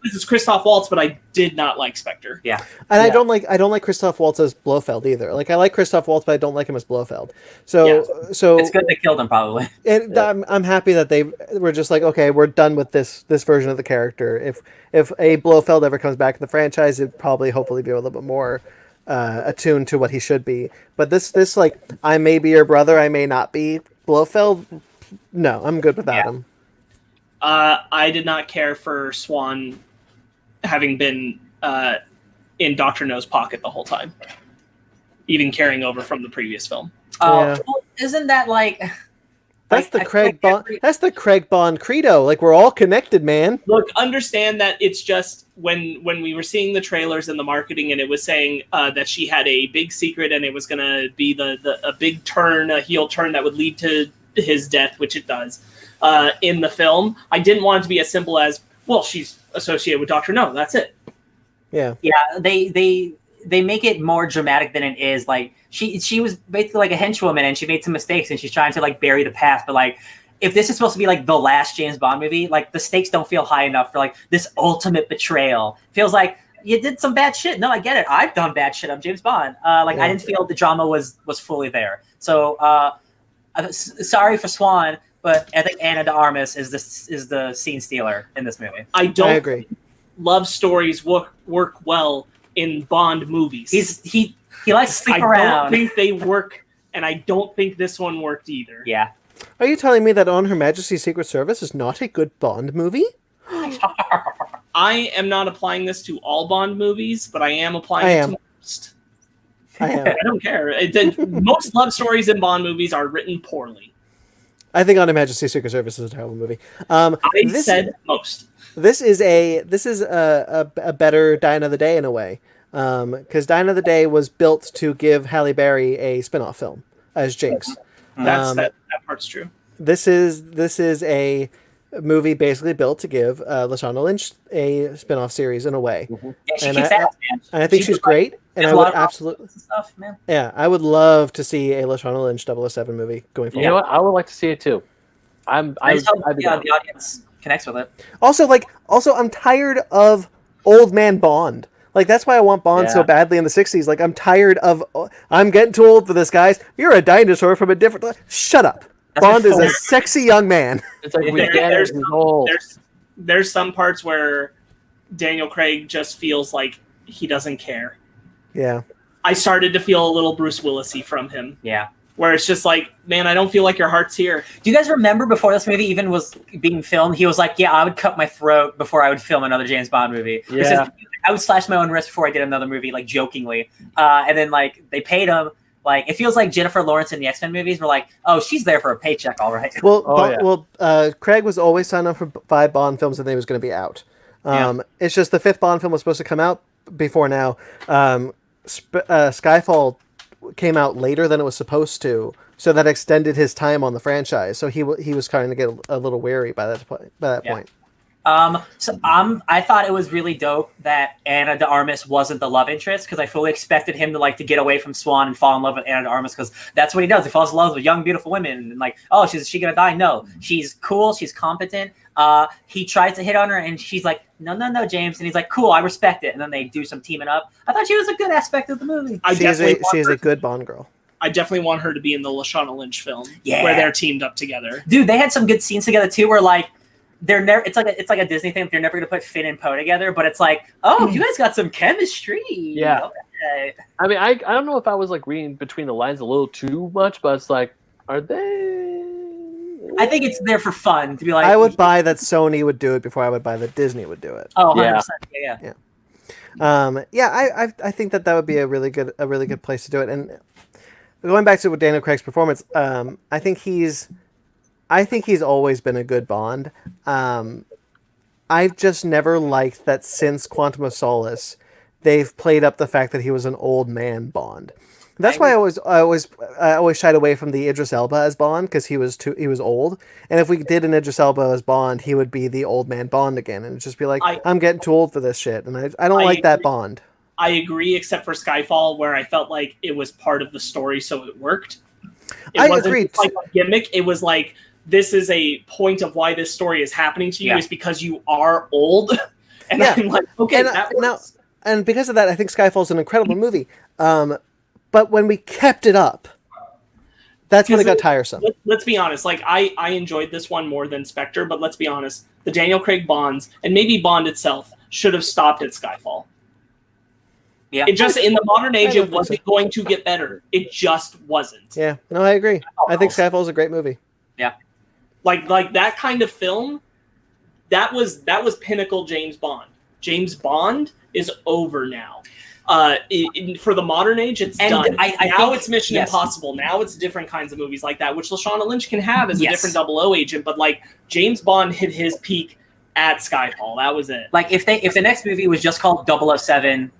this is Christoph Waltz, but I did not like Spectre. Yeah, and I don't like Christoph Waltz as Blofeld either. Like I like Christoph Waltz, but I don't like him as Blofeld. So it's good they killed him probably. And I'm happy that they were just like, okay, we're done with this version of the character. If a Blofeld ever comes back in the franchise, it'd probably hopefully be a little bit more attuned to what he should be. But this like, I may be your brother, I may not be Blofeld. No, I'm good without him. I did not care for Swan having been in Dr. No's pocket the whole time, even carrying over from the previous film. Well, isn't that like... That's the Craig Bond. That's the Craig Bond credo. Like we're all connected, man. Look, understand that it's just when we were seeing the trailers and the marketing, and it was saying that she had a big secret, and it was going to be a big turn, a heel turn that would lead to his death, which it does in the film. I didn't want it to be as simple as, well, she's associated with Dr. No. That's it. Yeah. Yeah. They make it more dramatic than it is. Like she was basically like a henchwoman and she made some mistakes and she's trying to like bury the past. But like, if this is supposed to be like the last James Bond movie, like the stakes don't feel high enough for like this ultimate betrayal. Feels like you did some bad shit. No, I get it. I've done bad shit. I'm James Bond. I didn't feel the drama was fully there. So sorry for Swan, but I think Ana de Armas is the scene stealer in this movie. I agree. Love stories work well in Bond movies. He likes to sleep around. I don't think they work, and I don't think this one worked either. Yeah. Are you telling me that On Her Majesty's Secret Service is not a good Bond movie? I am not applying this to all Bond movies, but I am applying it to most. I don't care. Most love stories in Bond movies are written poorly. I think On Her Majesty's Secret Service is a terrible movie. I said most. This is a better Die Another Day in a way, because Die Another Day was built to give Halle Berry a spin-off film as Jinx. That part's true. This is a movie basically built to give Lashana Lynch a spin-off series in a way. Yeah, she kicks ass, man. And I think she's great. And I would absolutely stuff, man. Yeah, I would love to see a Lashana Lynch 007 movie going forward. You know what? I would like to see it too. The audience connects with it. Also, I'm tired of old man Bond. Like, that's why I want Bond so badly in the 60s. Like, I'm tired of, I'm getting too old for this, guys. You're a dinosaur from a different... Shut up. Bond is a sexy young man. It's like he's old. There's some parts where Daniel Craig just feels like he doesn't care. Yeah. I started to feel a little Bruce Willis-y from him. Yeah. Where it's just like, man, I don't feel like your heart's here. Do you guys remember before this movie even was being filmed, he was like, yeah, I would cut my throat before I would film another James Bond movie. Yeah. I would slash my own wrist before I did another movie, like jokingly. And then like they paid him. Like it feels like Jennifer Lawrence in the X-Men movies were like, oh, she's there for a paycheck, all right. Well, Craig was always signed up for 5 Bond films and they was going to be out. It's just the 5th Bond film was supposed to come out before now. Skyfall came out later than it was supposed to, so that extended his time on the franchise. So he was kind of get a little wary by that point. I thought it was really dope that Ana de Armas wasn't the love interest, because I fully expected him to get away from Swan and fall in love with Ana de Armas, because that's what he does. He falls in love with young, beautiful women, and like, oh, is she gonna die? No, she's cool, she's competent. He tries to hit on her, and she's like, no, James, and he's like, cool, I respect it. And then they do some teaming up. I thought she was a good aspect of the movie. She is a good Bond girl. I definitely want her to be in the Lashana Lynch film, where they're teamed up together. Dude, they had some good scenes together too, where like they're never. It's like a Disney thing. They're never gonna put Finn and Poe together, but it's like, oh, you guys got some chemistry. Yeah. Okay. I mean, I don't know if I was like reading between the lines a little too much, but it's like, are they? I think it's there for fun to be like. I would buy that Sony would do it before I would buy that Disney would do it. Oh, 100%. Yeah. I think that would be a really good place to do it. And going back to Daniel Craig's performance, I think he's always been a good Bond. I've just never liked that since Quantum of Solace, they've played up the fact that he was an old man Bond. That's why I always shied away from the Idris Elba as Bond, because he was old. And if we did an Idris Elba as Bond, he would be the old man Bond again, and it'd just be like, I'm getting too old for this shit, and I don't like that Bond. I agree, except for Skyfall, where I felt like it was part of the story, so it worked. It wasn't agree. like a gimmick. It was like, this is a point of why this story is happening to you is because you are old. And I'm like, okay, that works. And because of that, I think Skyfall's an incredible movie. But when we kept it up, that's when it got tiresome. Let's be honest. Like, I enjoyed this one more than Spectre, but let's be honest. The Daniel Craig Bonds, and maybe Bond itself, should have stopped at Skyfall. Yeah. It just, in the modern age, it wasn't going to get better. It just wasn't. Yeah, no, I agree. I think Skyfall's a great movie. Yeah. Like that kind of film, that was pinnacle James Bond. James Bond is over now. For the modern age, it's done. Now it's Mission Impossible. Now it's different kinds of movies like that, which Lashana Lynch can have as a different 00 agent. But like, James Bond hit his peak at Skyfall. That was it. Like, if the next movie was just called 007,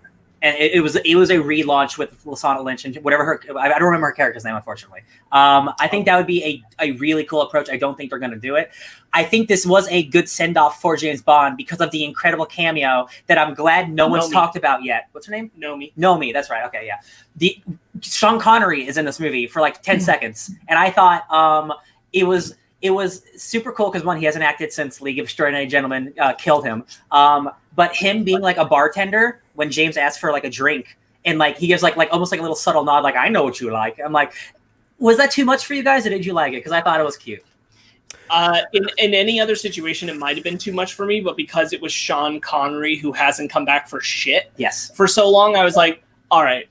and it was a relaunch with Lashana Lynch and whatever I don't remember her character's name, unfortunately. I think that would be a really cool approach. I don't think they're going to do it. I think this was a good send-off for James Bond because of the incredible cameo that I'm glad no one's talked about yet. What's her name? Nomi. That's right. Okay, yeah. Sean Connery is in this movie for like 10 seconds. And I thought it was super cool because, one, he hasn't acted since League of Extraordinary Gentlemen killed him. But him being like a bartender when James asks for like a drink, and like he gives like almost like a little subtle nod, like, I know what you like. I'm like, was that too much for you guys, or did you like it? Because I thought it was cute. In any other situation, it might have been too much for me, but because it was Sean Connery, who hasn't come back for shit for so long, I was like, all right.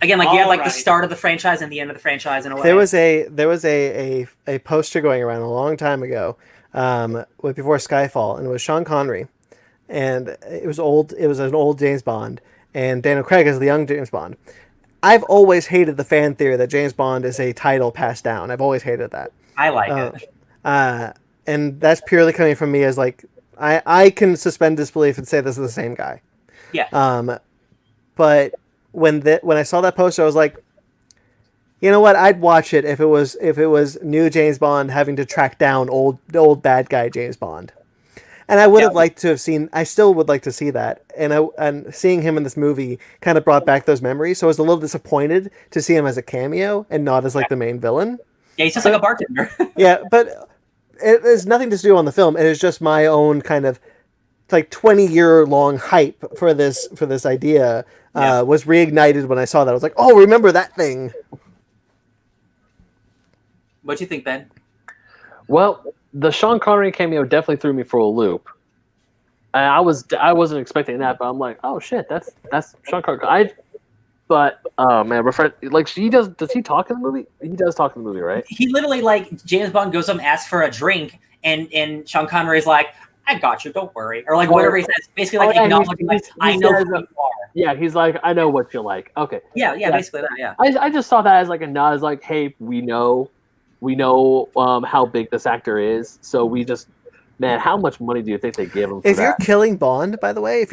Again, like, you had like the start of the franchise and the end of the franchise in a way. There was a poster going around a long time ago, before Skyfall, and it was Sean Connery, and it was old. It was an old James Bond, and Daniel Craig is the young James Bond. I've always hated the fan theory that James Bond is a title passed down. I've always hated that. I like it. And that's purely coming from me as like, I can suspend disbelief and say this is the same guy. Yeah. But when I saw that poster, I was like, you know what? I'd watch it if it was new James Bond having to track down the old bad guy James Bond. And I would have liked to have seen. I still would like to see that. And seeing him in this movie kind of brought back those memories. So I was a little disappointed to see him as a cameo and not as like the main villain. Yeah, he's just like a bartender. Yeah, but it has nothing to do on the film. It is just my own kind of like 20-year-long hype for this idea was reignited when I saw that. I was like, oh, remember that thing. What'd you think, Ben? Well, the Sean Connery cameo definitely threw me for a loop. I wasn't expecting that, but I'm like, oh shit, that's Sean Connery. But oh man, like does he talk in the movie? He does talk in the movie, right? He literally, like, James Bond goes up and asks for a drink, and Sean Connery's like, I got you, don't worry, or like whatever he says, basically like acknowledging, like, I know who you are. Yeah, he's like, I know what you like. Okay. Yeah, basically that. Yeah. I just saw that as like a nod, as like, hey, we know how big this actor is, so we just, man, how much money do you think they give him for If that? you're killing Bond, by the way,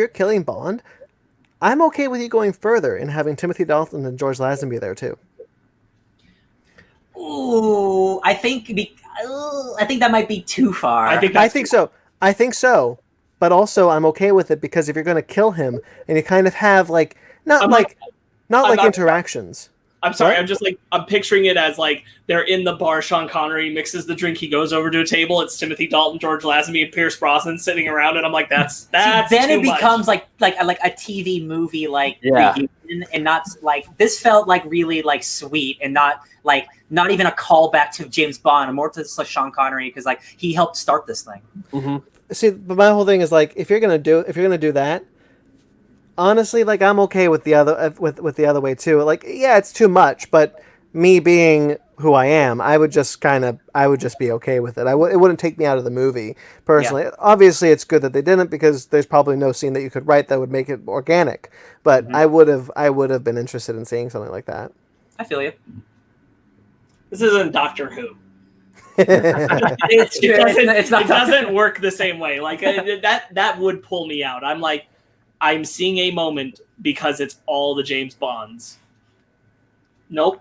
I'm okay with you going further and having Timothy Dalton and George Lazenby there too. Ooh, I think that might be too far. I think so. But also, I'm okay with it because if you're going to kill him and you kind of have like not like interactions. I'm sorry. What? I'm picturing it as like they're in the bar. Sean Connery mixes the drink. He goes over to a table. It's Timothy Dalton, George Lazenby, and Pierce Brosnan sitting around, and I'm like, that's then it too becomes much. like a TV movie, like reunion, and not like this felt like really like sweet and not even a callback to James Bond, and more to like Sean Connery because like he helped start this thing. Mm-hmm. See, but my whole thing is like if you're gonna do that. Honestly, like I'm okay with the other with the other way too. Like, yeah, it's too much, but me being who I am, I would just be okay with it. It wouldn't take me out of the movie personally. Yeah. Obviously, it's good that they didn't because there's probably no scene that you could write that would make it organic. But I would have been interested in seeing something like that. I feel you. This isn't Doctor Who. It doesn't work the same way. Like that would pull me out. I'm like, I'm seeing a moment because it's all the James Bonds. Nope.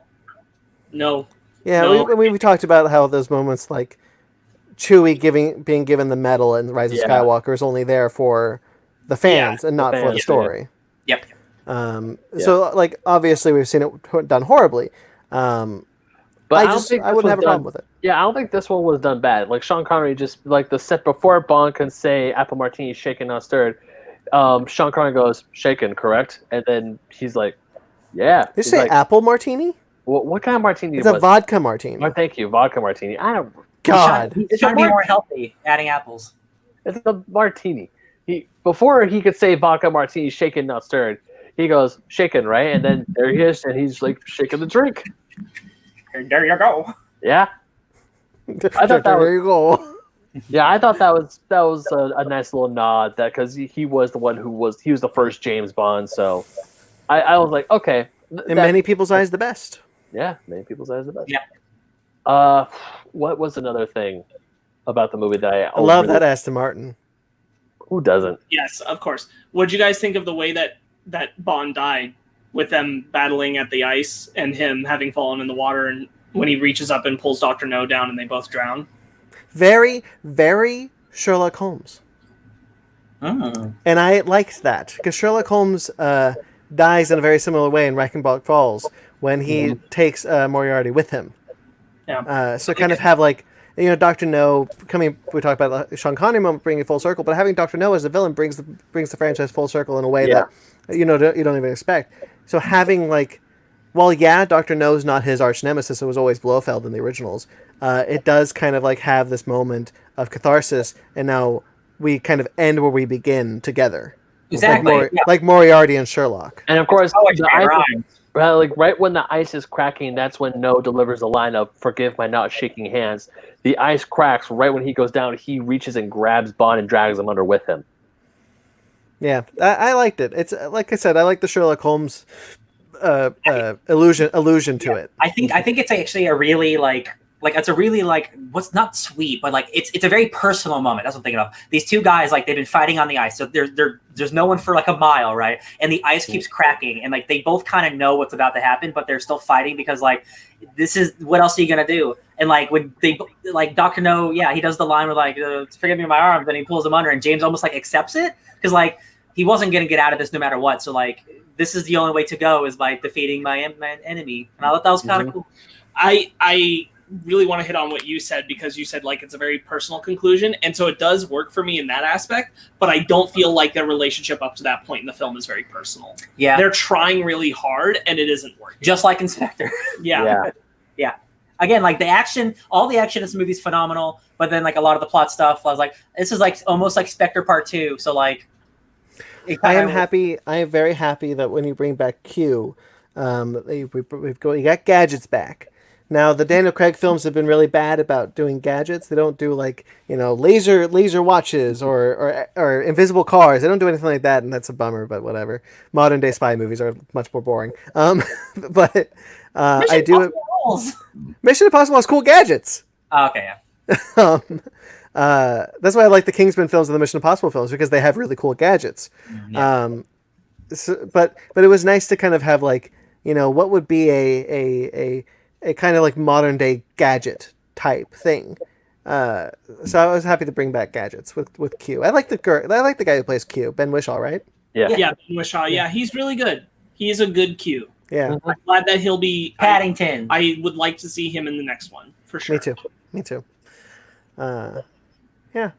No. Yeah, no. We talked about how those moments like Chewie being given the medal in Rise of Skywalker is only there for the fans and not for the story. Yep. So like obviously we've seen it done horribly. But I don't think I this wouldn't was have a done- problem with it. Yeah, I don't think this one was done bad. Like Sean Connery, just like the set before Bond can say apple martini shaken not stirred, Sean Connery goes shaken, correct? And then he's like, yeah. Did you He's say like, apple martini? what kind of martini It's was a it? vodka martini. Oh, thank you, vodka martini. I don't. God. He's trying to be more healthy, adding apples. It's a martini. Before he could say vodka martini shaken not stirred, he goes shaken, right? And then there he is, and he's like shaking the drink. And there you go. Yeah. I thought that there was you go. Yeah, I thought that was a nice little nod that because he was the one who was the first James Bond, so I was like, okay, In many people's eyes, the best. yeah, many people's eyes the best. Yeah. What was another thing about the movie that I love that Aston Martin. Who doesn't? Yes, of course. What did you guys think of the way that Bond died, with them battling at the ice and him having fallen in the water, and when he reaches up and pulls Dr. No down and they both drown? Very, very Sherlock Holmes. Mm. And I liked that because Sherlock Holmes dies in a very similar way in Wrecking Ball Falls when he takes Moriarty with him. Yeah. So kind of have like, Dr. No coming. We talked about the Sean Connery moment bringing it full circle, but having Dr. No as the villain brings the franchise full circle in a way that you don't even expect. So having like, well, yeah, Dr. No's not his arch nemesis. It was always Blofeld in the originals. It does kind of like have this moment of catharsis, and now we kind of end where we begin together. Exactly. Like Moriarty and Sherlock. And of course, Always the been ice, rhymes. like right when the ice is cracking, that's when No delivers the line of "Forgive my not shaking hands." The ice cracks right when he goes down. He reaches and grabs Bond and drags him under with him. Yeah, I liked it. It's like I said, I like the Sherlock Holmes allusion to it. I think it's actually a really like it's a really like what's not sweet, but like it's a very personal moment. That's what I'm thinking of. These two guys, like they've been fighting on the ice, so there's no one for like a mile, right? And the ice keeps cracking, and like they both kind of know what's about to happen, but they're still fighting because like this is what else are you gonna do? And like when they like Dr. No, he does the line with like forgive me my arm, then he pulls him under, and James almost like accepts it because like he wasn't gonna get out of this no matter what. So like this is the only way to go is by defeating my enemy, and I thought that was kind of cool. I really want to hit on what you said, because you said like it's a very personal conclusion, and so it does work for me in that aspect, but I don't feel like their relationship up to that point in the film is very personal. Yeah, they're trying really hard and it isn't working, just like Inspector. Yeah. Again, like all the action in this movie is phenomenal, but then like a lot of the plot stuff, I was like, this is like almost like Spectre Part 2. So like, I am very happy that when you bring back Q, you got gadgets back. Now, the Daniel Craig films have been really bad about doing gadgets. They don't do like laser watches or invisible cars. They don't do anything like that, and that's a bummer. But whatever. Modern day spy movies are much more boring. But I do it. Mission Impossible has cool gadgets. Oh, okay, yeah. That's why I like the Kingsman films and the Mission Impossible films, because they have really cool gadgets. Yeah. But it was nice to kind of have like what would be a kind of like modern day gadget type thing. So I was happy to bring back gadgets with Q. I like the guy who plays Q, Ben Whishaw, right? Yeah. Ben Whishaw. Yeah, he's really good. He's a good Q. Yeah. I'm glad that he'll be Paddington. I would like to see him in the next one for sure. Me too. Yeah.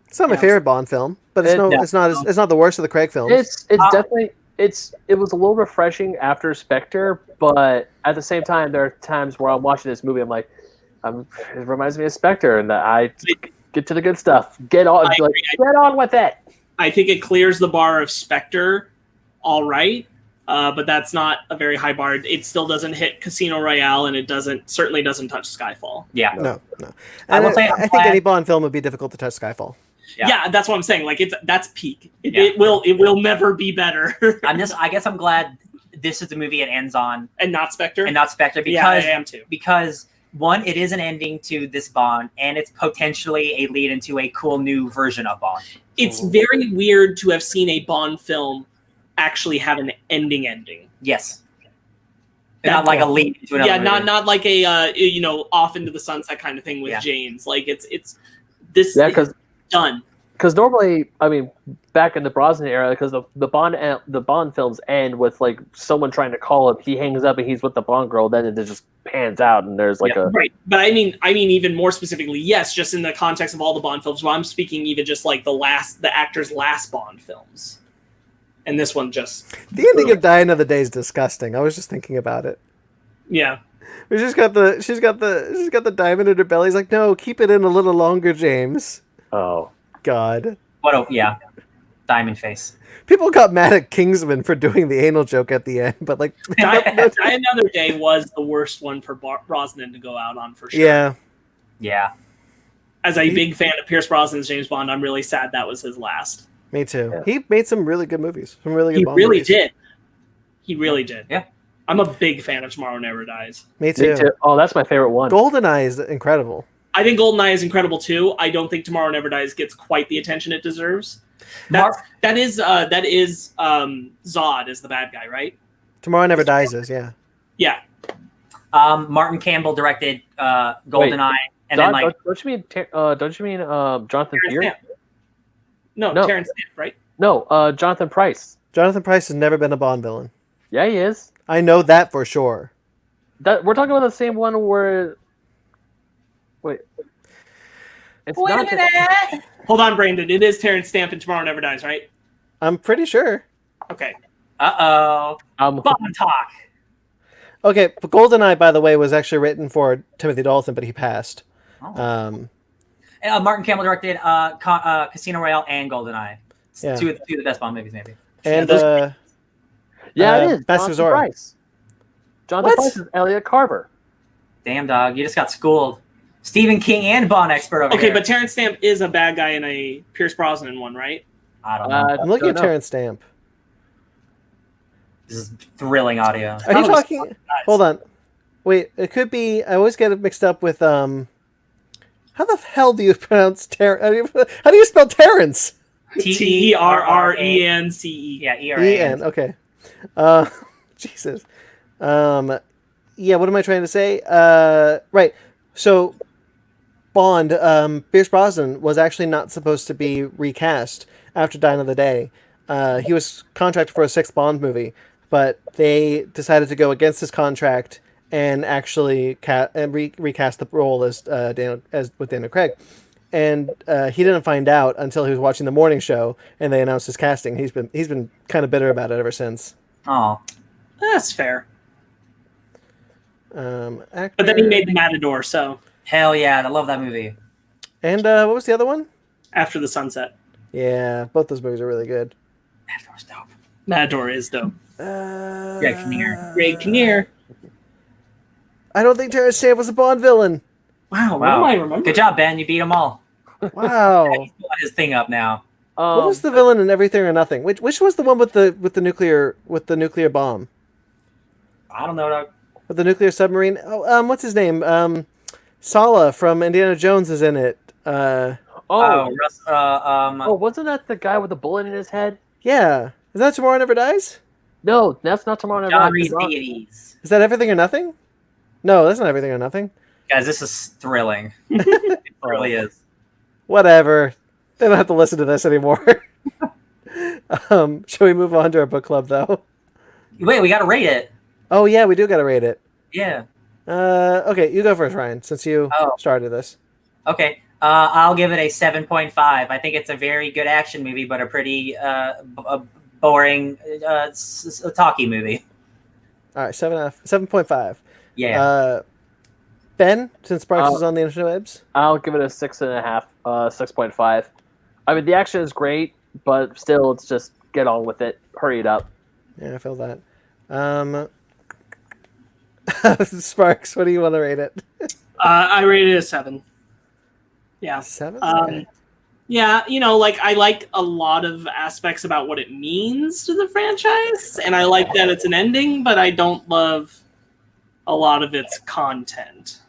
It's not my favorite Bond film, but it's not the worst of the Craig films. It's definitely it was a little refreshing after Spectre, but at the same time, there are times where I'm watching this movie, I'm like, it reminds me of Spectre, and that I get to the good stuff. Get on with it. I think it clears the bar of Spectre, all right, but that's not a very high bar. It still doesn't hit Casino Royale, and it certainly doesn't touch Skyfall. Yeah, no. And I think any Bond film would be difficult to touch Skyfall. Yeah, that's what I'm saying. Like that's peak. It will never be better. I guess I'm glad this is the movie it ends on, and not Spectre. Because yeah, I am too. Because one, it is an ending to this Bond, and it's potentially a lead into a cool new version of Bond. It's very weird to have seen a Bond film actually have an ending. Yes. Not like a lead into another movie. not like a off into the sunset kind of thing with James. Like it's this. Yeah, because done. Because normally, I mean, back in the Brosnan era because the Bond films end with like someone trying to call him. He hangs up and he's with the Bond girl. Then it just pans out and there's like right. But I mean even more specifically, yes, just in the context of all the Bond films. Well, I'm speaking even just like the actor's last Bond films, and this one just the ending of Die Another Day is disgusting. I was just thinking about it. Yeah. She's got the diamond in her belly. He's like, no, keep it in a little longer, James. Oh God. Diamond face. People got mad at Kingsman for doing the anal joke at the end, but like, Die Another Day was the worst one for Brosnan to go out on for sure. Yeah. As a big fan of Pierce Brosnan's James Bond, I'm really sad that was his last. Me too. Yeah. He made some really good movies. Some really good. He Bond really movies. did. He really did. Yeah. I'm a big fan of Tomorrow Never Dies. Me too. Oh, that's my favorite one. GoldenEye is incredible. I think GoldenEye is incredible too. I don't think Tomorrow Never Dies gets quite the attention it deserves. That is Zod is the bad guy, right? Tomorrow Never Dies is, yeah. Yeah. Martin Campbell directed GoldenEye, and Zod, then like don't you mean Jonathan Terrence Pearce? Stamp. No, Terrence Stamp, right? No, Jonathan Pryce. Jonathan Pryce has never been a Bond villain. Yeah, he is. I know that for sure. That we're talking about the same one where. Wait. It's wait a not minute. Hold on, Brandon. It is Terrence Stamp and Tomorrow Never Dies, right? I'm pretty sure. Okay. Bond talk. Okay, but GoldenEye, by the way, was actually written for Timothy Dalton, but he passed. Martin Campbell directed Casino Royale and GoldenEye. It's Yeah. two of the best Bond movies, maybe. And Yeah, it is. Best Jonathan Resort. Pryce. Jonathan What? Pryce is Elliot Carver. Damn, dog, you just got schooled. Stephen King and Bond expert over Okay, here. but Terrence Stamp is a bad guy in a Pierce Brosnan one, right? I don't know. I'm looking at don't know. Terrence Stamp. This is thrilling audio. Are you talking? Hold on. Wait, it could be. I always get it mixed up with How the hell do you pronounce Terrence? How do you spell Terrence? Terrence. Yeah, E-N. Okay. Jesus. Yeah. What am I trying to say? Right. So, Bond, Pierce Brosnan was actually not supposed to be recast after Die Another Day. He was contracted for a sixth Bond movie, but they decided to go against his contract and actually recast the role as with Daniel Craig. And he didn't find out until he was watching the morning show, and they announced his casting. He's been kind of bitter about it ever since. Oh, That's fair. Actor. But then he made The Matador, so hell yeah! I love that movie. And what was the other one? After the Sunset. Yeah, both those movies are really good. Matador's dope. Matador is dope. Greg Kinnear. Greg Kinnear. I don't think Terrence Stamp was a Bond villain. Wow, what do I remember? Good job, Ben. You beat them all. Wow. He's pulling his thing up now. What was the villain in Everything or Nothing? Which was the one with the nuclear bomb? I don't know, dog. With the nuclear submarine? Oh, what's his name? Sala from Indiana Jones is in it. wasn't that the guy with the bullet in his head? Yeah. Is that Tomorrow Never Dies? No, that's not Tomorrow Never John Dies. Reed's deities. Is that Everything or Nothing? No, that's not Everything or Nothing. Guys, this is thrilling. It really is. Whatever. They don't have to listen to this anymore. Shall we move on to our book club, though? Wait, we gotta rate it. Oh, yeah, we do got to rate it. Yeah. Okay, you go first, Ryan, since you started this. Okay. I'll give it a 7.5. I think it's a very good action movie, but a pretty boring talky movie. All right, 7.5. Yeah. Ben, since Sparks is on the interwebs? I'll give it a 6.5, 6.5. I mean, the action is great, but still, it's just get on with it. Hurry it up. Yeah, I feel that. Sparks, what do you want to rate it? I rated it a 7. Yeah. 7? Okay. Yeah, I like a lot of aspects about what it means to the franchise, and I like that it's an ending, but I don't love a lot of its content.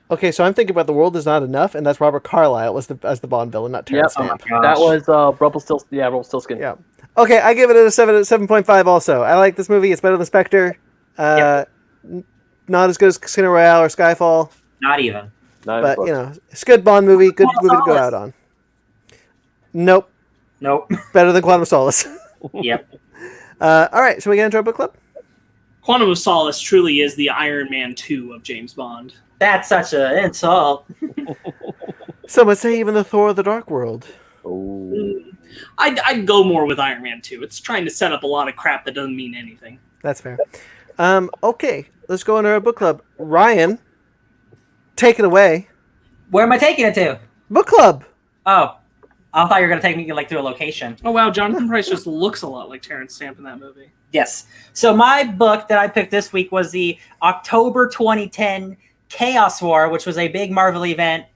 Okay, so I'm thinking about The World Is Not Enough, and that's Robert Carlyle as the Bond villain, not Terrence Stamp. That was Rumpelstiltskin. Yeah. Okay, I give it a 7.5 also. I like this movie. It's better than Spectre. Not as good as Casino Royale or Skyfall. Not even. But, it's a good Bond movie. Good movie to go out on. Nope. Nope. Better than Quantum of Solace. Yep. All right, so we get into our book club. Quantum of Solace truly is the Iron Man 2 of James Bond. That's such an insult. Some would say even the Thor of the Dark World. Oh. I'd go more with Iron Man 2. It's trying to set up a lot of crap that doesn't mean anything. That's fair. Okay, let's go into our book club. Ryan, take it away. Where am I taking it to? Book club. Oh, I thought you were gonna take me like to a location. Oh wow, Jonathan Pryce just looks a lot like Terrence Stamp in that movie. Yes. So my book that I picked this week was the October 2010 Chaos War, which was a big Marvel event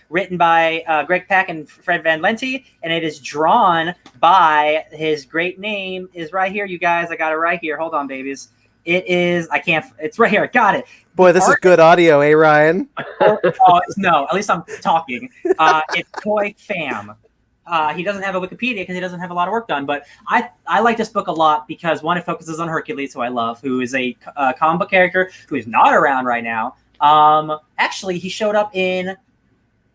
written by Greg Pak and Fred Van Lente, and it is drawn by his great name is right here, you guys. I got it right here. Hold on, babies. It is, I can't, it's right here. I got it. Boy, this is good audio, eh, Ryan? No, at least I'm talking. It's Toy Fam. He doesn't have a Wikipedia because he doesn't have a lot of work done, but I like this book a lot because, one, it focuses on Hercules, who I love, who is a comic book character who is not around right now. Actually, he showed up in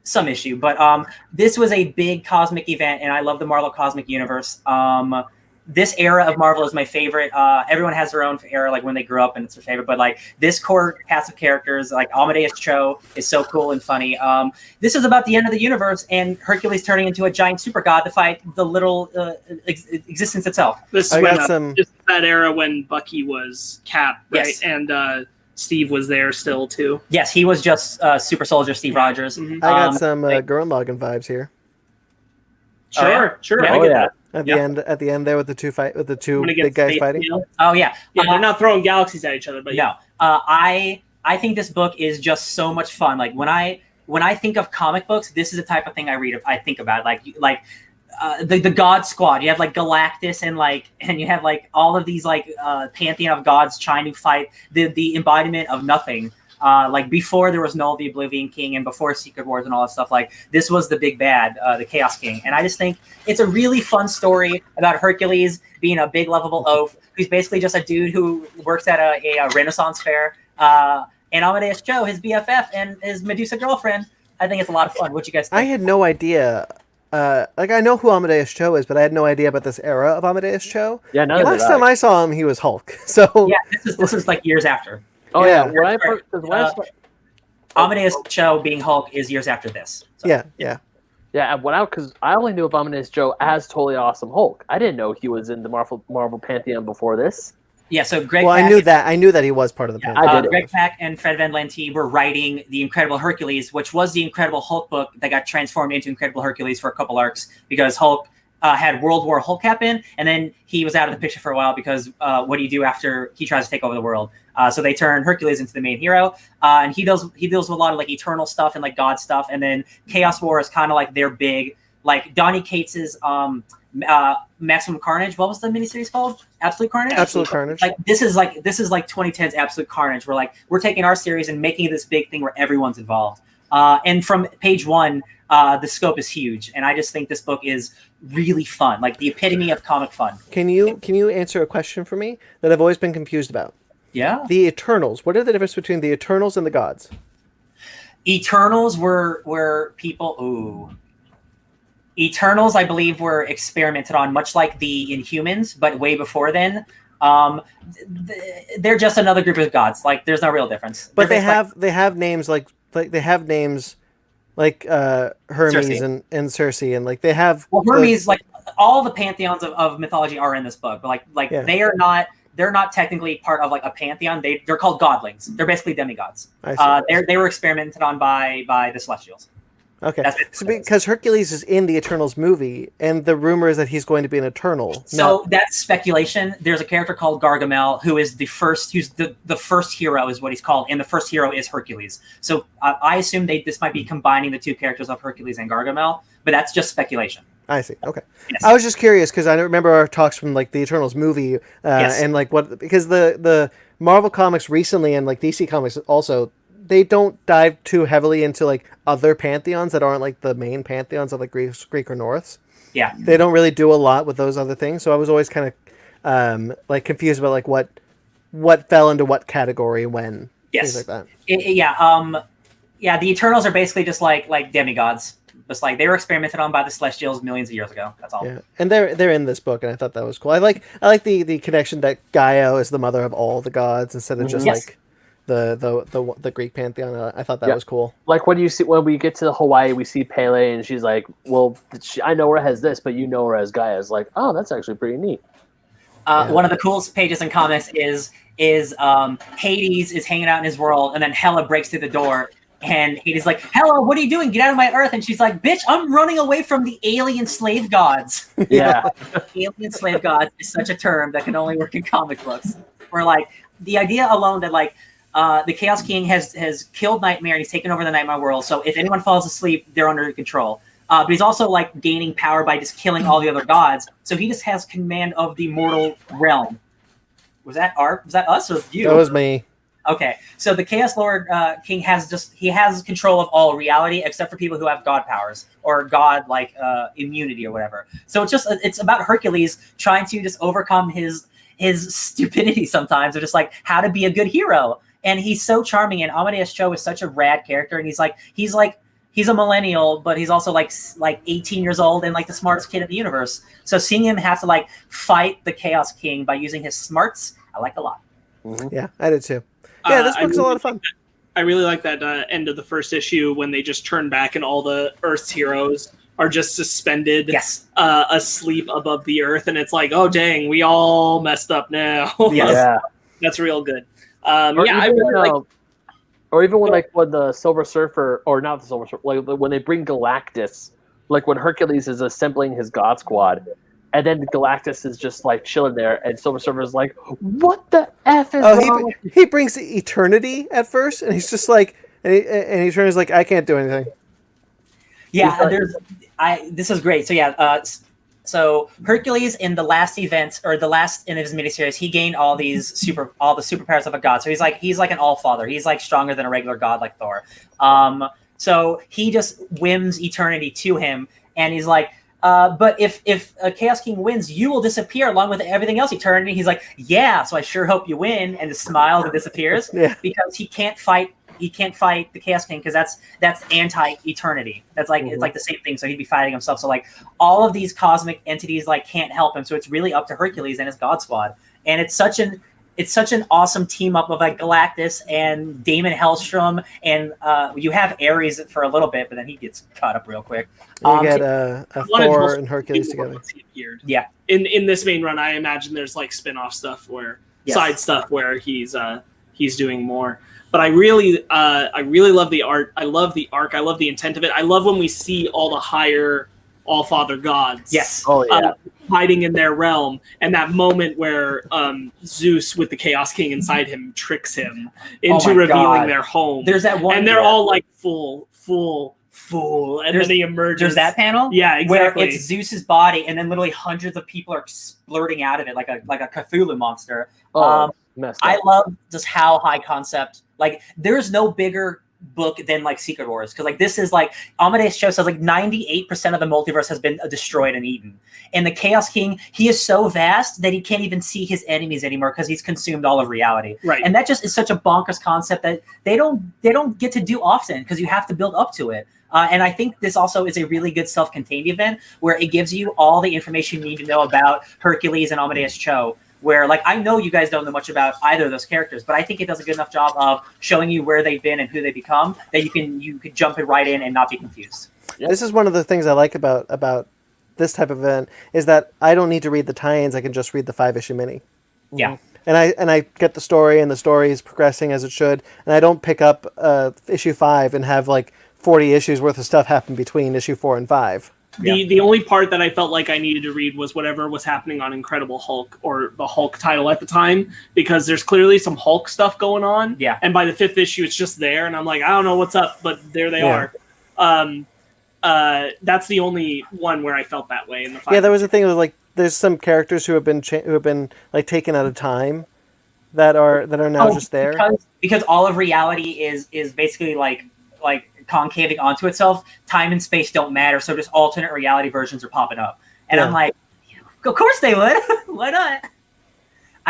some issue, but this was a big cosmic event, and I love the Marvel Cosmic Universe. This era of Marvel is my favorite. Everyone has their own era, like when they grew up, and it's their favorite. But like this core cast of characters, like Amadeus Cho, is so cool and funny. This is about the end of the universe and Hercules turning into a giant super god to fight the little existence itself. This is just that era when Bucky was Cap, right? Yes. And Steve was there still too. Yes, he was just Super Soldier Steve Rogers. Mm-hmm. I got some Gurren Lagann vibes here. Sure. Yeah, Oh yeah. At the end there with the two big guys fighting. Oh yeah, Yeah, they're not throwing galaxies at each other, but no. I think this book is just so much fun. Like when I think of comic books, this is the type of thing I read. I think about like the God Squad. You have like Galactus and you have like all of these like pantheon of gods trying to fight the embodiment of nothing. Like before there was Null the Oblivion King and before Secret Wars and all that stuff, like this was the big bad, the Chaos King. And I just think it's a really fun story about Hercules being a big lovable oaf who's basically just a dude who works at a Renaissance fair. And Amadeus Cho, his BFF and his Medusa girlfriend. I think it's a lot of fun. What you guys think? I had no idea. I know who Amadeus Cho is, but I had no idea about this era of Amadeus Cho. Yeah, last time I saw him, he was Hulk. So yeah, this is like years after. Oh yeah. When Amadeus Cho being Hulk is years after this. So. Yeah. Because I only knew of Amadeus Cho as Totally Awesome Hulk. I didn't know he was in the Marvel pantheon before this. Yeah, so Greg. Well, Pak I knew that he was part of the pantheon. Greg Pak and Fred Van Lente were writing the Incredible Hercules, which was the Incredible Hulk book that got transformed into Incredible Hercules for a couple arcs because Hulk had World War Hulk happen, and then he was out of the picture for a while because what do you do after he tries to take over the world? So they turn Hercules into the main hero, and he deals with a lot of like eternal stuff and like God stuff, and then Chaos War is kind of like their big, like Donny Cates's Maximum Carnage. What was the miniseries called? Absolute Carnage. Absolute Carnage. Like this is like 2010's Absolute Carnage. We're taking our series and making it this big thing where everyone's involved. And from page one, the scope is huge, and I just think this book is really fun, like the epitome of comic fun. Can you answer a question for me that I've always been confused about? Yeah. The Eternals. What are the difference between the Eternals and the gods? Eternals were people. Ooh. Eternals, I believe, were experimented on, much like the Inhumans, but way before then. They're just another group of gods. Like, there's no real difference. But they have names like Hermes Circe. and Circe, and like they have. Well, Hermes, like all the pantheons of mythology are in this book, but Yeah. they're not technically part of like a pantheon. They're called godlings. They're basically demigods. I see. They were experimented on by the Celestials. Okay, That's so because Hercules is in the Eternals movie, and the rumor is that he's going to be an Eternal. So that's speculation. There's a character called Gargamel who is the first hero is what he's called, and the first hero is Hercules. So I assume this might be combining the two characters of Hercules and Gargamel, but that's just speculation. I see. Okay, Yes. I was just curious because I remember our talks from like the Eternals movie, Yes. and like because the Marvel comics recently and like DC comics also. They don't dive too heavily into like other pantheons that aren't like the main pantheons of like Greek or Norse. Yeah. They don't really do a lot with those other things. So I was always kind of like confused about like what fell into what category when. Yes. Things like that. Yeah. The Eternals are basically just like demigods. Just like they were experimented on by the Celestials millions of years ago. That's all. Yeah, and they're in this book, and I thought that was cool. I like the connection that Gaia is the mother of all the gods instead of just Yes. like the Greek pantheon. I thought that was cool. Like when we get to Hawaii, we see Pele, and she's like, "Well, I know her as this, but you know her as Gaia." It's like, oh, that's actually pretty neat. One of the coolest pages in comics is Hades is hanging out in his world, and then Hela breaks through the door. And Hades like, Hela, what are you doing? Get out of my Earth. And she's like, bitch, I'm running away from the alien slave gods. Yeah. Alien slave gods is such a term that can only work in comic books. Where like the idea alone that like the Chaos King has killed Nightmare and he's taken over the Nightmare world. So if anyone falls asleep, they're under control. But he's also like gaining power by just killing all the other gods. So he just has command of the mortal realm. Was that us or you? That was me. Okay, so the Chaos Lord King has control of all reality except for people who have god powers or god like immunity or whatever. So it's about Hercules trying to just overcome his stupidity sometimes, or just like how to be a good hero. And he's so charming. And Amadeus Cho is such a rad character, and he's a millennial, but he's also like 18 years old and like the smartest kid in the universe. So seeing him have to like fight the Chaos King by using his smarts, I like a lot. Mm-hmm. Yeah, I did too. Yeah, this book's a lot of fun. I really like that end of the first issue when they just turn back and all the Earth's heroes are just suspended, asleep above the Earth, and it's like, oh dang, we all messed up now. Yeah, that's real good. Or even when the Silver Surfer, or not the Silver Surfer, like when they bring Galactus, like when Hercules is assembling his God Squad. And then Galactus is just like chilling there, and Silver Surfer is like, "What the f is wrong?" He brings Eternity at first, and he's just like, and Eternity's like, "I can't do anything." Yeah, this is great. So yeah, so Hercules in the last event or the last in his miniseries, he gained all the superpowers of a god. So he's like an all father. He's like stronger than a regular god like Thor. So he just whims Eternity to him, and he's like. But if a Chaos King wins, you will disappear along with everything else. Eternity. He's like, yeah. So I sure hope you win, and just smiles and disappears. Yeah. Because he can't fight the Chaos King because that's anti-Eternity. That's like it's like the same thing. So he'd be fighting himself. So like all of these cosmic entities like can't help him. So it's really up to Hercules and his God Squad. And it's such an awesome team up of like Galactus and Damon Hellstrom, and you have Ares for a little bit, but then he gets caught up real quick. You get a Thor and Hercules together. Yeah. In this main run, I imagine there's like spin-off stuff side stuff where he's doing more. But I really love the art. I love the arc. I love the intent of it. I love when we see all the higher all-father gods. Yes. Oh yeah. Hiding in their realm, and that moment where Zeus with the Chaos King inside him tricks him into revealing their home. There's that one, and they're all like full, and then they emerge. There's that panel, yeah, exactly. where it's Zeus's body, and then literally hundreds of people are splurting out of it like a Cthulhu monster. I love just how high concept. Like, there's no bigger book than like Secret Wars, because like this is like Amadeus Cho says like 98% of the multiverse has been destroyed and eaten, and the Chaos King, he is so vast that he can't even see his enemies anymore because he's consumed all of reality. Right. And that just is such a bonkers concept that they don't get to do often, because you have to build up to it. And I think this also is a really good self-contained event where it gives you all the information you need to know about Hercules and Amadeus Cho. Where, like, I know you guys don't know much about either of those characters, but I think it does a good enough job of showing you where they've been and who they become that you can jump it right in and not be confused. Yep. This is one of the things I like about this type of event, is that I don't need to read the tie-ins. I can just read the 5-issue mini. Yeah. And I get the story, and the story is progressing as it should, and I don't pick up issue 5 and have like 40 issues worth of stuff happen between issue 4 and 5. The only part that I felt like I needed to read was whatever was happening on Incredible Hulk, or the Hulk title at the time, because there's clearly some Hulk stuff going on. Yeah. And by the 5th issue, it's just there, and I'm like, I don't know what's up, but there they are. That's the only one where I felt that way in the 5. Yeah, there was a thing. It was like there's some characters who have been like taken out of time that are now just there because all of reality is basically like concaving onto itself. Time and space don't matter, so just alternate reality versions are popping up, and I'm like, of course they would. Why not?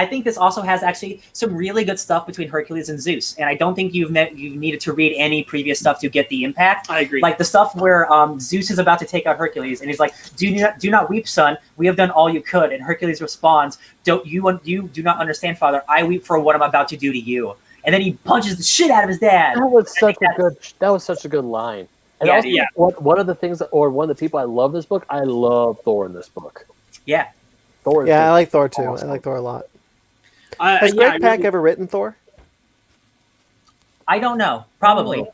I think this also has actually some really good stuff between Hercules and Zeus, and I don't think you've needed to read any previous stuff to get the impact. I agree. Like the stuff where Zeus is about to take out Hercules, and he's like, "Do not weep, son. We have done all you could." And Hercules responds, "You do not understand, father. I weep for what I'm about to do to you." And then he punches the shit out of his dad. That was such a good line. And Yeah, also, yeah. one of the things, or one of the people I love in this book, I love Thor in this book. Yeah. Thor. Yeah, I like Thor too. Awesome. I like Thor a lot. yeah, Has Greg Pak ever written Thor? I don't know. Probably.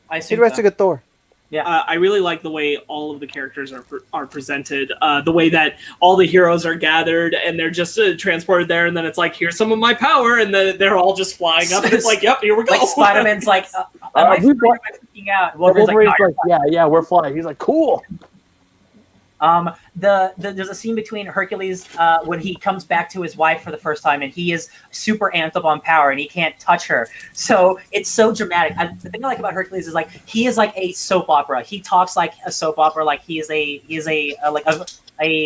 I He assume writes so. a good Thor. I really like the way all of the characters are presented. The way that all the heroes are gathered and they're just transported there, and then it's like, here's some of my power, and then they're all just flying up, and it's like, yep, here we go. Like Spider-Man's like, am I freaking out? Wolverine's Wolverine's like, yeah, we're flying. He's like, cool. There's a scene between Hercules when he comes back to his wife for the first time, and he is super amped up on power, and he can't touch her. So it's so dramatic. The thing I like about Hercules is like he is like a soap opera. He talks like a soap opera, like he is a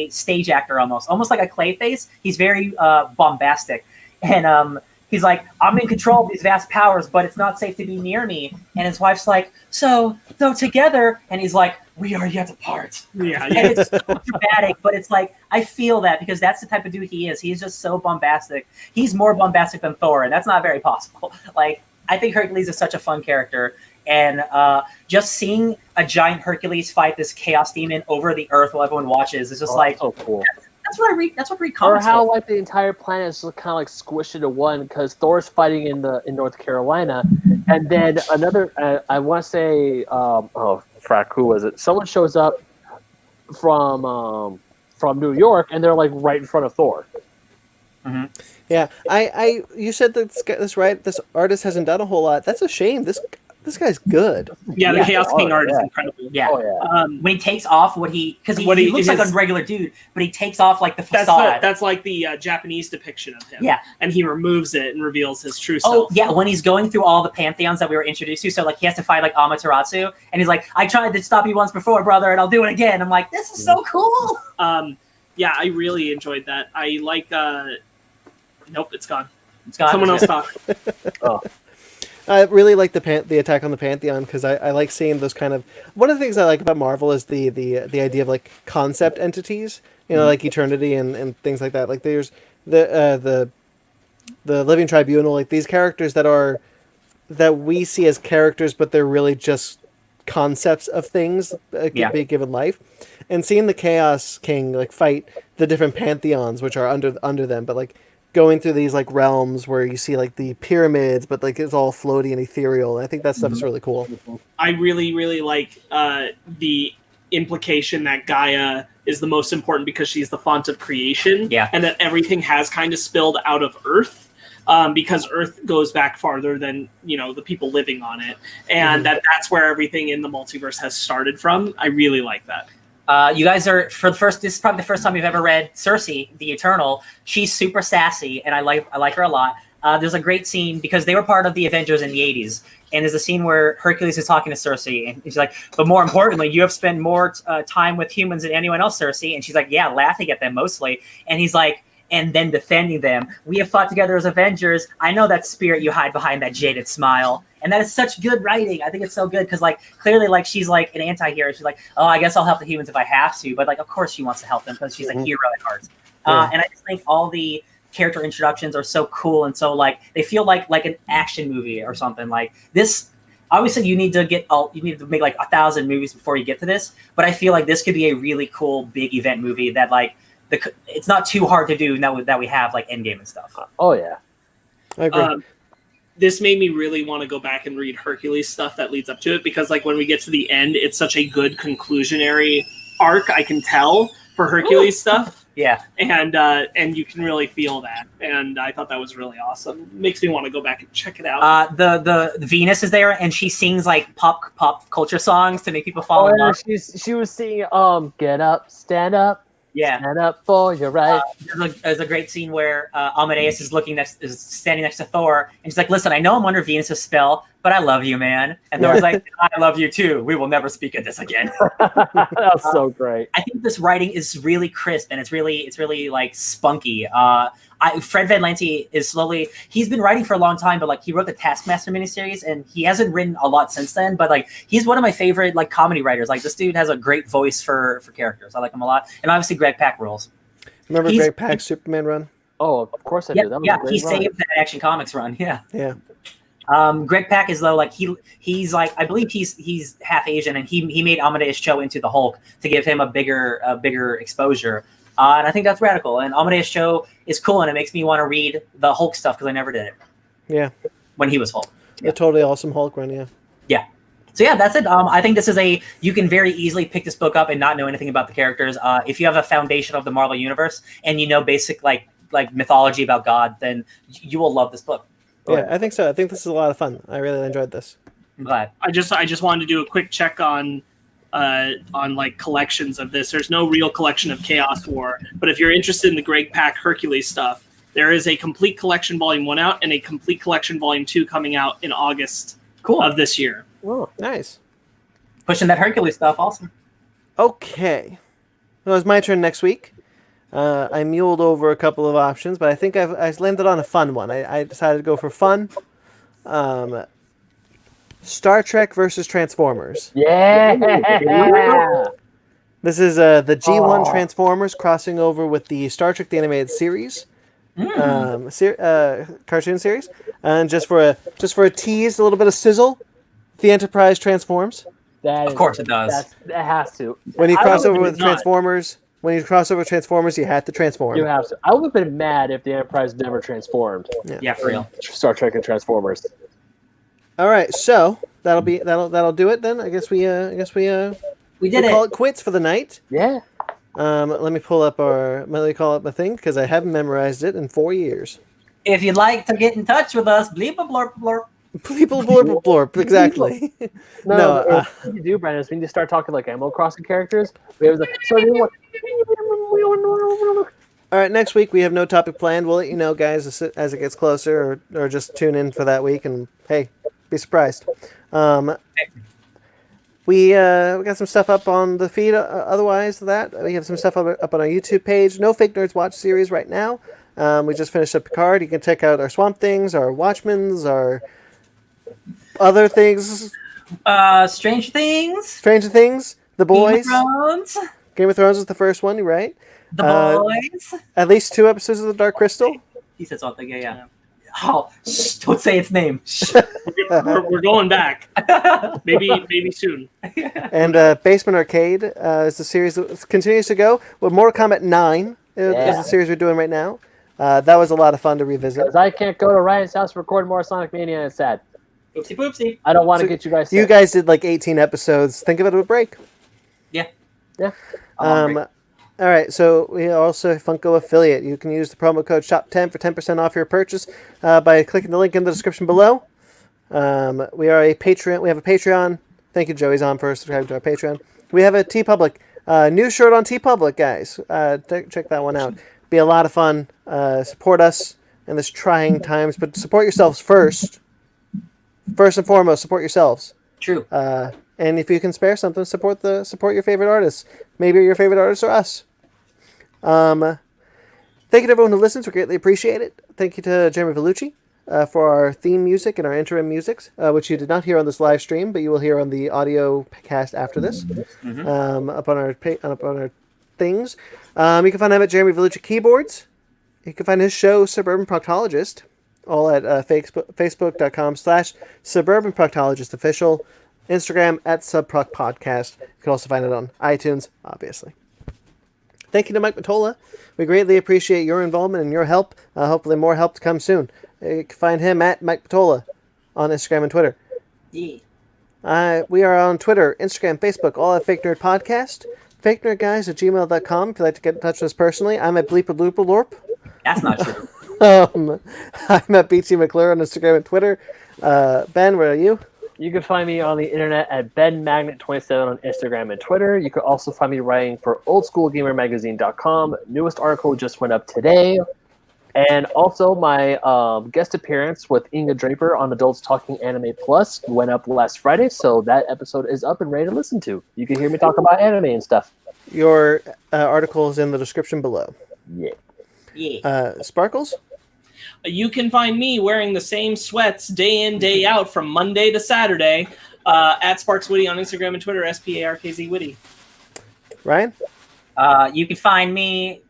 stage actor almost like a Clayface. He's very bombastic, and he's like, I'm in control of these vast powers, but it's not safe to be near me. And his wife's like, so though together, and he's like, we are yet apart. Yeah, And it's so dramatic, but it's like, I feel that because that's the type of dude he is. He's just so bombastic. He's more bombastic than Thor, and that's not very possible. Like, I think Hercules is such a fun character. And just seeing a giant Hercules fight this chaos demon over the earth while everyone watches is just like, so cool. That's what I read. That's what I read Or comics how for. like the entire planet is kind of like squished into one because Thor's fighting in North Carolina, and then another. I want to say, who was it? Someone shows up from New York, and they're like right in front of Thor. Mm-hmm. Yeah, you said that this artist hasn't done a whole lot. That's a shame. This guy's good. Yeah, the Yeah. Chaos King art is yeah. incredible. Yeah. Oh yeah. When he takes off because he looks like a regular dude, but he takes off like the That's facade. that's like the Japanese depiction of him. Yeah. And he removes it and reveals his true Oh self. yeah, when he's going through all the pantheons that we were introduced to, so like he has to fight like Amaterasu, and he's like, "I tried to stop you once before, brother, and I'll do it again." I'm like, "This is so cool." Yeah, I really enjoyed that. I like. Nope, it's gone. It's got Someone else talk. I really like the Attack on the Pantheon because I like seeing those kind of. One of the things I like about Marvel is the idea of like concept entities, like Eternity and things like that. Like there's the Living Tribunal, like these characters that we see as characters, but they're really just concepts of things be given life. And seeing the Chaos King like fight the different pantheons, which are under them, but like going through these like realms where you see like the pyramids, but like it's all floaty and ethereal. I think that stuff is really cool. I really, really like the implication that Gaia is the most important because she's the font of creation, and that everything has kind of spilled out of Earth because Earth goes back farther than the people living on it, and that's where everything in the multiverse has started from. I really like that. You guys are this is probably the first time you've ever read Cersei, the Eternal. She's super sassy, and I like her a lot. There's a great scene because they were part of the Avengers in the 80s, and there's a scene where Hercules is talking to Cersei, and he's like, "But more importantly, you have spent more time with humans than anyone else, Cersei." And she's like, "Yeah, laughing at them mostly." And he's like, "And then defending them. We have fought together as Avengers. I know that spirit you hide behind that jaded smile." And that is such good writing. I think it's so good because, like, clearly, like, she's like an anti-hero. She's like, "Oh, I guess I'll help the humans if I have to." But like, of course, she wants to help them because she's a hero at heart. And I just think all the character introductions are so cool and so like they feel like an action movie or something. Like this, obviously, you need to make like 1,000 movies before you get to this. But I feel like this could be a really cool big event movie that like it's not too hard to do now that we have like Endgame and stuff. Oh yeah, I agree. This made me really want to go back and read Hercules stuff that leads up to it because like when we get to the end, it's such a good conclusionary arc. I can tell for Hercules stuff. Yeah, and you can really feel that, and I thought that was really awesome. Makes me want to go back and check it out. The Venus is there, and she sings like pop culture songs to make people fall in love. She was singing "Get Up, Stand Up." Yeah, stand up for your right. There's a great scene where Amadeus is standing next to Thor, and he's like, "Listen, I know I'm under Venus' spell, but I love you, man." And Thor's like, "I love you too. We will never speak of this again." That's so great. I think this writing is really crisp and it's really like spunky. I Fred Van Lente is slowly. He's been writing for a long time, but like he wrote the Taskmaster miniseries, and he hasn't written a lot since then. But like he's one of my favorite like comedy writers. Like this dude has a great voice for characters. I like him a lot, and obviously Greg Pak rules. Remember Greg Pak's Superman run? Oh, of course I do. That was a great run. Saved that Action Comics run. Yeah. Yeah. Greg Pak is though like he's like I believe he's half Asian, and he made Amadeus Cho into the Hulk to give him a bigger exposure. And I think that's radical. And Amadeus Cho is cool, and it makes me want to read the Hulk stuff because I never did it. Yeah. When he was Hulk. A totally awesome Hulk run, yeah. Yeah. So yeah, that's it. I think this is you can very easily pick this book up and not know anything about the characters. If you have a foundation of the Marvel Universe and you know basic like mythology about God, then you will love this book. Yeah, I think so. I think this is a lot of fun. I really enjoyed this. I'm glad. I just wanted to do a quick check on like collections of this. There's no real collection of Chaos War, but if you're interested in the Greg Pak Hercules stuff, there is a complete collection volume 1 out and a complete collection volume 2 coming out in August of this year. Oh, nice. Pushing that Hercules stuff, awesome. Okay. Well, it's my turn next week. I muled over a couple of options, but I think I landed on a fun one. I decided to go for fun. Star Trek versus Transformers. Yeah. This is the G1 Transformers crossing over with the Star Trek the Animated Series, cartoon series, and just for a tease, a little bit of sizzle, the Enterprise transforms. Of course it does. That has to. When you cross over with Transformers, you have to transform. You have to. I would have been mad if the Enterprise never transformed. Yeah, for real. Star Trek and Transformers. All right, so that'll do it then. I guess we call it quits for the night. Yeah. Let me call up my thing because I haven't memorized it in 4 years. If you'd like to get in touch with us, bleep a blorp blorp. Bleep a blorp blorp. Exactly. What you do, Brandon, is we need to start talking like Animal Crossing characters. We have All right, next week we have no topic planned. We'll let you know, guys, as it gets closer, or just tune in for that week and hey, be surprised. We got some stuff up on the feed. Otherwise, we have some stuff up on our YouTube page. No Fake Nerds Watch series right now. We just finished up Picard. You can check out our Swamp Things, our Watchmen's, our other things. Stranger Things, The Boys. Game Game of Thrones of Thrones was the first one, right? The Boys. At least 2 episodes of The Dark Crystal. He said something. Yeah. Oh, don't say its name. We're going back. Maybe soon. And Basement Arcade is the series that continues to go. With Mortal Kombat 9 is the series we're doing right now. That was a lot of fun to revisit. Because I can't go to Ryan's house to record more Sonic Mania, and it's sad. Oopsie poopsie. I don't want to get you guys sick. You guys did like 18 episodes. Think of it as a break. Yeah. All right, so we are also a Funko affiliate. You can use the promo code SHOP10 for 10% off your purchase by clicking the link in the description below. We are a Patreon. We have a Patreon. Thank you, Joey's on for subscribing to our Patreon. We have a TeePublic. New shirt on TeePublic, guys. Check that one out. Be a lot of fun. Support us in this trying times, but support yourselves first. First and foremost, support yourselves. True. And if you can spare something, support your favorite artists. Maybe your favorite artists are us. Thank you to everyone who listens. We greatly appreciate it. Thank you to Jeremy Vellucci for our theme music and our interim music, which you did not hear on this live stream, but you will hear on the audio cast after this. Up on our things. You can find him at Jeremy Vellucci Keyboards. You can find his show, Suburban Proctologist, all at Facebook.com/Suburban Proctologist Official. Instagram at SubProc Podcast. You can also find it on iTunes, obviously. Thank you to Mike Matola. We greatly appreciate your involvement and your help. Hopefully more help to come soon. You can find him at Mike Matola on Instagram and Twitter. Yeah. We are on Twitter, Instagram, Facebook, all at Fake Nerd Podcast. FakeNerdGuys@gmail.com if you'd like to get in touch with us personally. I'm at BleepaBlooperLorp. That's not true. I'm at BT McClure on Instagram and Twitter. Ben, where are you? You can find me on the internet at BenMagnet27 on Instagram and Twitter. You can also find me writing for OldSchoolGamerMagazine.com. Newest article just went up today. And also my guest appearance with Inga Draper on Adults Talking Anime Plus went up last Friday, so that episode is up and ready to listen to. You can hear me talk about anime and stuff. Your article is in the description below. Yeah. Yeah. Sparkles? You can find me wearing the same sweats day in, day out from Monday to Saturday at Sparks Witty on Instagram and Twitter, SPARKZ Witty. Ryan? You can find me.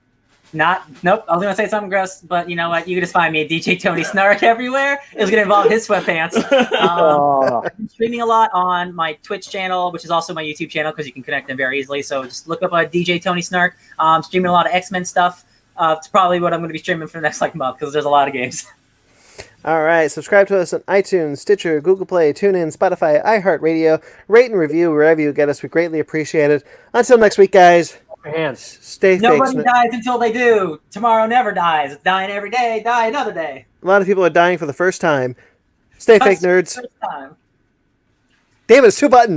Nope. I was gonna say something gross, but you know what? You can just find me at DJ Tony Snark everywhere. It was gonna involve his sweatpants. I'm streaming a lot on my Twitch channel, which is also my YouTube channel because you can connect them very easily. So just look up DJ Tony Snark. Streaming a lot of X-Men stuff. It's probably what I'm gonna be streaming for the next month because there's a lot of games. All right. Subscribe to us on iTunes, Stitcher, Google Play, TuneIn, Spotify, iHeartRadio. Rate and review wherever you get us. We greatly appreciate it. Until next week, guys. Hands. Stay Nobody fake. dies until they do. Tomorrow never dies. It's dying every day. Die another day. A lot of people are dying for the first time. Stay fake, nerds. First time. Damn it, it's 2 buttons.